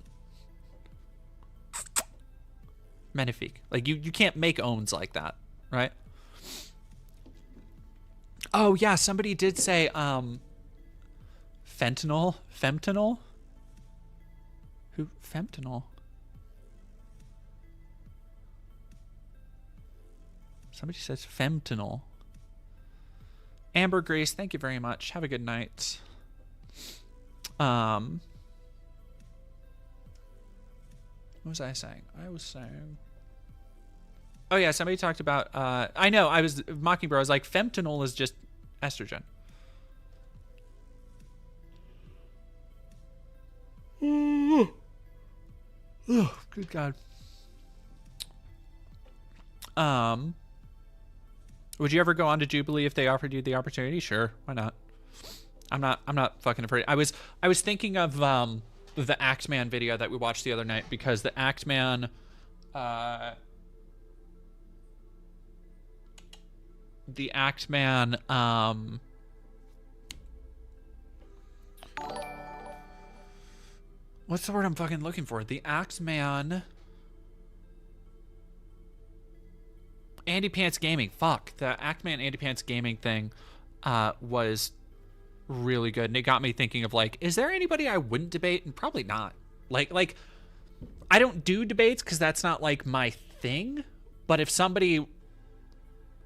Speaker 1: Magnifique. Like you can't make owns like that, right? Oh yeah, somebody did say fentanyl? Who? Fentanyl? Somebody says fentanyl. Amber Grace, thank you very much. Have a good night. What was I saying? I was saying... Oh yeah, somebody talked about... I know, I was... Mockingbird, I was like, fentanyl is just estrogen. Oh, good God. Would you ever go on to Jubilee if they offered you the opportunity? Sure, why not? I'm not fucking afraid. I was thinking of the Axeman video that we watched the other night because the Axeman what's the word I'm fucking looking for? The Axeman Andy Pants Gaming. Fuck. The Axeman Andy Pants Gaming thing was really good. And it got me thinking of like, is there anybody I wouldn't debate? And probably not. Like I don't do debates because that's not like my thing. But if somebody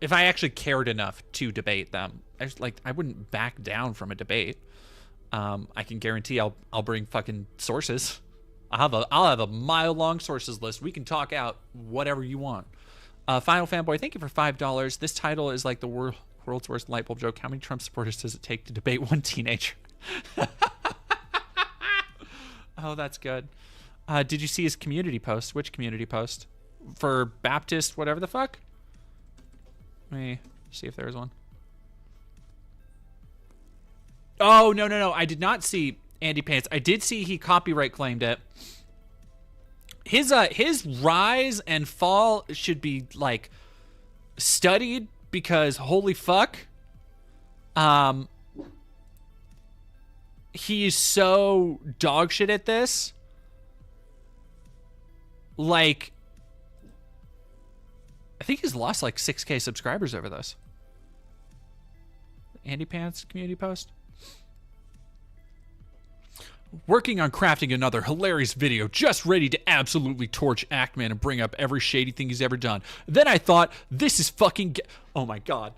Speaker 1: if I actually cared enough to debate them, I wouldn't back down from a debate. I can guarantee I'll bring fucking sources. I'll have a mile-long sources list. We can talk out whatever you want. Final Fanboy, thank you for $5. This title is like the world's worst light bulb joke. How many Trump supporters does it take to debate one teenager? Oh, that's good. Did you see his community post? Which community post? For Baptist, whatever the fuck? Let me see if there's one. Oh, no. I did not see Andy Pants. I did see he copyright claimed it. His rise and fall should be, like, studied because holy fuck. He is so dog shit at this. Like, I think he's lost like 6K subscribers over this. Andy Pants community post. Working on crafting another hilarious video, just ready to absolutely torch Actman and bring up every shady thing he's ever done. Then I thought, this is fucking oh my god.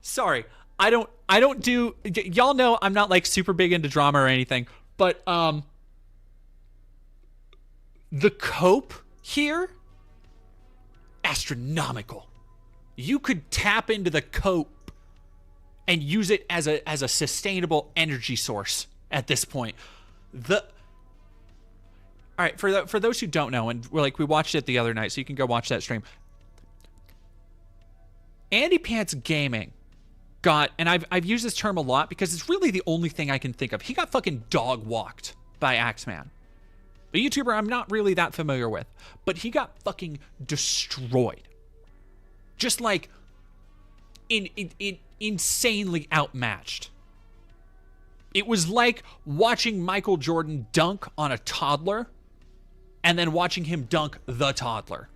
Speaker 1: Sorry. I don't do, y'all know I'm not like super big into drama or anything, but the cope here, astronomical. You could tap into the cope and use it as a sustainable energy source at this point. All right, for those who don't know, and we watched it the other night, so you can go watch that stream. Andy Pants Gaming got, and I've used this term a lot because it's really the only thing I can think of. He got fucking dog walked by Axeman, a YouTuber I'm not really that familiar with, but he got fucking destroyed. Just like insanely outmatched. It was like watching Michael Jordan dunk on a toddler and then watching him dunk the toddler.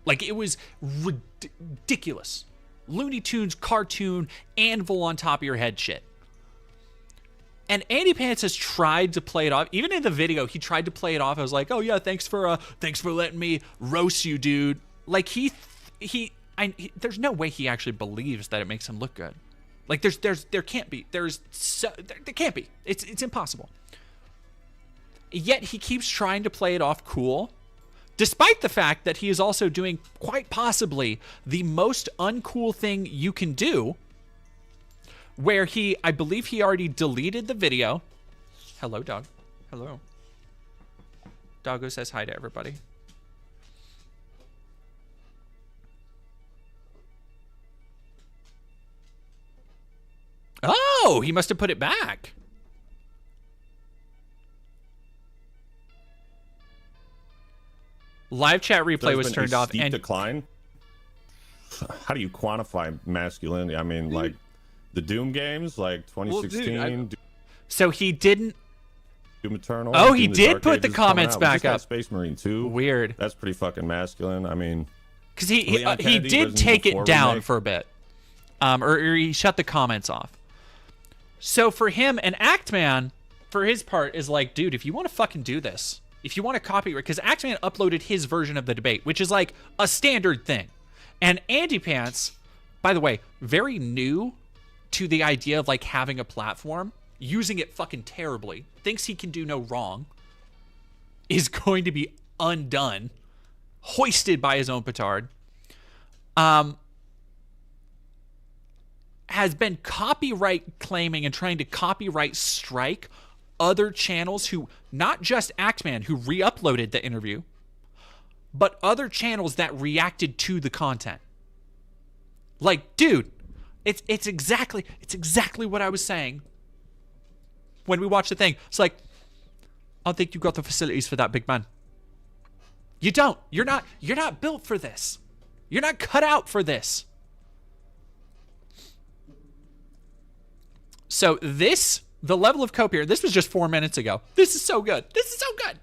Speaker 1: Like, it was ridiculous. Looney Tunes cartoon anvil on top of your head shit. And Andy Pants has tried to play it off. Even in the video, he tried to play it off. I was like, oh yeah, thanks for letting me roast you, dude. Like, there's no way he actually believes that it makes him look good. Like, there can't be. There can't be. It's impossible. Yet he keeps trying to play it off cool, despite the fact that he is also doing quite possibly the most uncool thing you can do, where I believe he already deleted the video. Hello, dog. Hello. Doggo says hi to everybody. Oh, he must have put it back. Live chat replay was turned off.
Speaker 8: And decline. How do you quantify masculinity? I mean, like the Doom games, like 2016.
Speaker 1: Well, dude, so he didn't.
Speaker 8: Doom Eternal.
Speaker 1: Oh, he did put the comments back up.
Speaker 8: Space Marine 2.
Speaker 1: Weird.
Speaker 8: That's pretty fucking masculine. I mean,
Speaker 1: because he did take it down for a bit, or he shut the comments off. So for him, and Actman, for his part, is like, dude, if you want to fucking do this, if you want to copyright, because Actman uploaded his version of the debate, which is like a standard thing. And Andy Pants, by the way, very new to the idea of like having a platform, using it fucking terribly, thinks he can do no wrong, is going to be undone, hoisted by his own petard. Has been copyright claiming and trying to copyright strike other channels who, not just Actman, who re-uploaded the interview, but other channels that reacted to the content. Like, dude, it's exactly what I was saying when we watched the thing. It's like, I don't think you got the facilities for that, big man. You don't. You're not built for this. You're not cut out for this. So the level of cope here, this was just 4 minutes ago. This is so good. This is so good.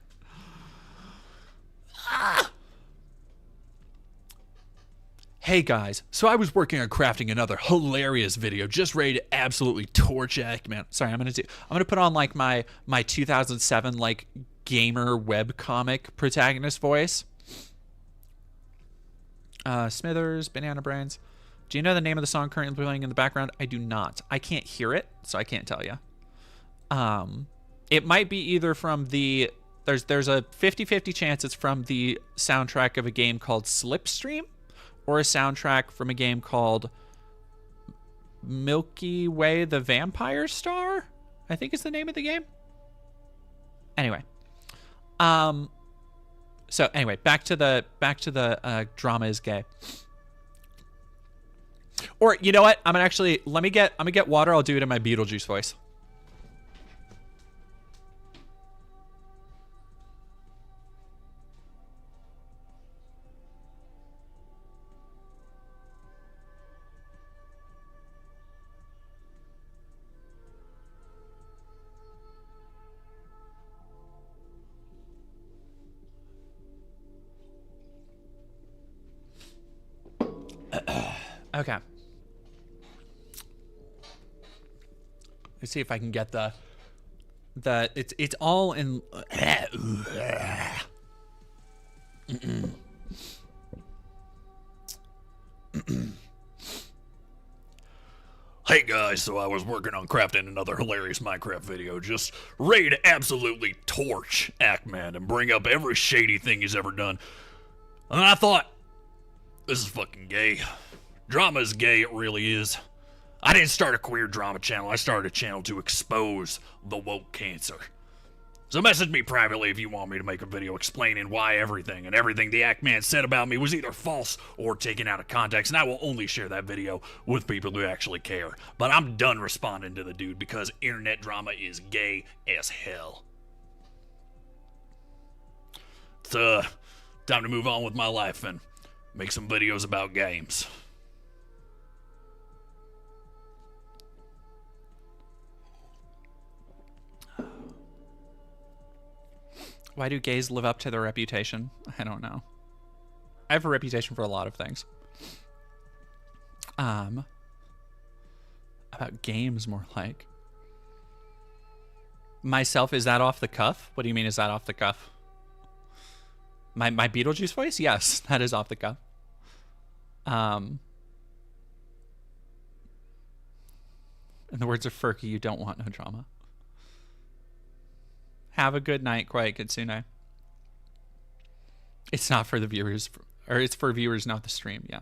Speaker 1: Hey guys, so I was working on crafting another hilarious video, just ready to absolutely torch Actman. Sorry, I'm gonna put on like my 2007 like gamer webcomic protagonist voice. Smithers, Banana Brains. Do you know the name of the song currently playing in the background? I do not. I can't hear it, so I can't tell you. It might be either from the... There's a 50-50 chance it's from the soundtrack of a game called Slipstream, or a soundtrack from a game called Milky Way the Vampire Star, I think is the name of the game. Anyway. So anyway, back to the drama is gay. Or you know what? I'm gonna get water. I'll do it in my Beetlejuice voice. Okay. Let's see if I can get the it's all in
Speaker 9: Hey guys, so I was working on crafting another hilarious Minecraft video, just ready to absolutely torch Ackman and bring up every shady thing he's ever done. And I thought, this is fucking gay. Drama is gay, it really is. I didn't start a queer drama channel, I started a channel to expose the woke cancer. So message me privately if you want me to make a video explaining why everything the Ackman said about me was either false or taken out of context, and I will only share that video with people who actually care. But I'm done responding to the dude because internet drama is gay as hell. It's time to move on with my life and make some videos about games.
Speaker 1: Why do gays live up to their reputation? I don't know. I have a reputation for a lot of things. About games, more like. Myself, is that off the cuff? What do you mean, is that off the cuff? My Beetlejuice voice? Yes, that is off the cuff. In the words of Furky, you don't want no drama. Have a good night, Quiet Kitsune. It's not for the viewers, or it's for viewers, not the stream. Yeah.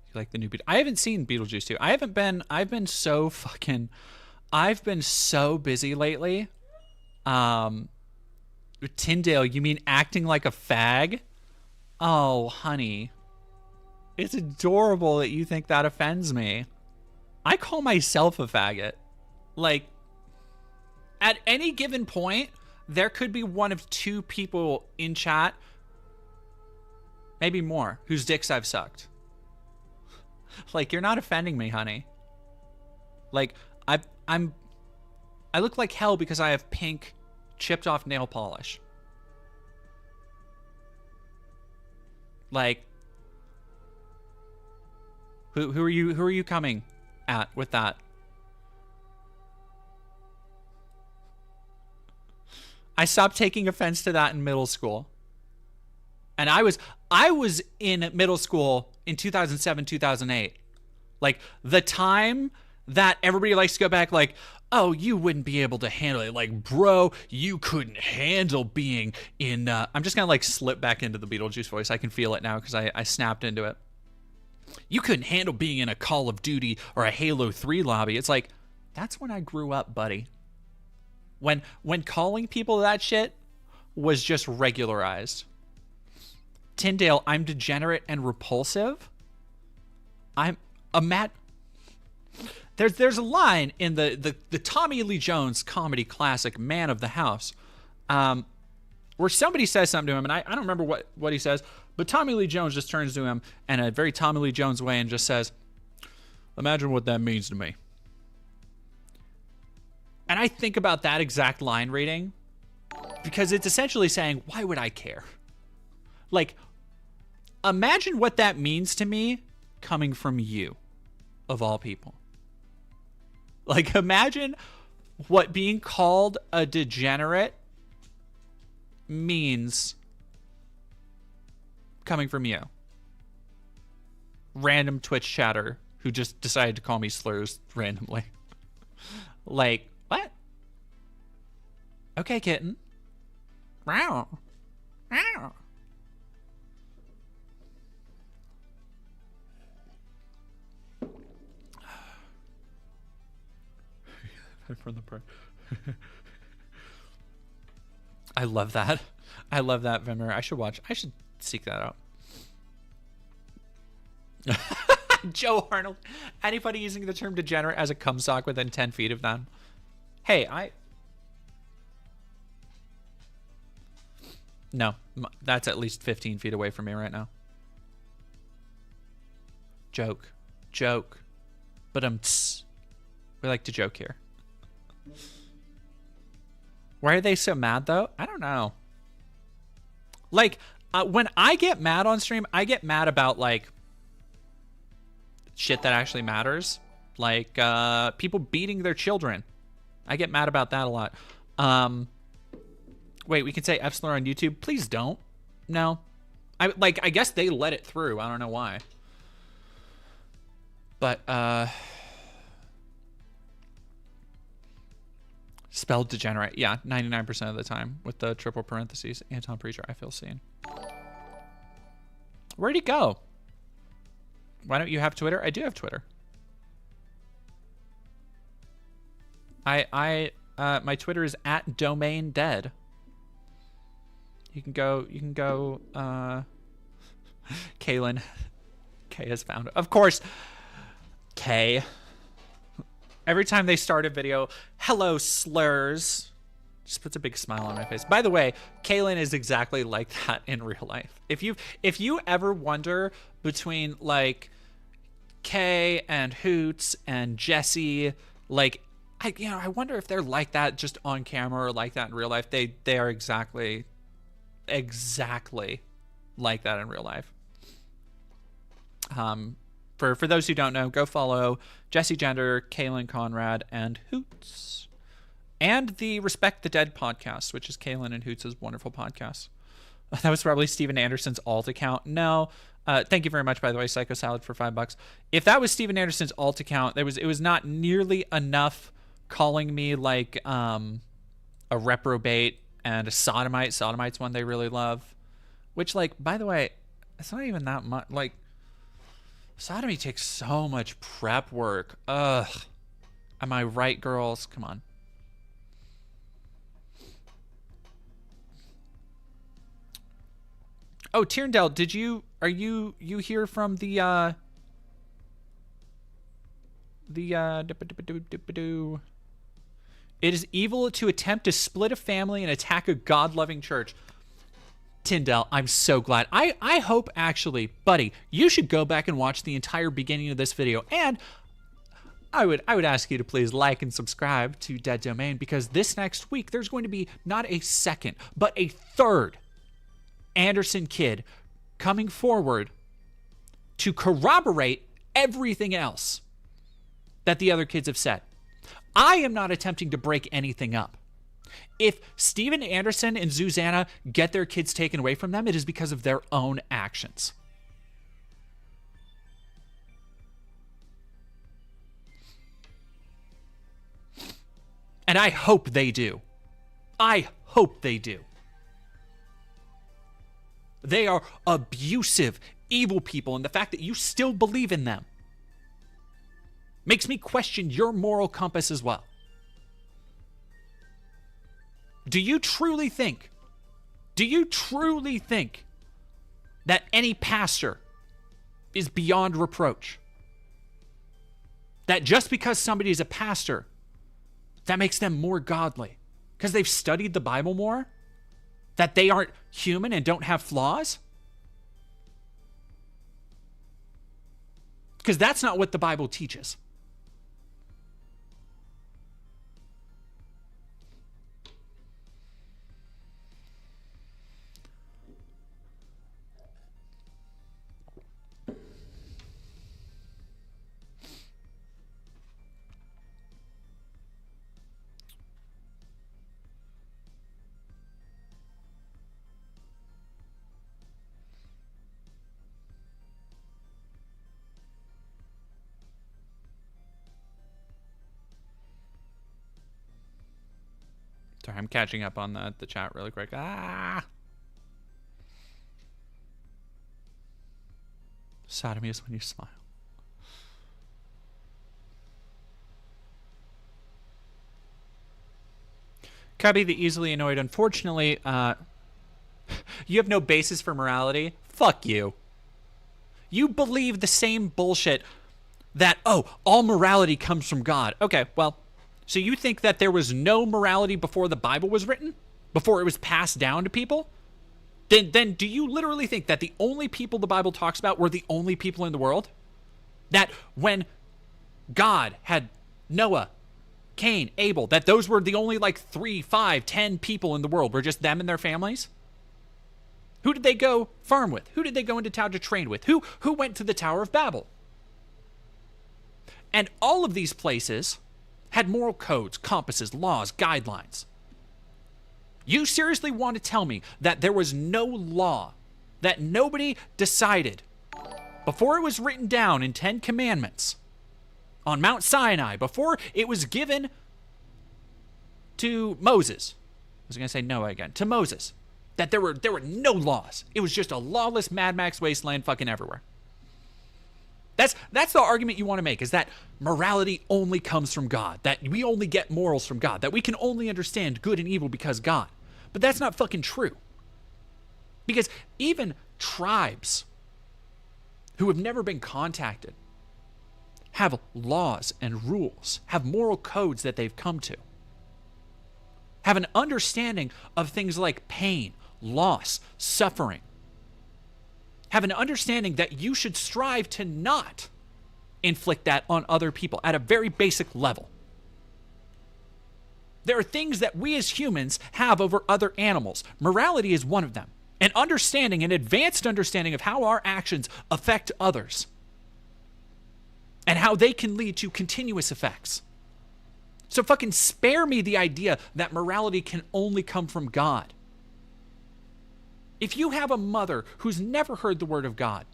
Speaker 1: You like the new Beetlejuice? I haven't seen Beetlejuice 2. I've been so busy lately. Tyndale, you mean acting like a fag? Oh, honey. It's adorable that you think that offends me. I call myself a faggot. Like, at any given point, there could be one of two people in chat, maybe more, whose dicks I've sucked. Like, you're not offending me, honey. Like, I look like hell because I have pink, chipped off nail polish. Like, who are you coming at with that? I stopped taking offense to that in middle school. And I was in middle school in 2007, 2008. Like, the time that everybody likes to go back like, oh, you wouldn't be able to handle it. Like, bro, you couldn't handle being in... I'm just going to, like, slip back into the Beetlejuice voice. I can feel it now because I snapped into it. You couldn't handle being in a Call of Duty or a Halo 3 lobby. It's like, that's when I grew up, buddy. When calling people that shit was just regularized. Tyndale, I'm degenerate and repulsive. I'm a mad... There's a line in the Tommy Lee Jones comedy classic Man of the House where somebody says something to him, and I don't remember what he says, but Tommy Lee Jones just turns to him in a very Tommy Lee Jones way and just says, imagine what that means to me. And I think about that exact line reading because it's essentially saying, why would I care? Like, imagine what that means to me coming from you, of all people. Like, imagine what being called a degenerate means coming from you. Random Twitch chatter who just decided to call me slurs randomly. Like, what? Okay, kitten. Wow. Wow. From the part. I love that. I love that, Vimmer. I should seek that out. Joe Arnold. Anybody using the term degenerate as a cum sock within 10 feet of them? Hey, No, that's at least 15 feet away from me right now. Joke. But we like to joke here. Why are they so mad though? I don't know. Like, when I get mad on stream, I get mad about like shit that actually matters. Like people beating their children. I get mad about that a lot. Wait, we can say F slur on YouTube? Please don't. No. I guess they let it through. I don't know why. But spelled degenerate. Yeah, 99% of the time with the triple parentheses. Anton Preacher, I feel seen. Where'd he go? Why don't you have Twitter? I do have Twitter. My Twitter is @domaindead. You can go, Kaylin. Kay has found it. Of course, Kay. Every time they start a video, hello slurs. Just puts a big smile on my face. By the way, Kaylin is exactly like that in real life. If you ever wonder between like Kay and Hoots and Jesse, like I wonder if they're like that just on camera or like that in real life. They are exactly like that in real life. For those who don't know, go follow Jesse Gender, Kaylin Conrad, and Hoots. And the Respect the Dead podcast, which is Kaylin and Hoots' wonderful podcast. That was probably Steven Anderson's alt account. No. Thank you very much, by the way, Psycho Salad for $5. If that was Steven Anderson's alt account, it was not nearly enough calling me like a reprobate and a sodomite. Sodomite's one they really love. Which, like, by the way, it's not even that much. Like, sodomy takes so much prep work. Ugh. Am I right, girls? Come on. Oh, Tierndale, are you here from the It is evil to attempt to split a family and attack a God-loving church. Tyndall, I'm so glad. I hope, actually, buddy, you should go back and watch the entire beginning of this video. And I would ask you to please like and subscribe to Dead Domain, because this next week there's going to be not a second, but a third Anderson kid coming forward to corroborate everything else that the other kids have said. I am not attempting to break anything up. If Steven Anderson and Zuzana get their kids taken away from them, it is because of their own actions. And I hope they do. I hope they do. They are abusive, evil people, and the fact that you still believe in them makes me question your moral compass as well. Do you truly think that any pastor is beyond reproach? That just because somebody is a pastor, that makes them more godly? Because they've studied the Bible more? That they aren't human and don't have flaws? Because that's not what the Bible teaches. Sorry, I'm catching up on the chat really quick. Sodomy is when you smile. Cubby the easily annoyed. Unfortunately, you have no basis for morality. Fuck you. You believe the same bullshit that, oh, all morality comes from God. Okay, well, so you think that there was no morality before the Bible was written? Before it was passed down to people? Then do you literally think that the only people the Bible talks about were the only people in the world? That when God had Noah, Cain, Abel, that those were the only like 3, 5, 10 people in the world, were just them and their families? Who did they go farm with? Who did they go into town to train with? Who went to the Tower of Babel? And all of these places had moral codes, compasses, laws, guidelines. You seriously want to tell me that there was no law, that nobody decided before it was written down in 10 Commandments on Mount Sinai, before it was given to Moses? I was going to say Noah again. To Moses. That there were no laws. It was just a lawless Mad Max wasteland fucking everywhere. That's the argument you want to make, is that morality only comes from God, that we only get morals from God, that we can only understand good and evil because God. But that's not fucking true. Because even tribes who have never been contacted have laws and rules, have moral codes that they've come to, have an understanding of things like pain, loss, suffering, have an understanding that you should strive to not inflict that on other people at a very basic level. There are things that we as humans have over other animals. Morality is one of them. An understanding, an advanced understanding of how our actions affect others and how they can lead to continuous effects. So fucking spare me the idea that morality can only come from God. If you have a mother who's never heard the word of God,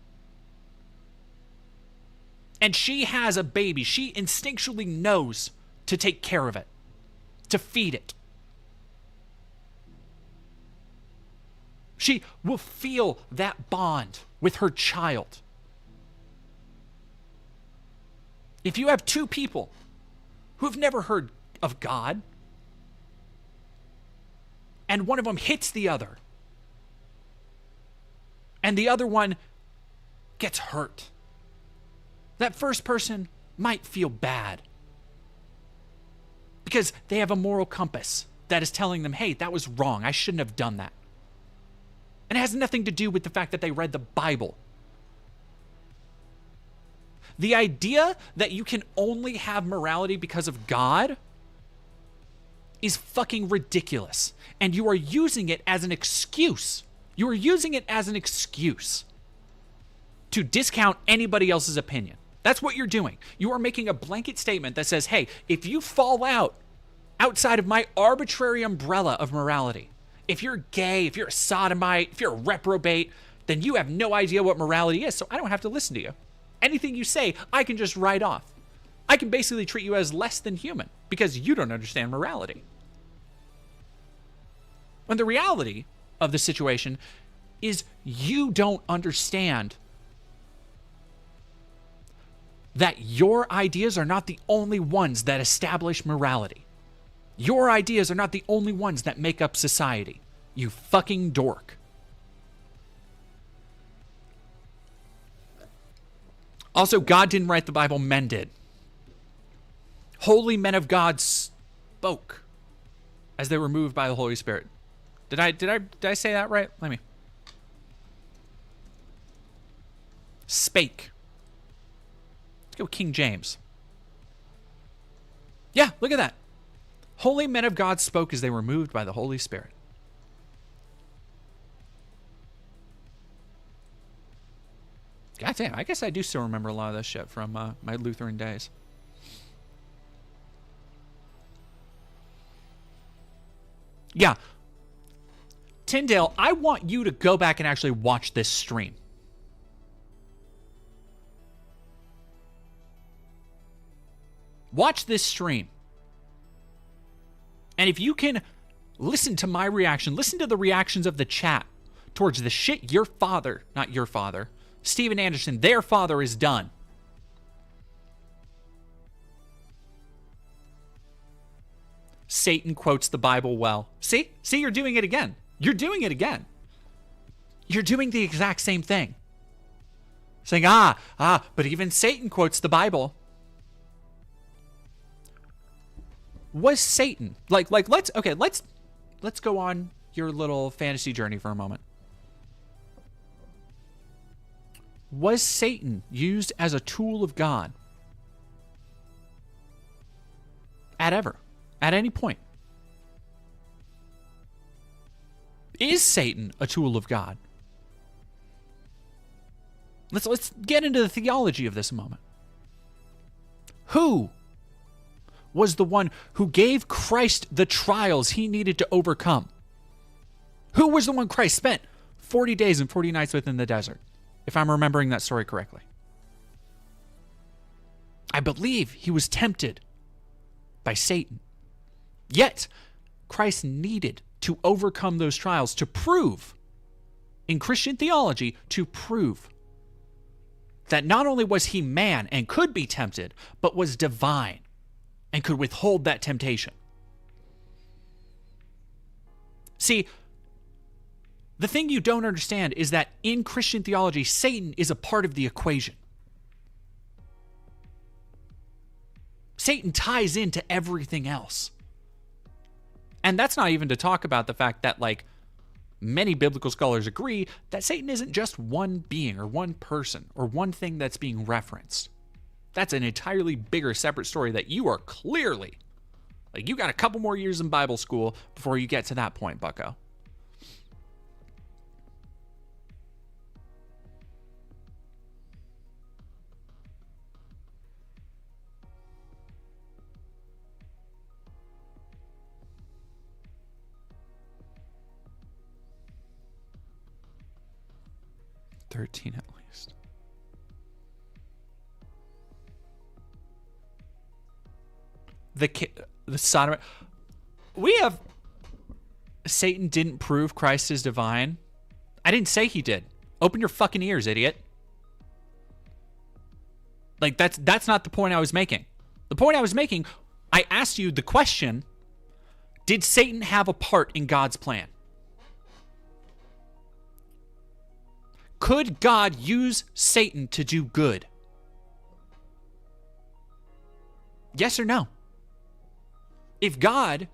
Speaker 1: and she has a baby, she instinctually knows to take care of it, to feed it. She will feel that bond with her child. If you have two people who have never heard of God, and one of them hits the other, and the other one gets hurt, that first person might feel bad because they have a moral compass that is telling them, hey, that was wrong. I shouldn't have done that. And it has nothing to do with the fact that they read the Bible. The idea that you can only have morality because of God is fucking ridiculous. And you are using it as an excuse. You are using it as an excuse to discount anybody else's opinion. That's what you're doing. You are making a blanket statement that says, hey, if you fall outside of my arbitrary umbrella of morality, if you're gay, if you're a sodomite, if you're a reprobate, then you have no idea what morality is, so I don't have to listen to you. Anything you say, I can just write off. I can basically treat you as less than human because you don't understand morality. When the reality of the situation is you don't understand that your ideas are not the only ones that establish morality. Your ideas are not the only ones that make up society. You fucking dork. Also, God didn't write the Bible, men did. Holy men of God spoke as they were moved by the Holy Spirit. Did I say that right? Let me. Spake. Let's go King James. Yeah, look at that. Holy men of God spoke as they were moved by the Holy Spirit. God damn, I guess I do still remember a lot of this shit from my Lutheran days. Yeah. Tyndale, I want you to go back and actually watch this stream. Watch this stream. And if you can Listen to my reaction. Listen to the reactions of the chat towards the shit your father, not your father, Steven Anderson, their father is done. Satan quotes the Bible well. See, you're doing it again. You're doing it again. You're doing the exact same thing. Saying, but even Satan quotes the Bible. Was Satan, let's go on your little fantasy journey for a moment. Was Satan used as a tool of God? At any point? Is Satan a tool of God? Let's get into the theology of this a moment. Who was the one who gave Christ the trials he needed to overcome? Who was the one Christ spent 40 days and 40 nights with in the desert, if I'm remembering that story correctly? I believe he was tempted by Satan. Yet, Christ needed to overcome those trials to prove, in Christian theology, to prove that not only was he man and could be tempted, but was divine and could withhold that temptation. See, the thing you don't understand is that in Christian theology, Satan is a part of the equation. Satan ties into everything else. And that's not even to talk about the fact that, many biblical scholars agree that Satan isn't just one being or one person or one thing that's being referenced. That's an entirely bigger, separate story that you are clearly, you got a couple more years in Bible school before you get to that point, bucko. $13 at least. The Sodom. We have. Satan didn't prove Christ is divine. I didn't say he did. Open your fucking ears, idiot. That's not the point I was making. The point I was making, I asked you the question, did Satan have a part in God's plan? Could God use Satan to do good? Yes or no? If God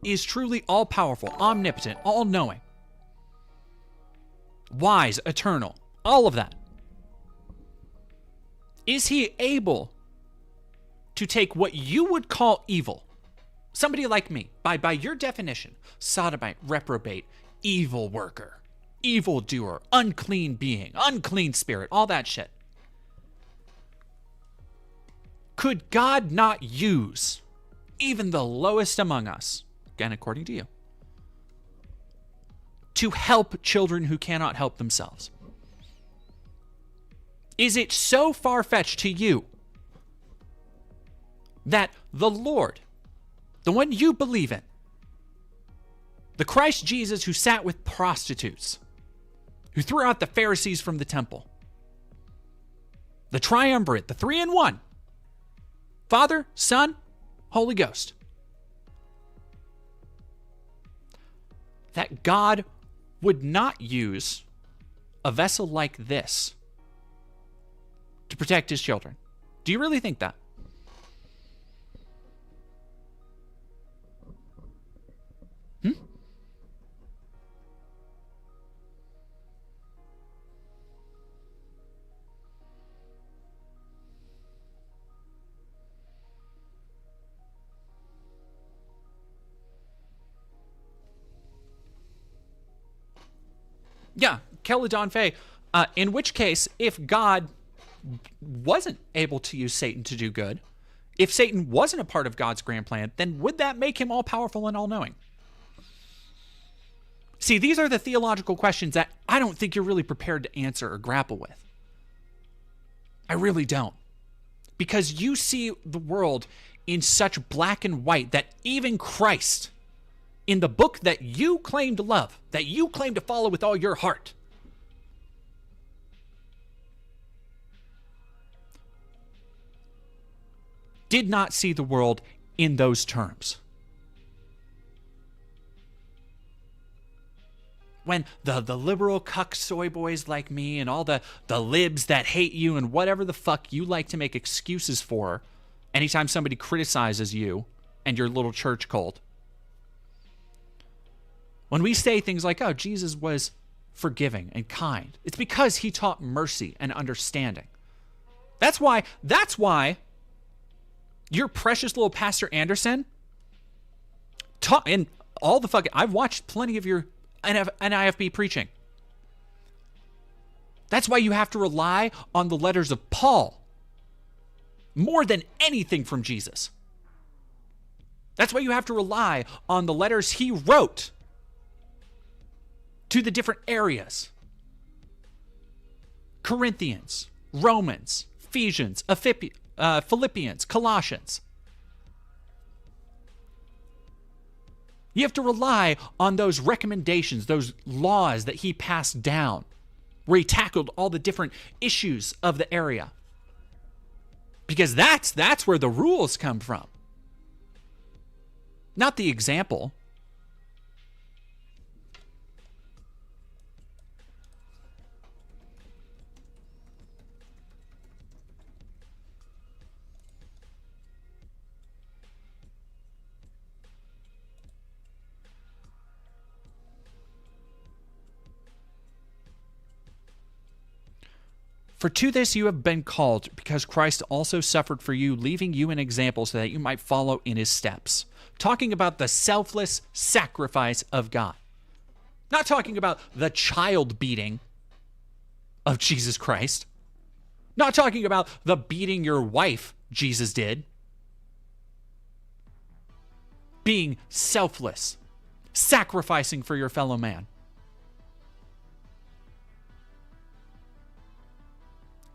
Speaker 1: is truly all-powerful, omnipotent, all-knowing, wise, eternal, all of that, is he able to take what you would call evil, somebody like me, by your definition, sodomite, reprobate, evil worker, evil doer, unclean being, unclean spirit, all that shit. Could God not use even the lowest among us, again, according to you, to help children who cannot help themselves? Is it so far-fetched to you that the Lord, the one you believe in, the Christ Jesus who sat with prostitutes, who threw out the Pharisees from the temple, the triumvirate, the 3-in-1, Father, Son, Holy Ghost, that God would not use a vessel like this to protect his children? Do you really think that? Yeah, Keladon Faye. In which case, if God wasn't able to use Satan to do good, if Satan wasn't a part of God's grand plan, then would that make him all-powerful and all-knowing? See, these are the theological questions that I don't think you're really prepared to answer or grapple with. I really don't. Because you see the world in such black and white that even Christ in the book that you claim to love, that you claim to follow with all your heart, did not see the world in those terms. When the liberal cuck soy boys like me and all the libs that hate you and whatever the fuck you like to make excuses for anytime somebody criticizes you and your little church cult, when we say things like, oh, Jesus was forgiving and kind, it's because he taught mercy and understanding. That's why your precious little Pastor Anderson taught, and all the fucking, I've watched plenty of your NIFB preaching. That's why you have to rely on the letters of Paul more than anything from Jesus. That's why you have to rely on the letters he wrote to the different areas. Corinthians, Romans, Ephesians, Philippians, Colossians. You have to rely on those recommendations, those laws that he passed down, where he tackled all the different issues of the area. Because that's where the rules come from. Not the example. For to this you have been called, because Christ also suffered for you, leaving you an example so that you might follow in his steps. Talking about the selfless sacrifice of God. Not talking about the child beating of Jesus Christ. Not talking about the beating your wife Jesus did. Being selfless. Sacrificing for your fellow man.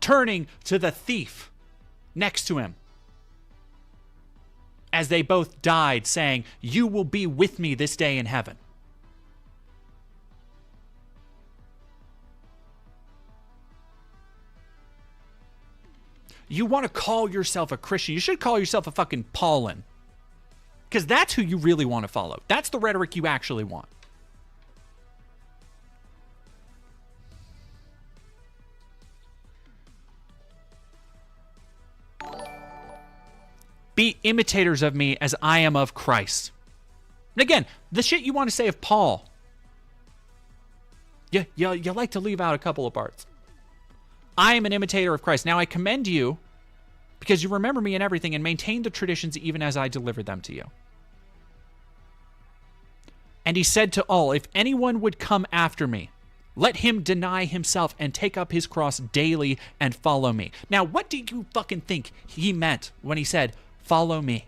Speaker 1: Turning to the thief next to him as they both died, saying, you will be with me this day in heaven. You want to call yourself a Christian, you should call yourself a fucking Pauline. Because that's who you really want to follow. That's the rhetoric you actually want. Be imitators of me as I am of Christ. And again, the shit you want to say of Paul, you like to leave out a couple of parts. I am an imitator of Christ. Now I commend you because you remember me in everything and maintain the traditions even as I delivered them to you. And he said to all, if anyone would come after me, let him deny himself and take up his cross daily and follow me. Now, what do you fucking think he meant when he said, follow me?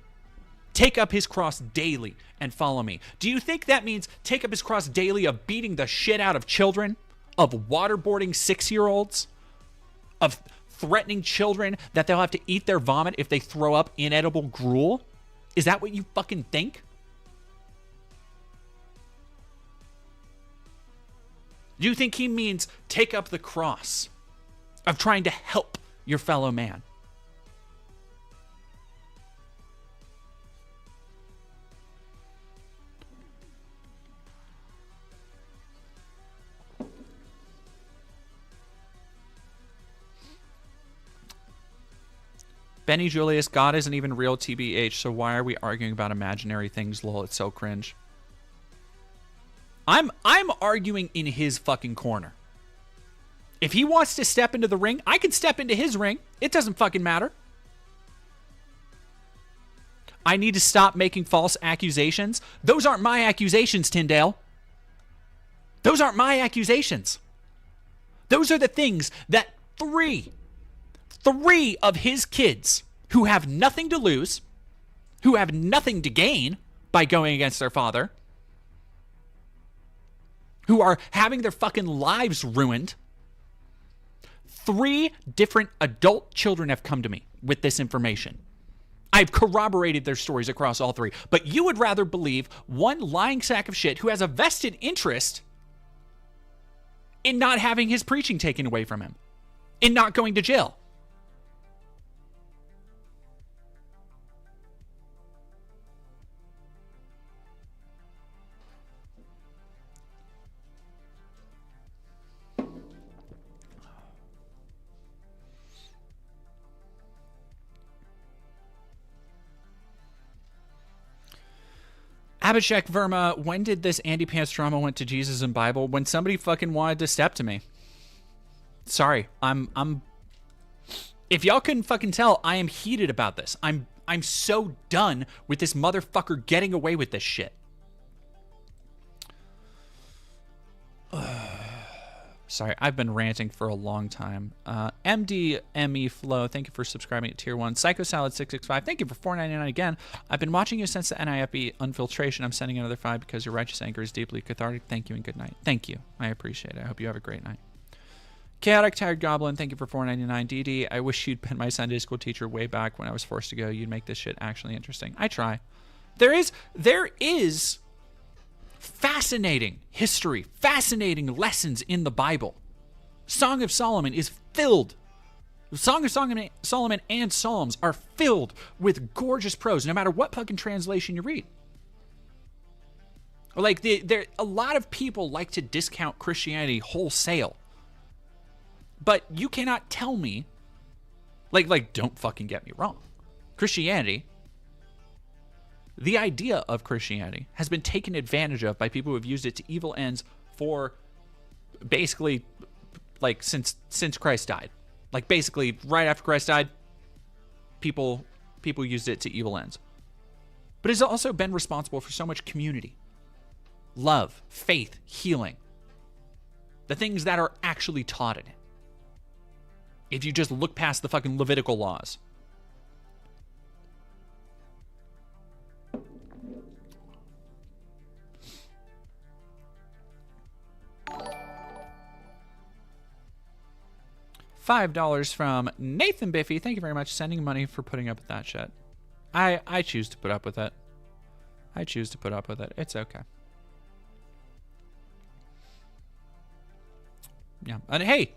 Speaker 1: Take up his cross daily and follow me. Do you think that means take up his cross daily of beating the shit out of children, of waterboarding 6-year-olds, of threatening children that they'll have to eat their vomit if they throw up inedible gruel? Is that what you fucking think? Do you think he means take up the cross of trying to help your fellow man? Benny Julius, God isn't even real, TBH, so why are we arguing about imaginary things? Lol, it's so cringe. I'm arguing in his fucking corner. If he wants to step into the ring, I can step into his ring. It doesn't fucking matter. I need to stop making false accusations. Those aren't my accusations, Tyndale. Those aren't my accusations. Those are the things that three of his kids who have nothing to lose, who have nothing to gain by going against their father, who are having their fucking lives ruined. 3 different adult children have come to me with this information. I I've corroborated their stories across all three. But you would rather believe one lying sack of shit who has a vested interest in not having his preaching taken away from him, in not going to jail. Abhishek Verma, when did this Andy Pants drama went to Jesus and Bible? When somebody fucking wanted to step to me. Sorry, I'm if y'all couldn't fucking tell, I am heated about this. I'm so done with this motherfucker getting away with this shit. Sorry, I've been ranting for a long time. MDME Flow, thank you for subscribing at Tier 1. Psycho Salad 665, thank you for $4.99 again. I've been watching you since the NIFB Unfiltration. I'm sending another 5 because your righteous anger is deeply cathartic. Thank you and good night. Thank you. I appreciate it. I hope you have a great night. Chaotic Tired Goblin, thank you for $4.99. DD, I wish you'd been my Sunday school teacher way back when I was forced to go. You'd make this shit actually interesting. I try. There is fascinating history, fascinating lessons in the Bible. Song of Solomon is filled. Song of Solomon and Psalms are filled with gorgeous prose, no matter what fucking translation you read. Like, a lot of people like to discount Christianity wholesale. But you cannot tell me, like, don't fucking get me wrong. Christianity, the idea of Christianity has been taken advantage of by people who have used it to evil ends for basically, like, since Christ died. Like, basically, right after Christ died, people used it to evil ends. But it's also been responsible for so much community, love, faith, healing. The things that are actually taught in it. If you just look past the fucking Levitical laws. $5 from Nathan Biffy. Thank you very much. Sending money for putting up with that shit. I choose to put up with it. I choose to put up with it. It's okay. Yeah. And hey,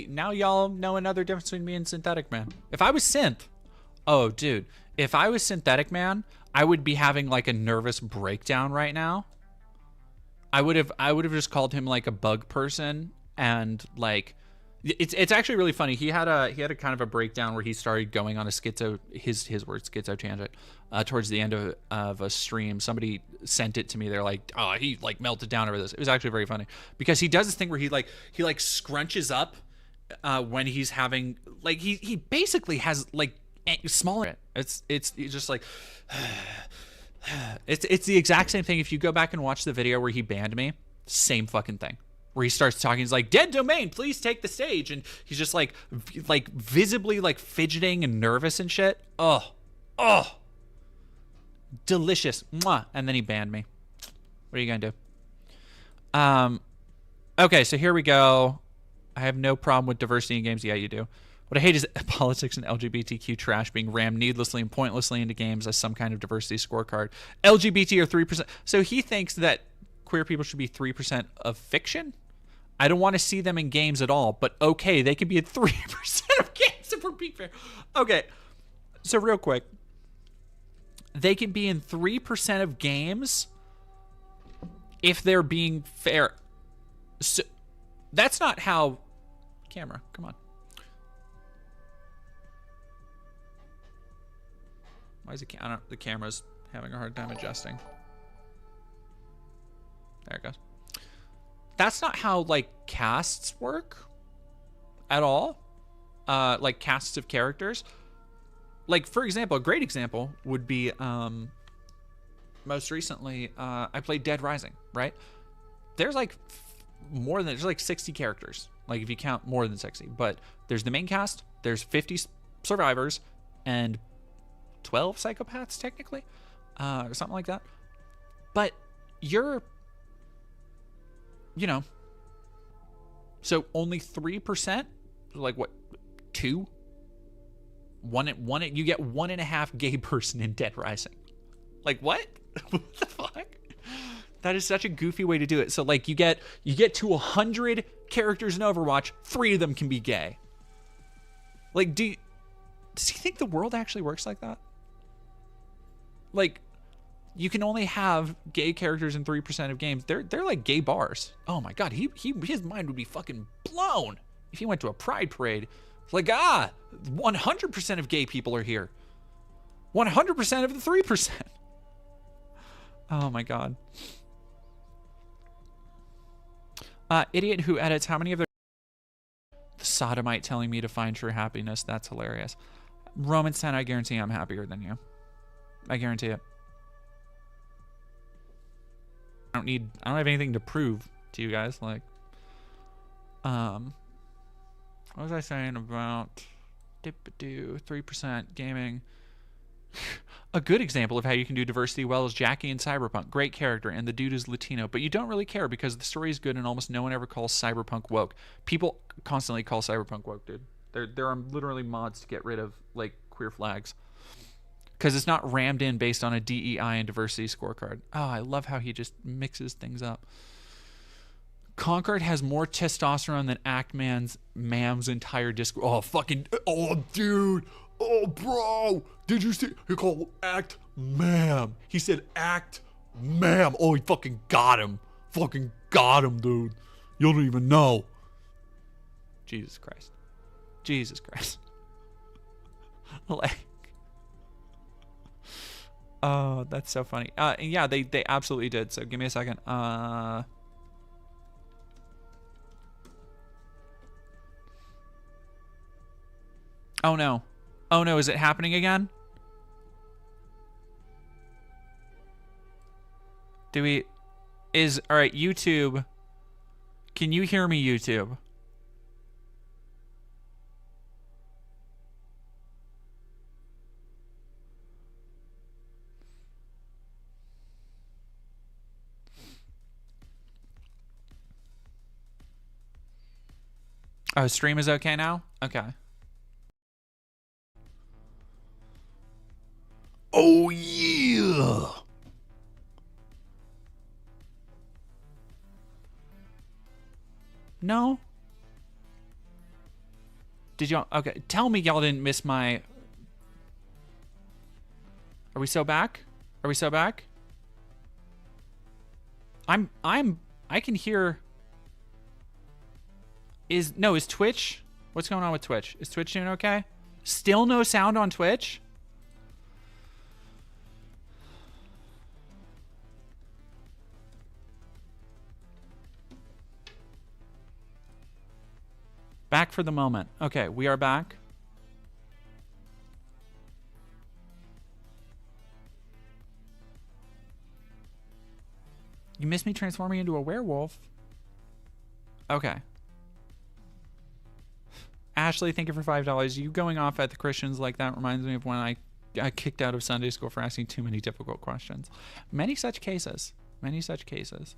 Speaker 1: now y'all know another difference between me and Synthetic Man. If I was Synth, oh dude, if I was Synthetic Man, I would be having like a nervous breakdown right now. I would have just called him like a bug person, and like it's actually really funny. He had a kind of a breakdown where he started going on a schizo tangent towards the end of a stream. Somebody sent it to me. They're like, oh, he like melted down over this. It was actually very funny because he does this thing where he scrunches up when he's having like he basically has like smaller. It's just like it's the exact same thing. If you go back and watch the video where he banned me, same fucking thing. Where he starts talking, he's like, "Dead Domain, please take the stage," and he's just like visibly like fidgeting and nervous and shit. Oh, delicious. Mwah. And then he banned me. What are you gonna do? Okay, so here we go. I have no problem with diversity in games. Yeah, you do. What I hate is politics and LGBTQ trash being rammed needlessly and pointlessly into games as some kind of diversity scorecard. LGBT are 3%. So he thinks that queer people should be 3% of fiction? I don't want to see them in games at all, but okay, they can be in 3% of games if we're being fair. Okay, so real quick. They can be in 3% of games if they're being fair. So that's not how... Camera, come on. Why is the camera's having a hard time adjusting? There it goes. That's not how like casts work at all. Like casts of characters. Like for example, a great example would be most recently I played Dead Rising, right? There's like there's like 60 characters. Like if you count more than 60, but there's the main cast, there's 50 survivors and 12 psychopaths technically, or something like that. But you're, you know, so only 3%, like what, 2 You get 1.5 gay person in Dead Rising. Like, what? What the fuck? That is such a goofy way to do it. So like you get to 100 characters in Overwatch, 3 of them can be gay. Like, does he think the world actually works like that? Like, you can only have gay characters in 3% of games. They're like gay bars. Oh my god, his mind would be fucking blown if he went to a pride parade. It's like, 100% of gay people are here. 100% of the 3%. Oh my god. Idiot who edits how many of their... The sodomite telling me to find true happiness. That's hilarious. Romans 10, I guarantee I'm happier than you. I guarantee it. I don't have anything to prove to you guys. Like, what was I saying about 3% gaming? A good example of how you can do diversity well is Jackie in Cyberpunk. Great character, and the dude is Latino, but you don't really care because the story is good and almost no one ever calls Cyberpunk woke. People constantly call Cyberpunk woke, dude. There are literally mods to get rid of like queer flags. Because it's not rammed in based on a DEI and diversity scorecard. Oh, I love how he just mixes things up. Concord has more testosterone than Mam's entire disc. Oh, fucking. Oh, dude. Oh, bro. Did you see? He called Act Mam. He said Act Mam. Oh, he fucking got him. Fucking got him, dude. You don't even know. Jesus Christ. Jesus Christ. Like. Oh, that's so funny. Yeah, they absolutely did. So give me a second. Oh no. Oh no, is it happening again? All right, YouTube. Can you hear me, YouTube? Oh, stream is okay now? Okay.
Speaker 9: Oh, yeah.
Speaker 1: No? Did y'all... Okay, tell me y'all didn't miss my... Are we so back? Are we so back? I can hear... Is Twitch? What's going on with Twitch? Is Twitch doing okay? Still no sound on Twitch? Back for the moment. Okay, we are back. You missed me transforming into a werewolf? Okay. Ashley, thank you for $5. You going off at the Christians like that reminds me of when I got kicked out of Sunday school for asking too many difficult questions. Many such cases. Many such cases.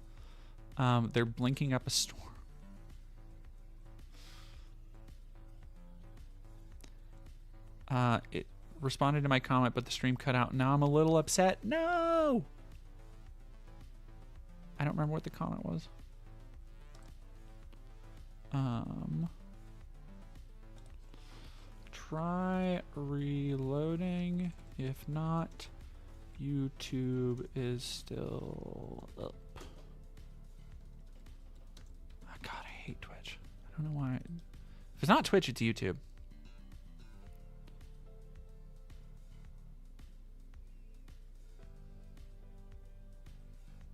Speaker 1: They're blinking up a storm. It responded to my comment, but the stream cut out. Now I'm a little upset. No! I don't remember what the comment was. Try reloading. If not, YouTube is still up. Oh, God, I hate Twitch. I don't know why. If it's not Twitch, it's YouTube.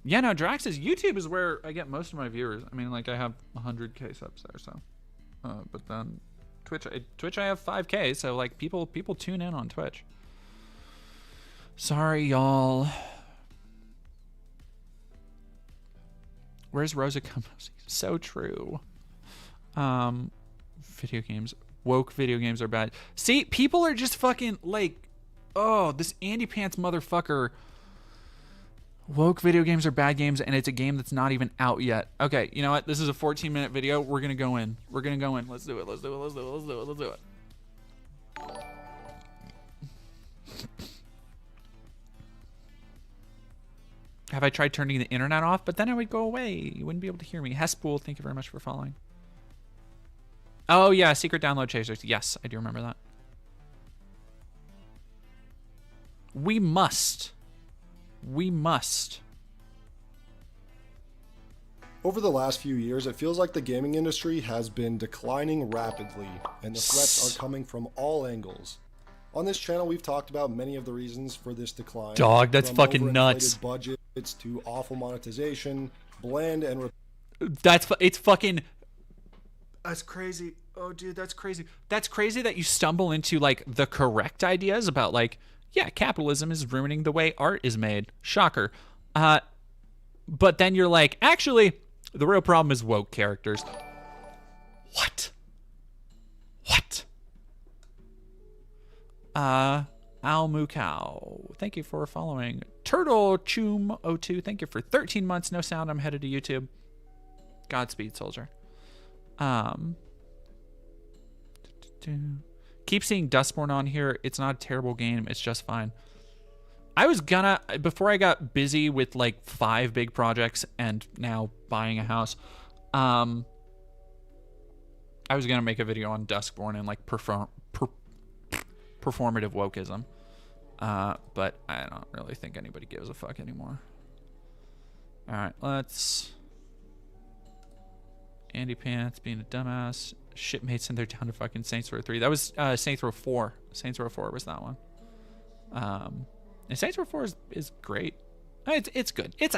Speaker 1: Yeah, no, Drax says YouTube is where I get most of my viewers. I mean, like, I have 100K subs there, so. But then Twitch I have 5K, so, like, people tune in on Twitch. Sorry, y'all. Where's Rosa Campos? So true. Video games. Woke video games are bad. See, people are just fucking, like, oh, this Andy Pants motherfucker. Woke video games are bad games, and it's a game that's not even out yet. Okay, you know what? This is a 14-minute video. We're gonna go in. We're gonna go in. Let's do it. Let's do it. Let's do it. Let's do it. Let's do it. Have I tried turning the internet off? But then I would go away. You wouldn't be able to hear me. Hespool, thank you very much for following. Oh, yeah, secret download chasers. Yes, I do remember that. We must.
Speaker 10: Over the last few years, it feels like the gaming industry has been declining rapidly, and the threats are coming from all angles. On this channel, we've talked about many of the reasons for this decline.
Speaker 1: Dog, that's
Speaker 10: from
Speaker 1: fucking
Speaker 10: overinflated
Speaker 1: nuts.
Speaker 10: budgets to awful monetization, bland and
Speaker 1: It's fucking. That's crazy. Oh, dude, that's crazy. That's crazy that you stumble into like the correct ideas about like, yeah, capitalism is ruining the way art is made. Shocker. But then you're like, actually, the real problem is woke characters. What? Al Mukau, thank you for following. Turtle Choom 02, thank you for 13 months. No sound. I'm headed to YouTube. Godspeed, soldier. Keep seeing Dustborn on here. It's not a terrible game. It's just fine. I was gonna, before I got busy with like 5 big projects and now buying a house, I was gonna make a video on Duskborn and like performative wokeism. But I don't really think anybody gives a fuck anymore. Alright, let's... Andy Pants being a dumbass. Shipmates and they're down to fucking Saints Row 3. That was Saints Row 4. Saints Row 4 was that one. And Saints Row 4 is great. It's good. It's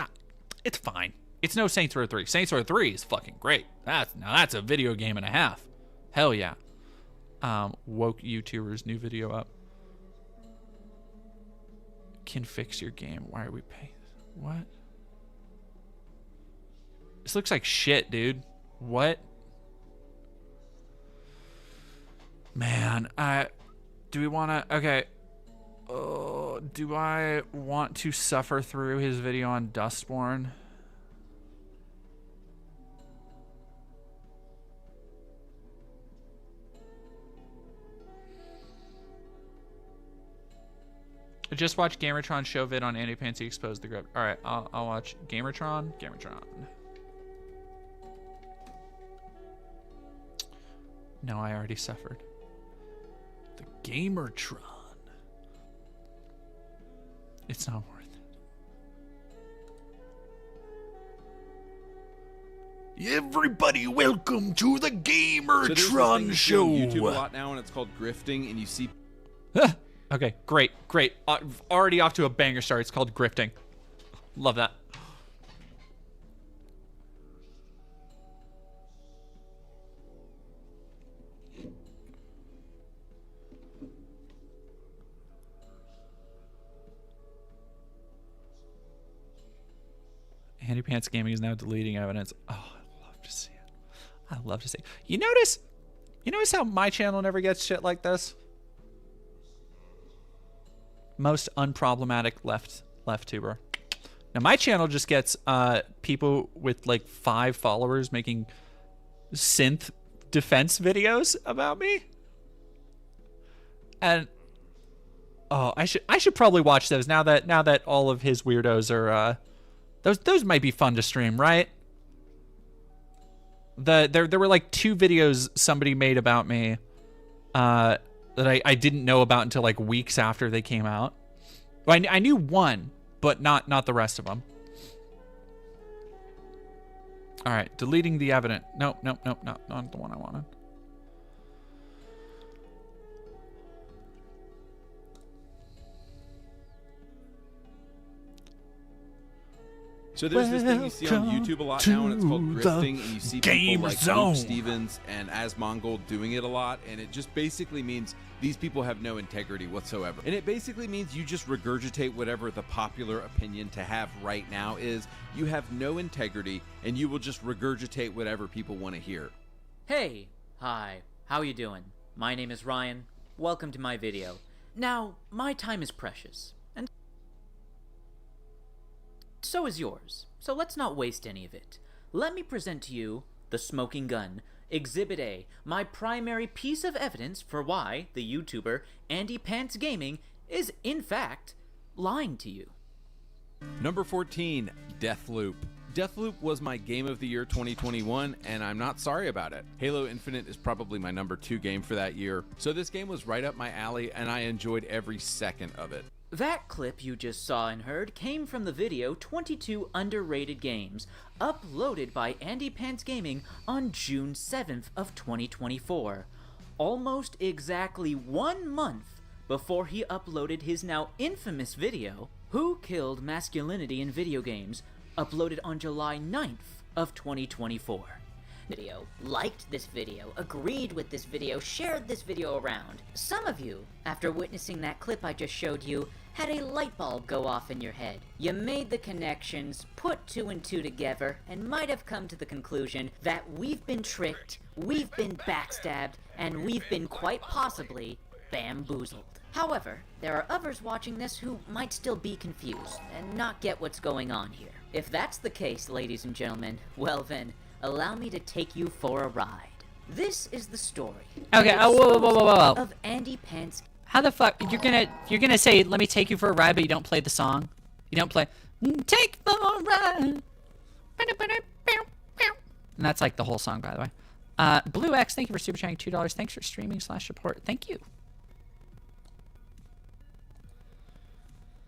Speaker 1: fine. It's no Saints Row 3. Saints Row 3 is fucking great. That's a video game and a half. Hell yeah. Woke YouTubers, new video up. Can fix your game. Why are we paying? What? This looks like shit, dude. What? Man, do we want to... Okay. Do I want to suffer through his video on Dustborn? Just watch Gamertron show vid on Andy Pants. He exposed the grip. All right, I'll watch Gamertron. No, I already suffered. The Gamertron. It's not worth it.
Speaker 9: Everybody, welcome to the Gamertron show.
Speaker 11: YouTube a lot now, and it's called grifting, and you see.
Speaker 1: Okay, great. Already off to a banger start. It's called grifting. Love that. Handy Pants Gaming is now deleting evidence. Oh, I love to see it. I love to see it. You notice how my channel never gets shit like this? Most unproblematic left tuber. Now my channel just gets people with like 5 followers making synth defense videos about me. And oh, I should probably watch those now that all of his weirdos are those might be fun to stream, right? There were like 2 videos somebody made about me that I didn't know about until like weeks after they came out. Well, I knew one, but not the rest of them. All right, deleting the evidence. Nope, not the one I wanted.
Speaker 11: So there's this thing you see on YouTube a lot now, and it's called grifting, and you see people like Luke Stevens and Asmongold doing it a lot, and it just basically means these people have no integrity whatsoever. And it basically means you just regurgitate whatever the popular opinion to have right now is. You have no integrity, and you will just regurgitate whatever people want to hear.
Speaker 12: Hey, hi, how you doing? My name is Ryan. Welcome to my video. Now, my time is precious, and so is yours, so let's not waste any of it. Let me present to you the smoking gun, Exhibit A, my primary piece of evidence for why the YouTuber Andy Pants Gaming is, in fact, lying to you.
Speaker 11: Number 14, Deathloop. Deathloop was my game of the year 2021, and I'm not sorry about it. Halo Infinite is probably my number 2 game for that year, so this game was right up my alley, and I enjoyed every second of it.
Speaker 12: That clip you just saw and heard came from the video 22 Underrated Games, uploaded by Andy Pants Gaming on June 7th of 2024. Almost exactly 1 month before he uploaded his now infamous video, Who Killed Masculinity in Video Games, uploaded on July 9th of 2024.
Speaker 13: Video, liked this video, agreed with this video, shared this video around. Some of you, after witnessing that clip I just showed you, had a light bulb go off in your head. You made the connections, put 2 and 2 together, and might have come to the conclusion that we've been tricked, we've been backstabbed, and we've been quite possibly bamboozled. However, there are others watching this who might still be confused and not get what's going on here. If that's the case, ladies and gentlemen, well then, allow me to take you for a ride. This is the story.
Speaker 1: Okay, whoa.
Speaker 13: Of Andy Pants.
Speaker 1: How the fuck you're gonna say let me take you for a ride, but you don't play the song? You don't play take for a ride. And that's like the whole song, by the way. Blue X, thank you for super chatting $2. Thanks for streaming/support. Thank you.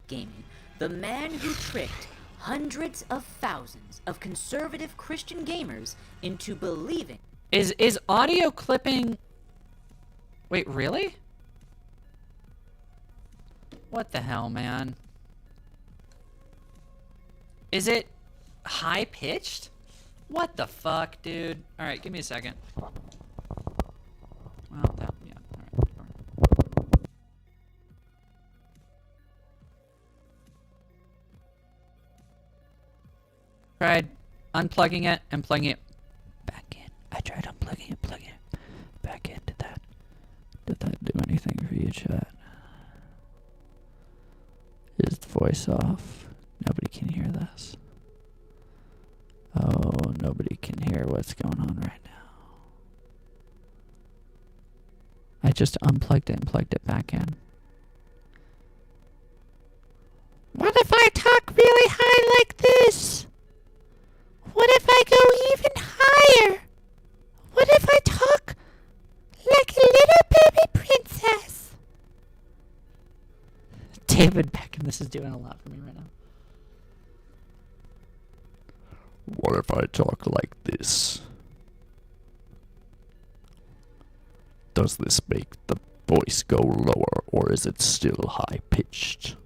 Speaker 13: Gaming. The man who tricked hundreds of thousands of conservative Christian gamers into believing.
Speaker 1: Is audio clipping? Wait, really? What the hell, man? Is it high pitched? What the fuck, dude? All right, give me a second. Well, that, yeah. All right. Tried unplugging it and plugging it back in. I tried unplugging it, plugging it back in. Did that do anything for you, chat? Is the voice off? Nobody can hear this. Oh, nobody can hear what's going on right now. I just unplugged it and plugged it back in. What if I talk really high like this? What if I go even higher? What if I talk like a little baby princess? David Beckham, this is doing a lot for me right now. What if I talk like this? Does this make the voice go lower, or is it still high-pitched?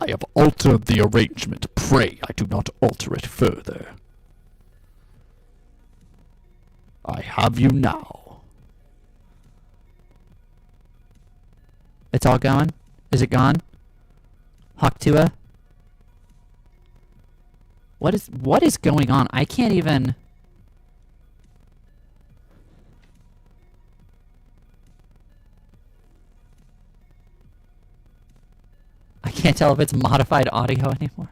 Speaker 1: I have altered the arrangement. Pray I do not alter it further. I have you now. It's all going? Is it gone? Hawktua? What is going on? I can't even... I can't tell if it's modified audio anymore.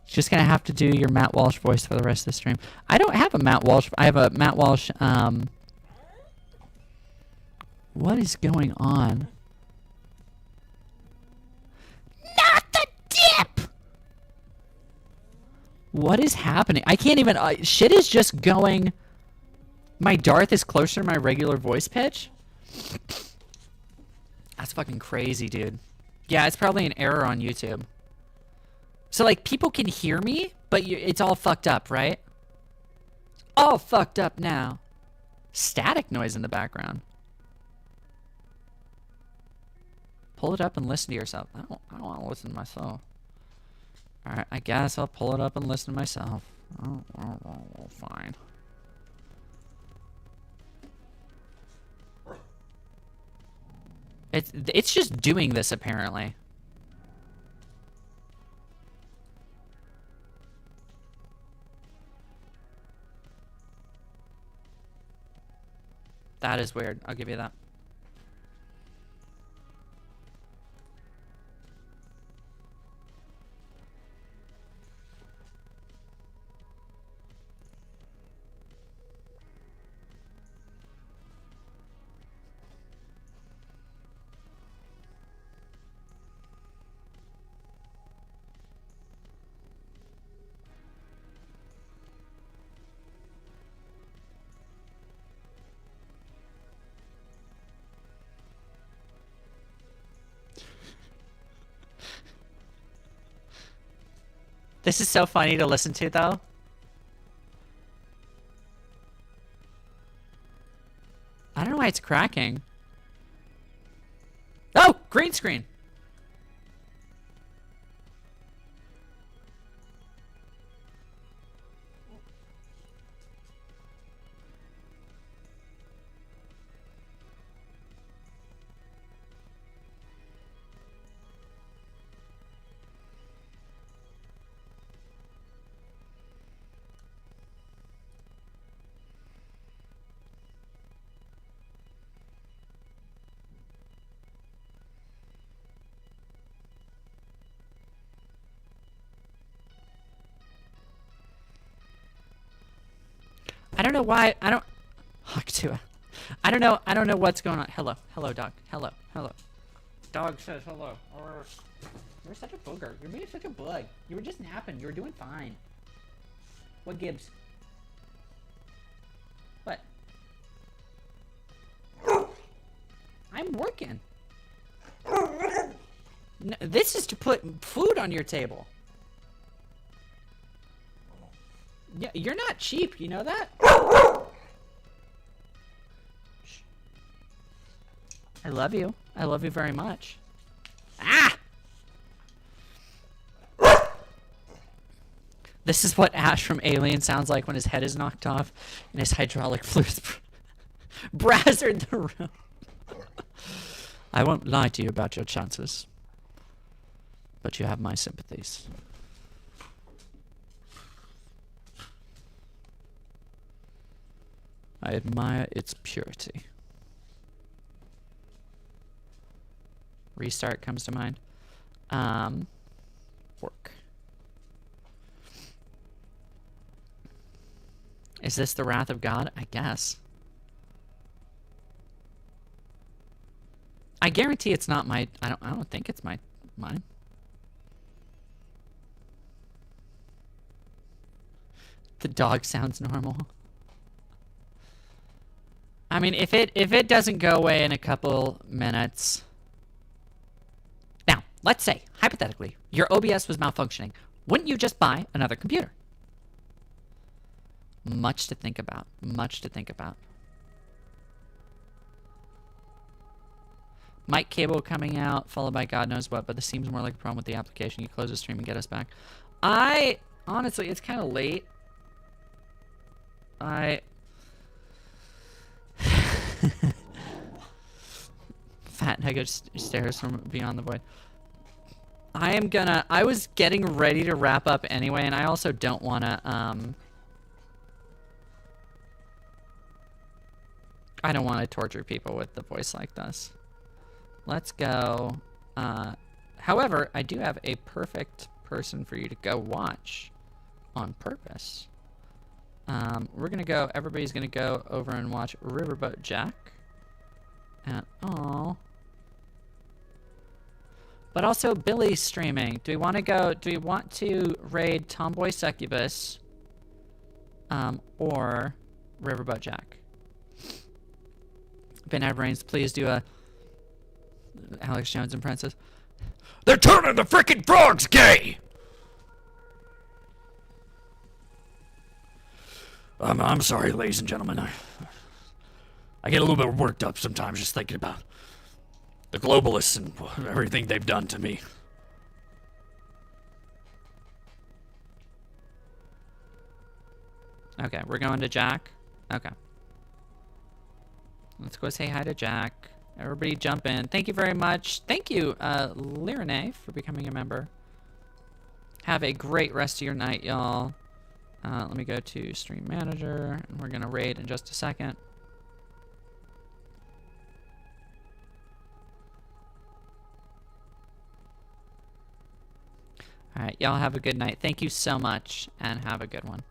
Speaker 1: You're just gonna have to do your Matt Walsh voice for the rest of the stream. I don't have a Matt Walsh. I have a Matt Walsh. What is going on? Not the dip. What is happening? I can't even. Shit is just going. My Darth is closer to my regular voice pitch. That's fucking crazy, dude. Yeah, it's probably an error on YouTube. So, like, people can hear me, but it's all fucked up, right? It's all fucked up now. Static noise in the background. Pull it up and listen to yourself. I don't want to listen to myself. Alright, I guess I'll pull it up and listen to myself. Oh, fine. It's just doing this, apparently. That is weird. I'll give you that.
Speaker 12: This is so funny to listen to, though. I don't know why it's cracking. Oh, green screen. I don't know why. I don't. Huck to it. I don't know. I don't know what's going on. Hello. Hello, dog. Hello. Hello. Dog says hello. You're such a booger. You're being such a bug. You were just napping. You were doing fine. What gives? What? I'm working. No, this is to put food on your table. Yeah, you're not cheap, you know that? I love you. I love you very much. Ah! This is what Ash from Alien sounds like when his head is knocked off and his hydraulic fluids brazzard the room. I won't lie to you about your chances, but you have my sympathies. I admire its purity. Restart comes to mind. Work. Is this the wrath of God? I guess. I guarantee it's not my. I don't think it's mine. The dog sounds normal. I mean, if it doesn't go away in a couple minutes. Now, let's say, hypothetically, your OBS was malfunctioning. Wouldn't you just buy another computer? Much to think about. Much to think about. Mic cable coming out, followed by God knows what, but this seems more like a problem with the application. You close the stream and get us back. Honestly, it's kind of late. Fat Nugget stares from beyond the void. I was getting ready to wrap up anyway, and I also don't want to, I don't want to torture people with the voice like this. Let's go. However, I do have a perfect person for you to go watch on purpose. We're gonna go, everybody's gonna go over and watch Riverboat Jack. And, oh. But also Billy's streaming. Do we want to raid Tomboy Succubus, or Riverboat Jack? Ben Brains, please do a Alex Jones and Princess.
Speaker 9: They're turning the frickin' frogs gay! I'm sorry, ladies and gentlemen. I get a little bit worked up sometimes just thinking about the globalists and everything they've done to me.
Speaker 12: Okay, we're going to Jack. Okay. Let's go say hi to Jack. Everybody jump in. Thank you very much. Thank you, Lirene, for becoming a member. Have a great rest of your night, y'all. Let me go to Stream Manager, and we're going to raid in just a second. Alright, y'all have a good night. Thank you so much, and have a good one.